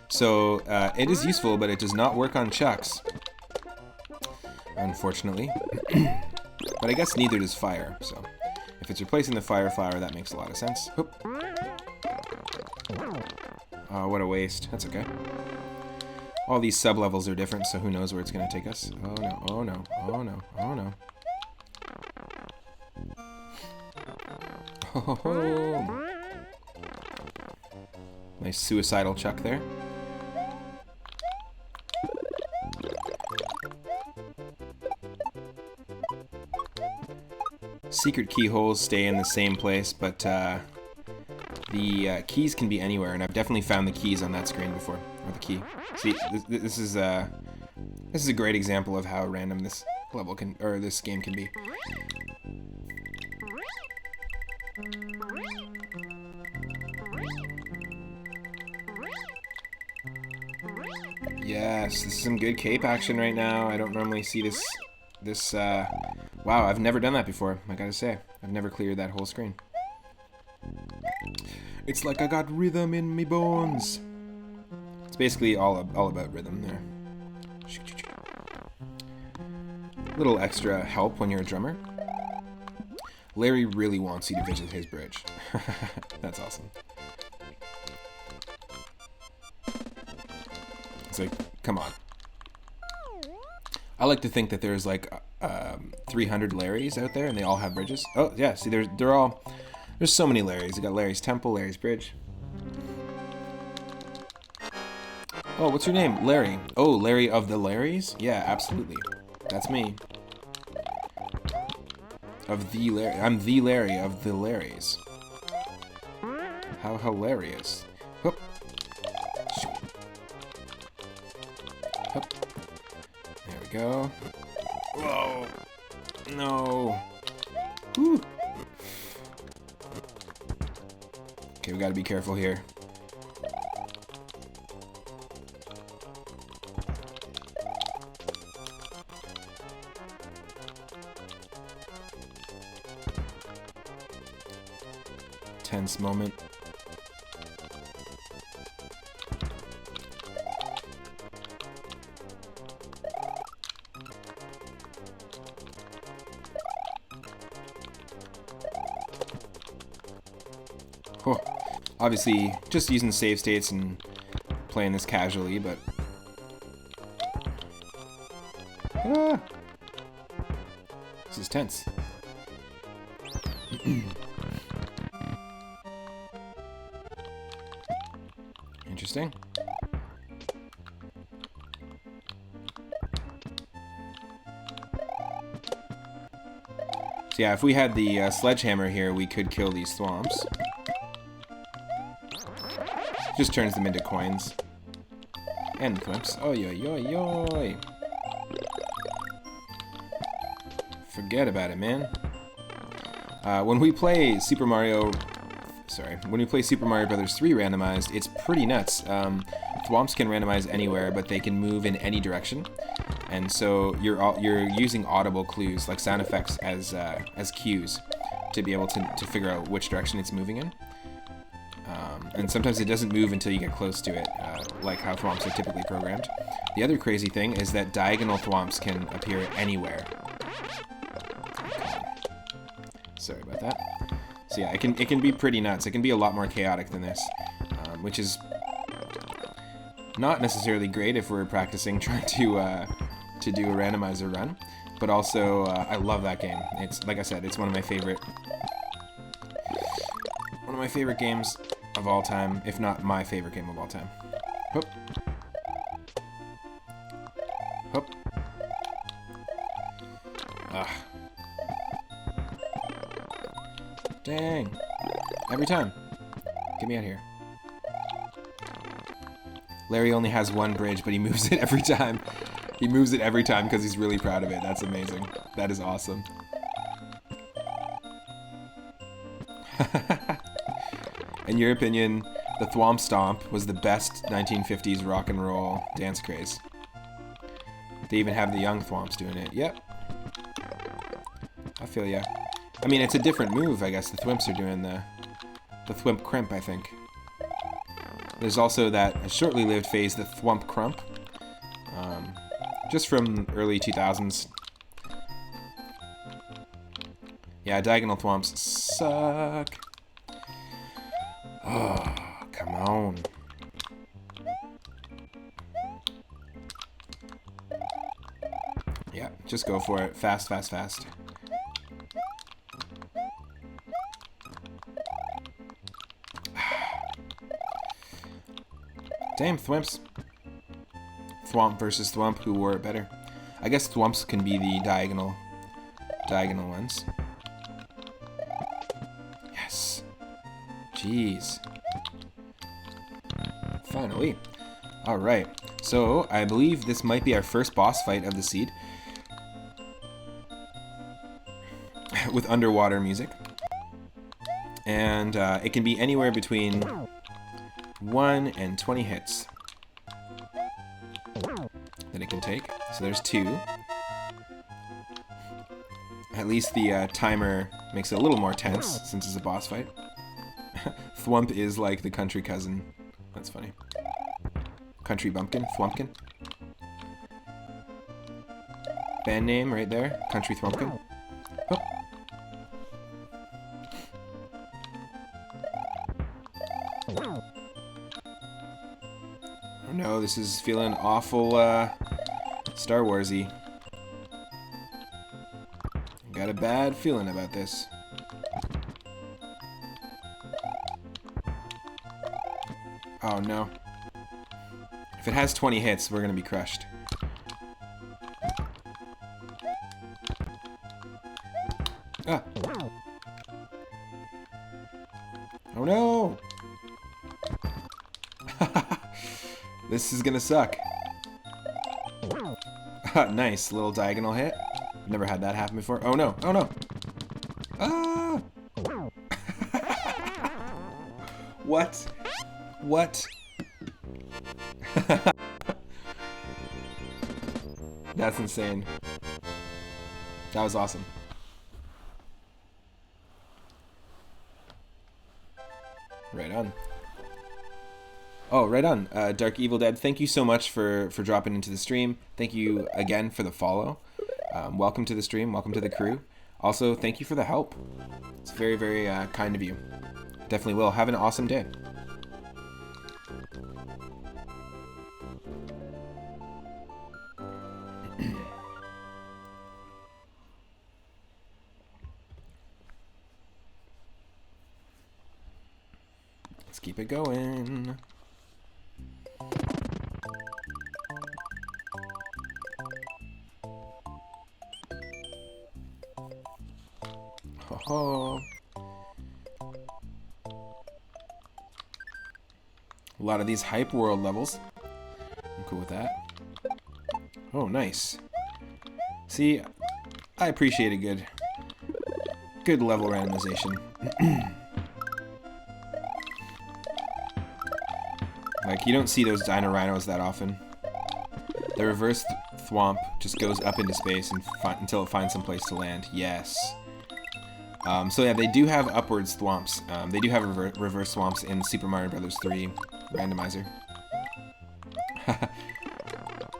So, it is useful, but it does not work on chucks. Unfortunately. But I guess neither does fire, so... If it's replacing the fire flower, that makes a lot of sense. Whoop. Oh, what a waste. That's okay. All these sub-levels are different, so who knows where it's going to take us. Oh no, oh no, oh no, oh no. Oh, ho, ho. Nice suicidal chuck there. Secret keyholes stay in the same place, but the keys can be anywhere, and I've definitely found the keys on that screen before. Or the key. See, this is a great example of how random this level can, or this game can be. Yes, this is some good cape action right now. I don't normally see this. Wow, I've never done that before, I gotta say. I've never cleared that whole screen. It's like I got rhythm in me bones. It's basically all about rhythm there. Little extra help when you're a drummer. Larry really wants you to visit his bridge. That's awesome. It's like, come on. I like to think that there's like 300 Larrys out there, and they all have bridges. Oh yeah, see, there's so many Larrys. You got Larry's Temple, Larry's Bridge. Oh, what's your name? Larry. Oh, Larry of the Larrys? Yeah, absolutely. That's me. Of the Larry. I'm the Larry of the Larrys. How hilarious. Whoop. Hup. There we go. Whoa. No. Whew. Okay, we gotta be careful here. Tense moment. Oh, obviously, just using save states and playing this casually, but... Ah! This is tense. Interesting. So yeah, if we had the sledgehammer here, we could kill these thwomps. Just turns them into coins. And clips. Oh, yo, yo, yo. Forget about it, man. When we play Super Mario Brothers 3 randomized, it's pretty nuts. Thwomps can randomize anywhere, but they can move in any direction. And so you're using audible clues, like sound effects, as cues to be able to figure out which direction it's moving in. And sometimes it doesn't move until you get close to it, like how thwomps are typically programmed. The other crazy thing is that diagonal thwomps can appear anywhere. Sorry about that. So yeah, it can be pretty nuts. It can be a lot more chaotic than this, which is not necessarily great if we're practicing trying to do a randomizer run. But also, I love that game. It's, like I said, it's one of my favorite games of all time, if not my favorite game of all time. Hoop. Hoop. Ugh. Dang. Every time. Get me out of here. Larry only has one bridge, but he moves it every time. He moves it every time because he's really proud of it. That's amazing. That is awesome. In your opinion, the Thwomp Stomp was the best 1950s rock and roll dance craze. They even have the young Thwomps doing it. Yep. I feel ya. I mean, it's a different move, I guess. The Thwimps are doing the Thwimp Crimp, I think. There's also that shortly lived phase, the Thwomp Crump. Just from early 2000s. Yeah, diagonal Thwomps suck. Oh, come on. Yeah, just go for it. Fast, fast, fast. Damn, Thwimps. Thwomp versus Thwomp, who wore it better? I guess Thwomps can be the diagonal ones. Yes. Jeez. Finally. Alright. So, I believe this might be our first boss fight of the seed. With underwater music. And it can be anywhere between 1 and 20 hits that it can take. So there's 2. At least the timer makes it a little more tense since it's a boss fight. Thwomp is like the country cousin. That's funny. Country bumpkin, Thwompkin. Band name right there, Country Thwompkin. Oh. Oh no, this is feeling awful Star Warsy. Got a bad feeling about this. Oh no. If it has 20 hits, we're gonna be crushed. Ah. Oh no! This is gonna suck. Nice, little diagonal hit. Never had that happen before. Oh no, oh no! Ah! What? What? That's insane. That was awesome. Right on. Oh, right on. Dark Evil Dead, thank you so much for dropping into the stream. Thank you again for the follow. Welcome to the stream. Welcome to the crew. Also, thank you for the help. It's very, very kind of you. Definitely will. Have an awesome day. Let's keep it going. Ho ho. A lot of these hype world levels. I'm cool with that. Oh, nice. See, I appreciate a good level randomization. Like, you don't see those Dino Rhinos that often. The reverse Thwomp just goes up into space and until it finds some place to land. Yes. So yeah, they do have upwards Thwomps. They do have reverse Thwomps in Super Mario Bros. 3 Randomizer.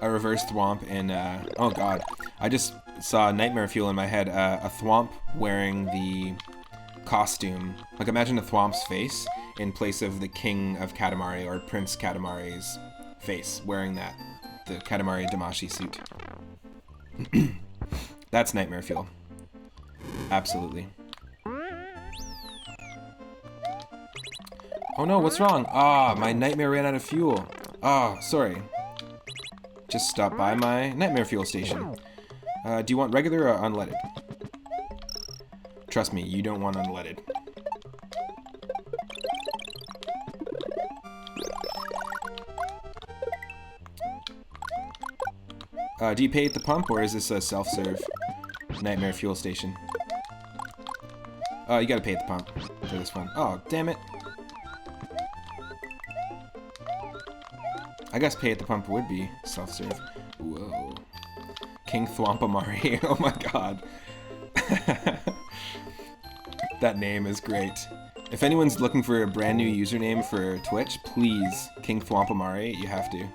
A reverse Thwomp in, oh god. I just saw Nightmare Fuel in my head. A Thwomp wearing the costume. Like, imagine a Thwomp's face in place of the King of Katamari or Prince Katamari's face, wearing that. The Katamari Damashi suit. That's Nightmare Fuel. Absolutely. Oh no, what's wrong? Ah, my Nightmare ran out of fuel. Ah, sorry. Just stopped by my Nightmare Fuel station. Do you want regular or unleaded? Trust me, you don't want unleaded. Do you pay at the pump, or is this a self-serve Nightmare fuel station? Oh, you gotta pay at the pump for this one. Oh, damn it. I guess pay at the pump would be self-serve. Whoa. King Thwompamari. Oh my god. That name is great. If anyone's looking for a brand new username for Twitch, please, King Thwompamari, you have to.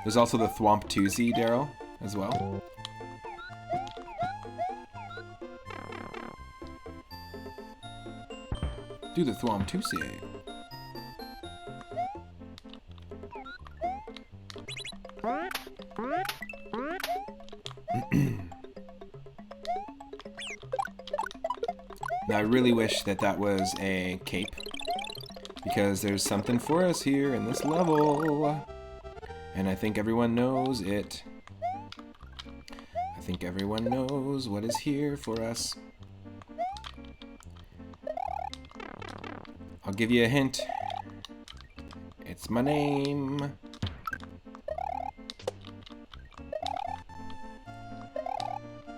There's also the Thwomp2Z, Daryl, as well. Do the Thwomp2Z. Now I really wish that that was a cape, because there's something for us here in this level, and I think everyone knows it. I think everyone knows what is here for us. I'll give you a hint. It's my name.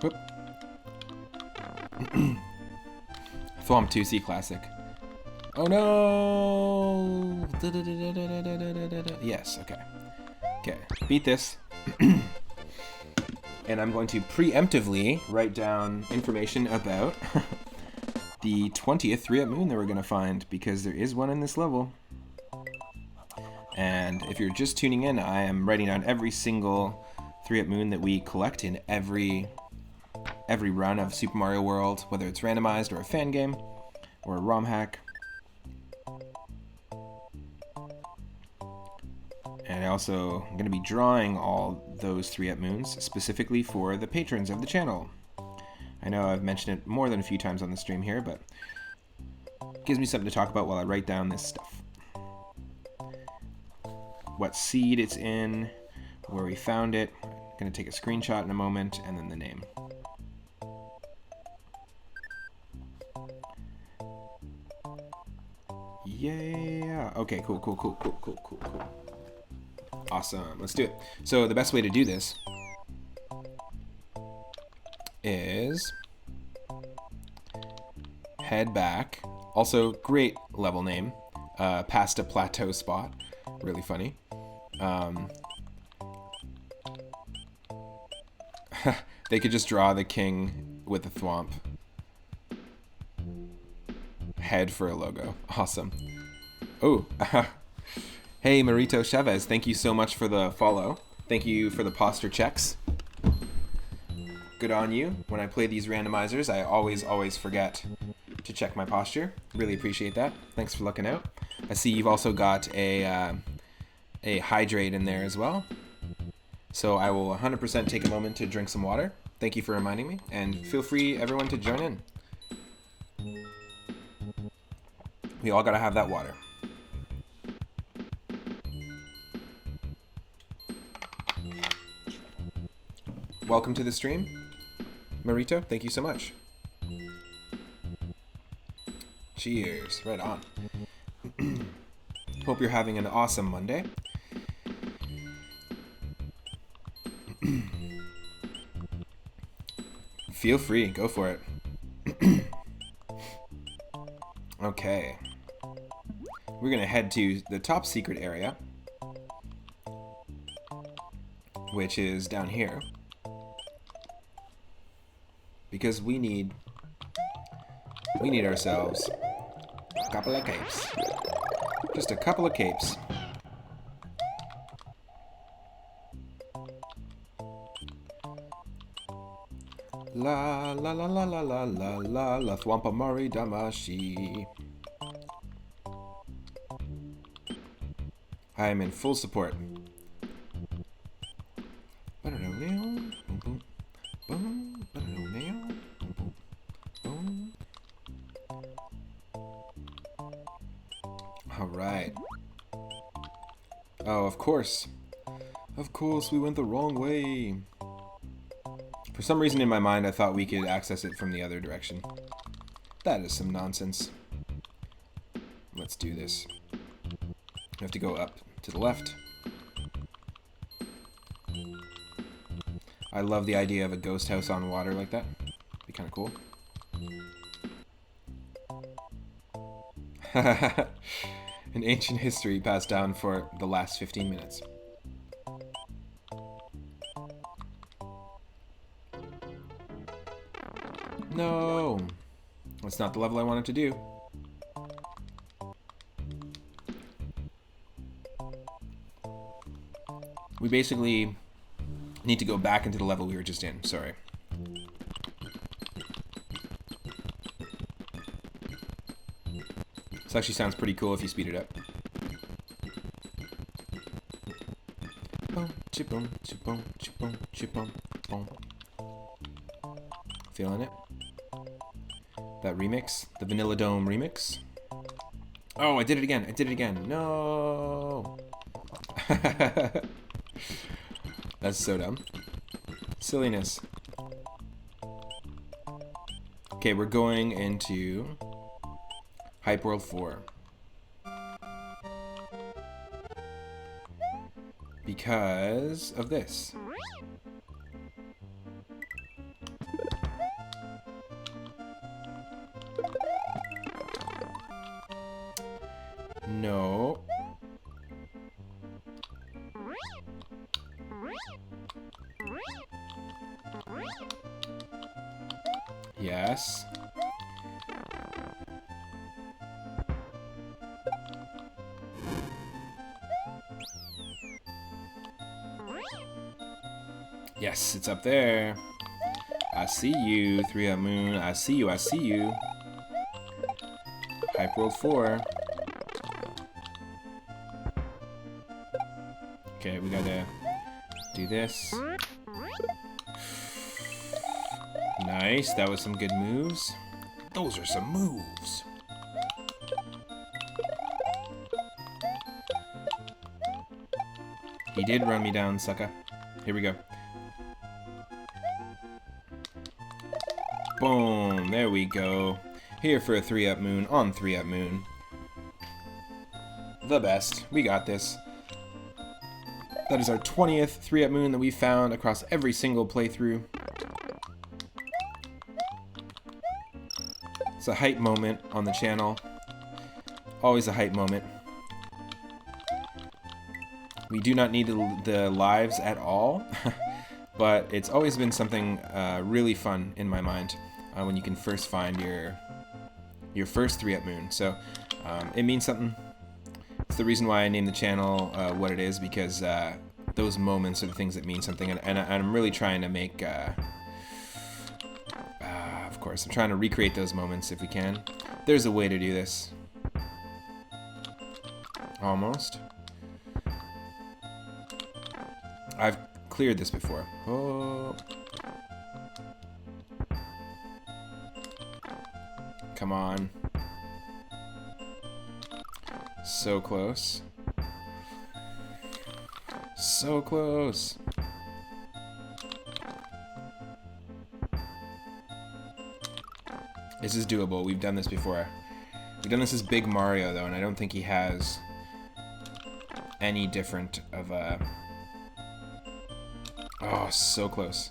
Whoop. Thwomp2C classic. Oh no! Yes, okay. Okay, beat this. And I'm going to preemptively write down information about the 20th 3-up moon that we're going to find, because there is one in this level. And if you're just tuning in, I am writing down every single 3-up moon that we collect in every run of Super Mario World, whether it's randomized or a fan game or a ROM hack. And I also am going to be drawing all those 3-up moons specifically for the patrons of the channel. I know I've mentioned it more than a few times on the stream here, but it gives me something to talk about while I write down this stuff. What seed it's in, where we found it. I'm going to take a screenshot in a moment, and then the name. Yeah. Okay, cool. Awesome. Let's do it. So the best way to do this is head back. Also, great level name. Past a plateau spot. Really funny. They could just draw the king with the thwomp head for a logo. Awesome. Oh. Hey, Marito Chavez, thank you so much for the follow. Thank you for the posture checks. Good on you. When I play these randomizers, I always forget to check my posture. Really appreciate that. Thanks for looking out. I see you've also got a hydrate in there as well. So I will 100% take a moment to drink some water. Thank you for reminding me, and feel free, everyone, to join in. We all gotta have that water. Welcome to the stream, Marito. Thank you so much. Cheers. Right on. Hope you're having an awesome Monday. Feel free. Go for it. Okay. We're going to head to the top secret area, which is down here. Because we need ourselves a couple of capes. Just a couple of capes. La la la la la la la la la Thwompamari Damashi. I am in full support. Alright. Oh, of course. Of course, we went the wrong way. For some reason in my mind, I thought we could access it from the other direction. That is some nonsense. Let's do this. We have to go up to the left. I love the idea of a ghost house on water like that. Be kind of cool. An ancient history passed down for the last 15 minutes. No! That's not the level I wanted to do. We basically need to go back into the level we were just in. Sorry. This actually sounds pretty cool if you speed it up. Boom, chip-boom, chip-boom, chip-boom, chip-boom, boom. Feeling it? That remix? The Vanilla Dome remix? Oh, I did it again. I did it again. No! That's so dumb. Silliness. Okay, we're going into Hype World 4. Because of this. No. Yes. Yes, it's up there. I see you, 3-Up Moon. I see you, I see you. Hype World 4. Okay, we gotta do this. Nice, that was some good moves. Those are some moves. He did run me down, sucker. Here we go. Boom, there we go. Here for a 3-Up Moon on 3-Up Moon. The best. We got this. That is our 20th 3-Up Moon that we found across every single playthrough. It's a hype moment on the channel. Always a hype moment. We do not need the lives at all, but it's always been something really fun in my mind when you can first find your first 3-Up Moon. So it means something. It's the reason why I named the channel what it is, because those moments are the things that mean something, and I'm really trying to make, of course, I'm trying to recreate those moments if we can. There's a way to do this. Almost. I've cleared this before. Oh. Come on. So close. So close. This is doable. We've done this before. We've done this as Big Mario, though, and I don't think he has any different of a... Oh, so close.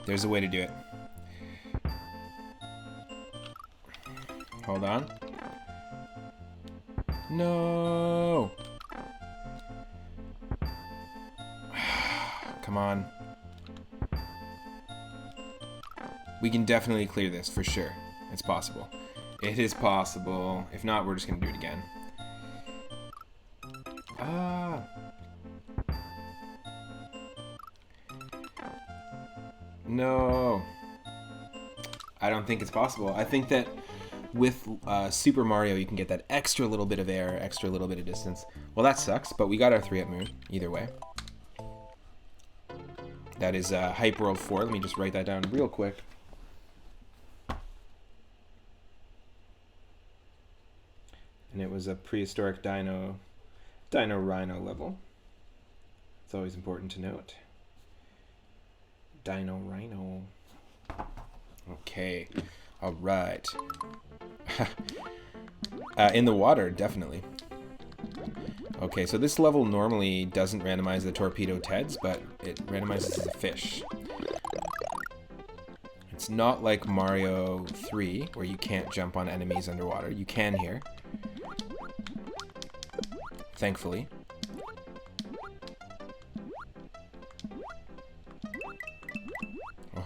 There's a way to do it. Hold on. No! Come on. We can definitely clear this, for sure. It's possible. It is possible. If not, we're just gonna do it again. Ah! No! I don't think it's possible. I think that with Super Mario, you can get that extra little bit of air, extra little bit of distance. Well, that sucks, but we got our 3-Up Moon, either way. That is Hype World 4. Let me just write that down real quick. And it was a prehistoric Dino Rhino level. It's always important to note. Dino Rhino. Okay. Alright. In the water, definitely. Okay, so this level normally doesn't randomize the torpedo Teds, but it randomizes the fish. It's not like Mario 3, where you can't jump on enemies underwater. You can here. Thankfully.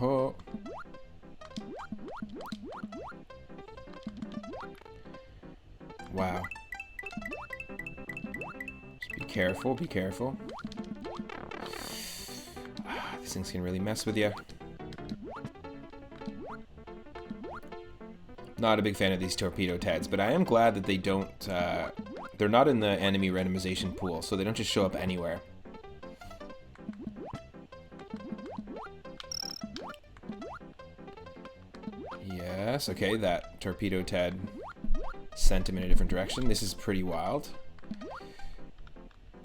Oh. Wow. Just be careful, be careful. This thing's gonna really mess with you. Not a big fan of these torpedo Teds, but I am glad that they don't, they're not in the enemy randomization pool, so they don't just show up anywhere. Yes, okay, that torpedo Ted sent him in a different direction. This is pretty wild.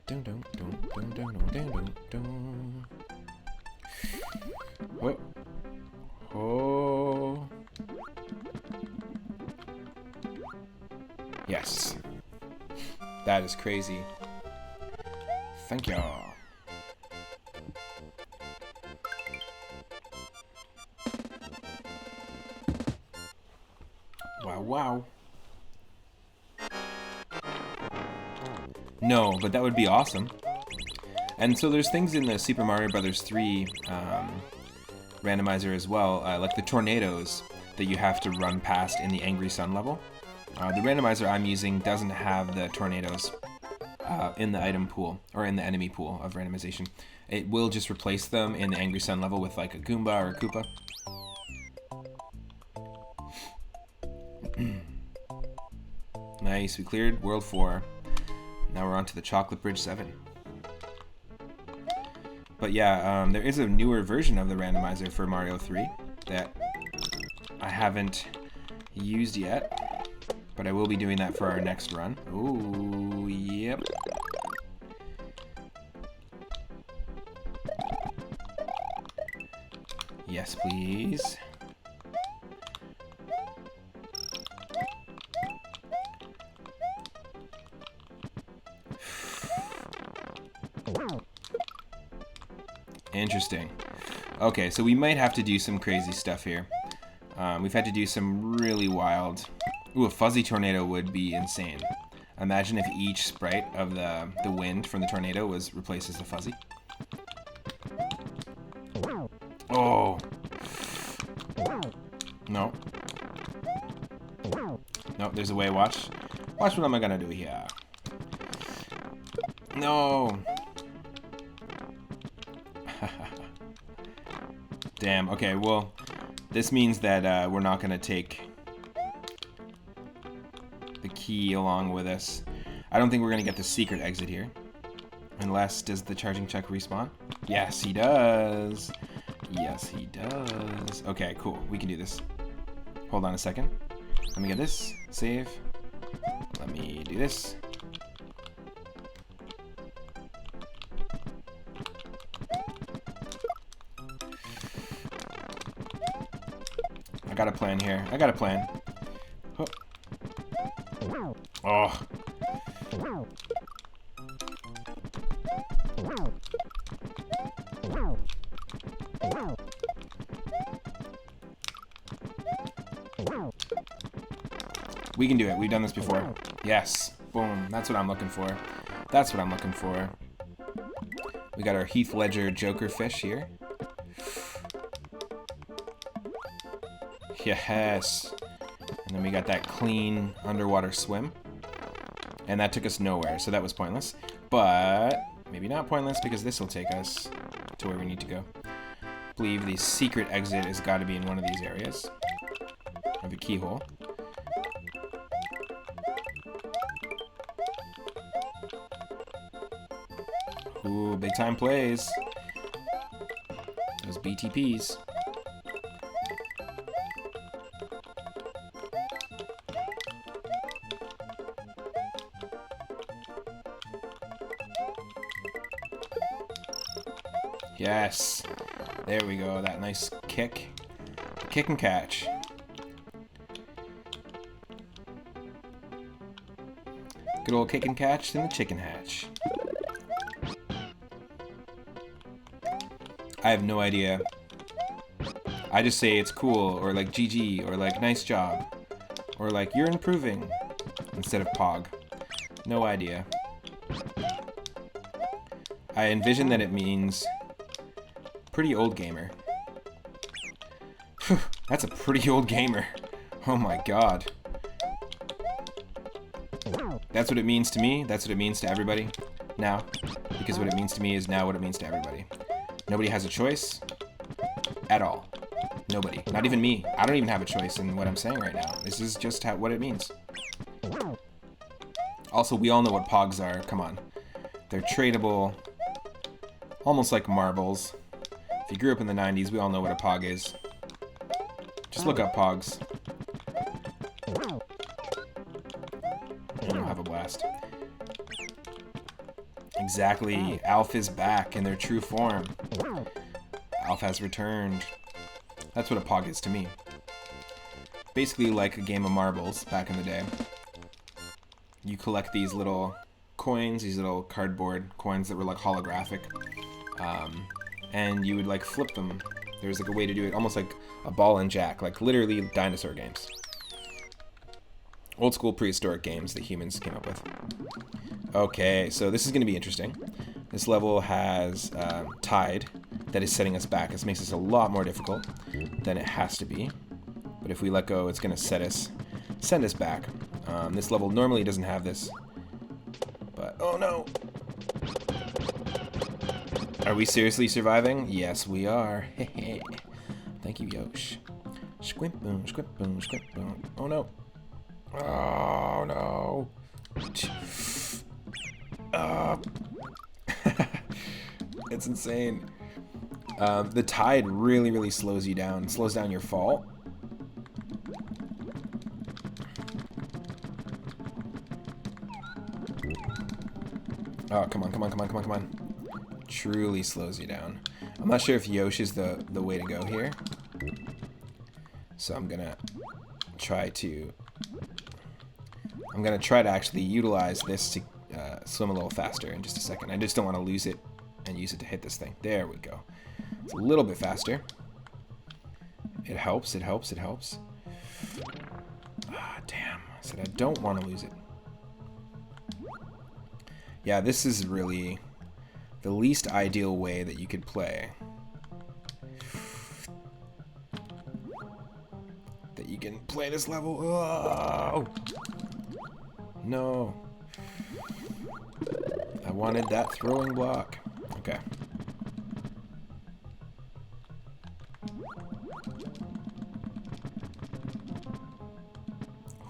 Dun, dun, dun, dun, dun, dun, dun, dun. Oh. Oh. Yes. That is crazy. Thank you. Wow, wow. No, but that would be awesome. And so there's things in the Super Mario Bros. 3 randomizer as well, like the tornadoes that you have to run past in the Angry Sun level. The randomizer I'm using doesn't have the tornadoes in the item pool, or in the enemy pool of randomization. It will just replace them in the Angry Sun level with like a Goomba or a Koopa. Nice, we cleared World 4. Now we're on to the Chocolate Bridge 7. But yeah, there is a newer version of the randomizer for Mario 3 that I haven't used yet, but I will be doing that for our next run. Ooh, yep. Yes, please. Interesting. Okay, so we might have to do some crazy stuff here. We've had to do some really wild... Ooh, a fuzzy tornado would be insane. Imagine if each sprite of the wind from the tornado was replaced as a fuzzy. Oh! No. No, there's a way, watch. Watch what am I gonna do here. No! Damn, okay, well, this means that we're not going to take the key along with us. I don't think we're going to get the secret exit here. Unless, does the charging chuck respawn? Yes, he does. Yes, he does. Okay, cool, we can do this. Hold on a second. Let me get this. Save. Let me do this. I got a plan here. I got a plan. Oh. We can do it. We've done this before. Yes. Boom. That's what I'm looking for. That's what I'm looking for. We got our Heath Ledger Joker fish here. Yes. And then we got that clean underwater swim. And that took us nowhere, so that was pointless. But maybe not pointless because this will take us to where we need to go. I believe the secret exit has got to be in one of these areas. Or the keyhole. Ooh, big time plays. Those BTPs. Yes. There we go. That nice kick. Kick and catch. Good old kick and catch in the chicken hatch. I have no idea. I just say it's cool, or like GG, or like nice job, or like you're improving, instead of Pog. No idea. I envision that it means pretty old gamer. That's a pretty old gamer. Oh my god. That's what it means to me. That's what it means to everybody now. Because what it means to me is now what it means to everybody. Nobody has a choice at all. Nobody. Not even me. I don't even have a choice in what I'm saying right now. This is just what it means. Also, we all know what Pogs are. Come on. They're tradable, almost like marbles. If you grew up in the 90s, we all know what a Pog is. Just look up Pogs. And you'll have a blast. Exactly. Alf is back in their true form. Alf has returned. That's what a Pog is to me. Basically like a game of marbles back in the day. You collect these little coins, these little cardboard coins that were like holographic. And you would like flip them. There's like a way to do it, almost like a ball and jack, like literally dinosaur games. Old school prehistoric games that humans came up with. Okay, so this is going to be interesting. This level has tide that is setting us back. This makes this a lot more difficult than it has to be. But if we let go, it's going to send us back. This level normally doesn't have this. But, oh no! Are we seriously surviving? Yes, we are. Thank you, Yosh. Squint boom, squint boom, squint boom. Oh no. Oh no. It's insane. The tide really slows you down. Slows down your fall. Oh, come on. Truly slows you down. I'm not sure if Yosh is the way to go here. So I'm gonna try to actually utilize this to swim a little faster in just a second. I just don't want to lose it and use it to hit this thing. There we go. It's a little bit faster. It helps. Ah, damn. I said I don't want to lose it. Yeah, this is really the least ideal way that you could play. That you can play this level. Oh! No. I wanted that throwing block. Okay.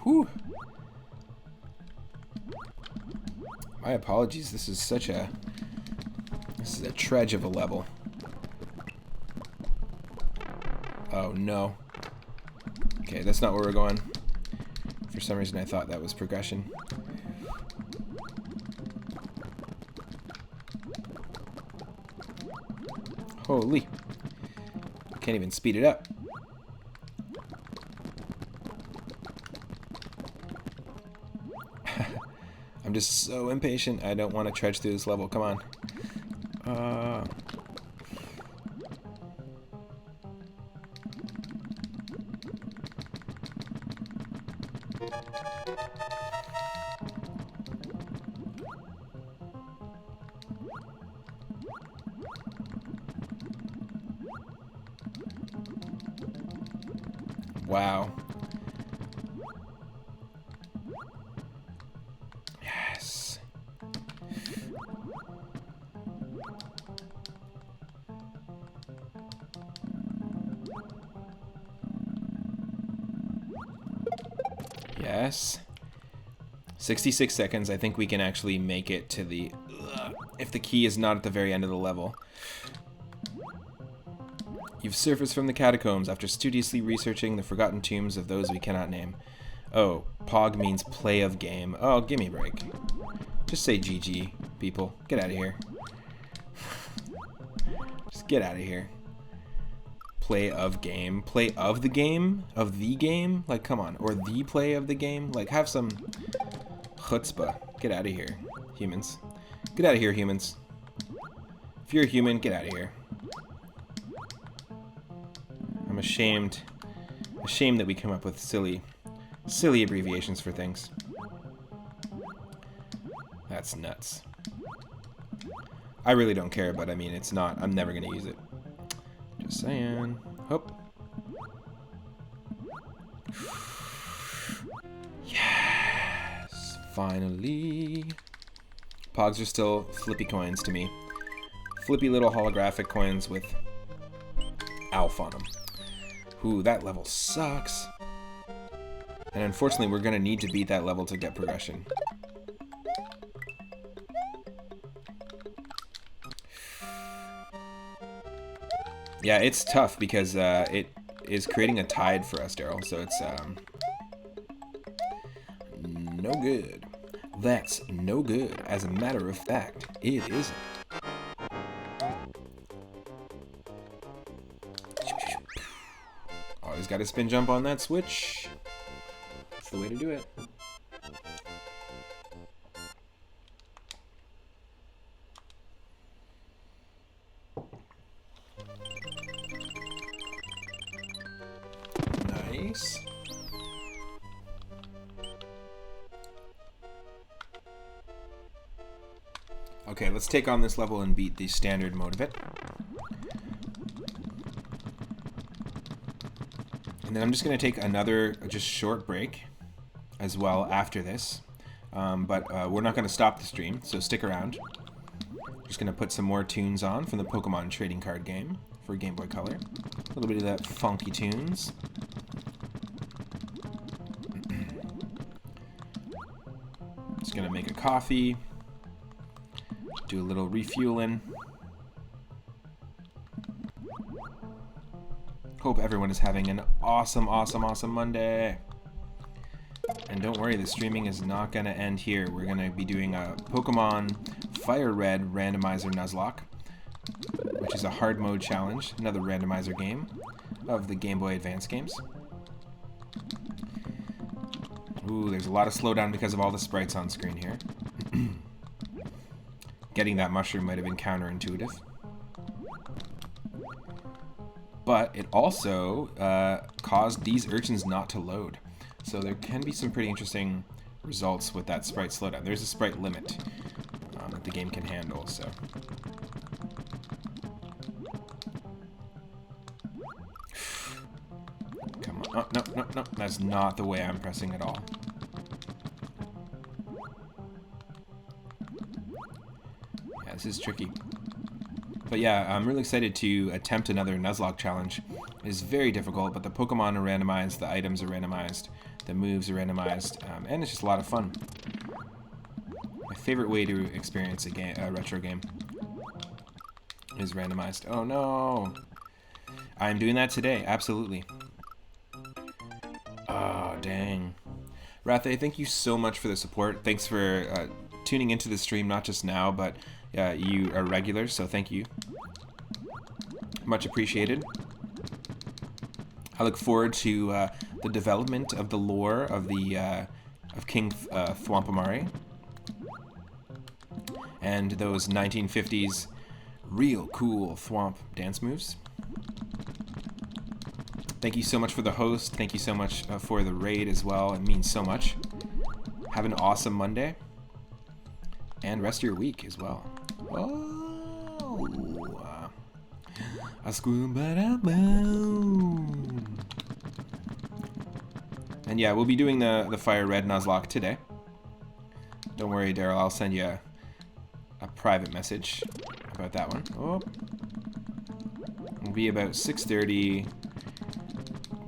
Whew. My apologies. This is a trudge of a level. Oh no. Okay, that's not where we're going. For some reason I thought that was progression. Holy. Can't even speed it up. I'm just so impatient. I don't want to trudge through this level. Come on. Wow. Yes. Yes. 66 seconds. I think we can actually make it to the... if the key is not at the very end of the level. You've surfaced from the catacombs after studiously researching the forgotten tombs of those we cannot name. Oh, Pog means play of game. Oh, give me a break. Just say GG, people. Get out of here. Just get out of here. Play of game. Play of the game? Of the game? Like, come on. Or the play of the game? Like, have some... Chutzpah. Get out of here, humans. Get out of here, humans. If you're a human, get out of here. I'm ashamed that we come up with silly abbreviations for things. That's nuts. I really don't care, but I mean, it's not. I'm never gonna use it. Just saying. Hope. Yes! Finally. Pogs are still flippy coins to me. Flippy little holographic coins with Alf on them. Ooh, that level sucks. And unfortunately, we're gonna need to beat that level to get progression. Yeah, it's tough because it is creating a tide for us, Daryl, so it's no good. That's no good. As a matter of fact, it isn't. Always got to spin jump on that switch. That's the way to do it. Nice. Okay, let's take on this level and beat the standard mode of it. And then I'm just going to take another just short break as well after this. But we're not going to stop the stream, so stick around. Just going to put some more tunes on from the Pokemon trading card game for Game Boy Color. A little bit of that funky tunes. Just going to make a coffee. Do a little refueling. Hope everyone is having an awesome Monday. And don't worry, the streaming is not going to end here. We're going to be doing a Pokemon Fire Red Randomizer Nuzlocke, which is a hard mode challenge, another randomizer game of the Game Boy Advance games. Ooh, there's a lot of slowdown because of all the sprites on screen here. Getting that mushroom might have been counterintuitive. But it also caused these urchins not to load. So there can be some pretty interesting results with that sprite slowdown. There's a sprite limit that the game can handle, so. Come on. Oh, no. That's not the way I'm pressing at all. Yeah, this is tricky. But yeah, I'm really excited to attempt another Nuzlocke challenge. It is very difficult, but the Pokemon are randomized, the items are randomized, the moves are randomized, and it's just a lot of fun. My favorite way to experience a retro game is randomized. Oh no! I'm doing that today, absolutely. Oh, dang. Rathe, thank you so much for the support. Thanks for tuning into the stream, not just now, but you are regulars, so thank you. Much appreciated. I look forward to the development of the lore of the of King Thwampamari and those 1950s real cool Thwomp dance moves. Thank you so much for the host. Thank you so much for the raid as well. It means so much. Have an awesome Monday and rest of your week as well. Oh, and yeah, we'll be doing the Fire Red Nuzlocke today. Don't worry, Daryl. I'll send you a private message about that one. Oh, it'll be about 6:30,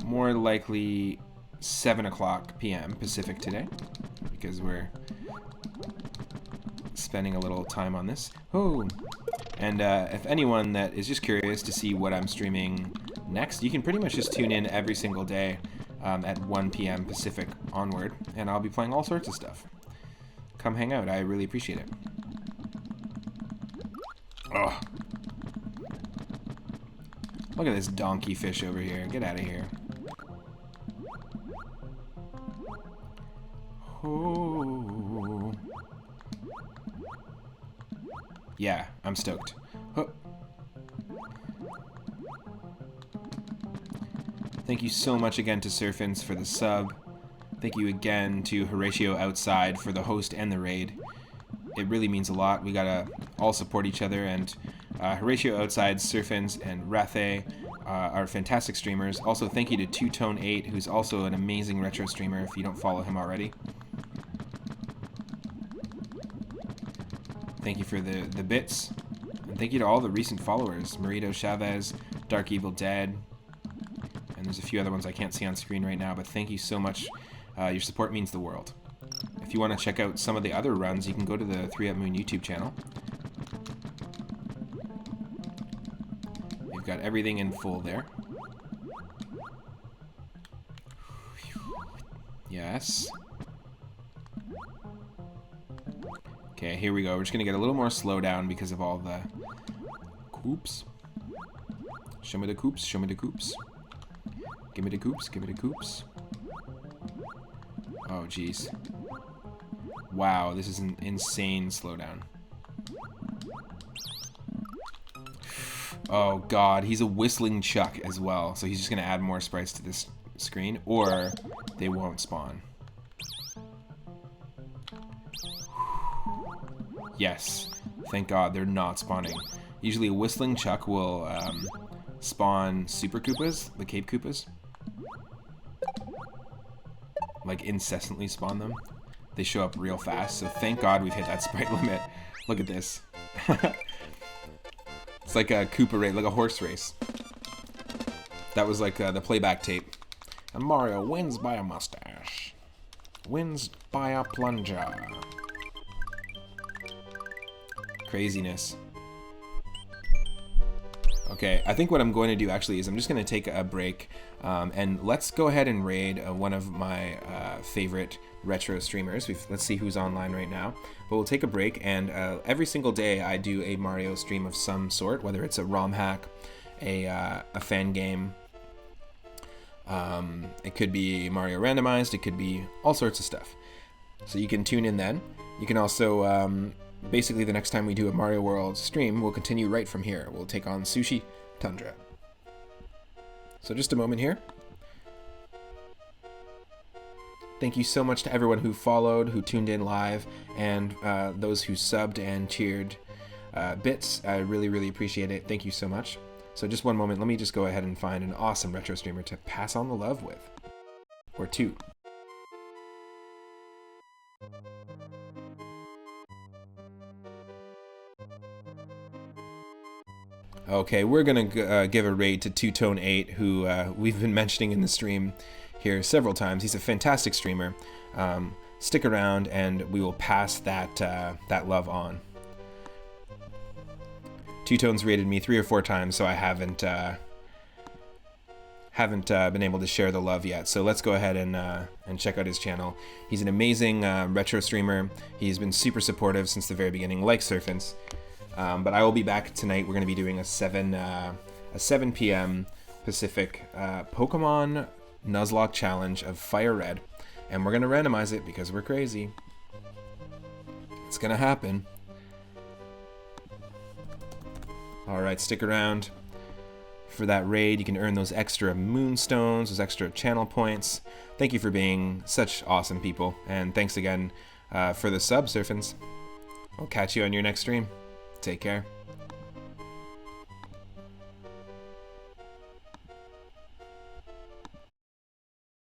more likely 7 o'clock p.m. Pacific today, because we're spending a little time on this. Oh, and if anyone that is just curious to see what I'm streaming next, you can pretty much just tune in every single day at 1 p.m. Pacific onward, and I'll be playing all sorts of stuff. Come hang out. I really appreciate it. Oh, look at this donkey fish over here. Get out of here. Oh. Yeah, I'm stoked. Huh. Thank you so much again to Surfins for the sub. Thank you again to Horatio Outside for the host and the raid. It really means a lot. We gotta all support each other, and Horatio Outside, Surfins, and Rathe are fantastic streamers. Also, thank you to Two-Tone8, who's also an amazing retro streamer if you don't follow him already. Thank you for the bits. And thank you to all the recent followers. Marito Chavez, Dark Evil Dead, and there's a few other ones I can't see on screen right now, but thank you so much. Your support means the world. If you want to check out some of the other runs, you can go to the 3 Up Moon YouTube channel. We've got everything in full there. Yes. Okay, here we go. We're just going to get a little more slowdown because of all the coops. Show me the coops, show me the coops. Give me the coops, give me the coops. Oh, jeez. Wow, this is an insane slowdown. Oh, God. He's a whistling Chuck as well, so he's just going to add more sprites to this screen, or they won't spawn. Yes. Thank God they're not spawning. Usually a whistling Chuck will spawn Super Koopas, the Cape Koopas. Like, incessantly spawn them. They show up real fast, so thank God we've hit that sprite limit. Look at this. It's like a Koopa race, like a horse race. That was like the playback tape. And Mario wins by a mustache. Wins by a plunger. Craziness. Okay, I think what I'm going to do actually is I'm just going to take a break, and let's go ahead and raid one of my favorite retro streamers. Let's see who's online right now. But we'll take a break, and every single day I do a Mario stream of some sort, whether it's a ROM hack, a fan game. It could be Mario Randomized, it could be all sorts of stuff. So you can tune in then. You can also... basically, the next time we do a Mario World stream, we'll continue right from here. We'll take on Sushi Tundra. So just a moment here. Thank you so much to everyone who followed, who tuned in live, and those who subbed and cheered bits. I really, really appreciate it. Thank you so much. So just one moment. Let me just go ahead and find an awesome retro streamer to pass on the love with. Or two. Okay, we're going to give a raid to Two-Tone8, who we've been mentioning in the stream here several times. He's a fantastic streamer. Stick around, and we will pass that love on. Two-Tone's raided me 3 or 4 times, so I haven't been able to share the love yet. So let's go ahead and check out his channel. He's an amazing retro streamer. He's been super supportive since the very beginning, like Surfins. But I will be back tonight. We're going to be doing a 7 p.m. Pacific Pokemon Nuzlocke challenge of Fire Red. And we're going to randomize it because we're crazy. It's going to happen. Alright, stick around for that raid. You can earn those extra moonstones, those extra channel points. Thank you for being such awesome people. And thanks again for the sub, Surfins. I'll catch you on your next stream. Take care.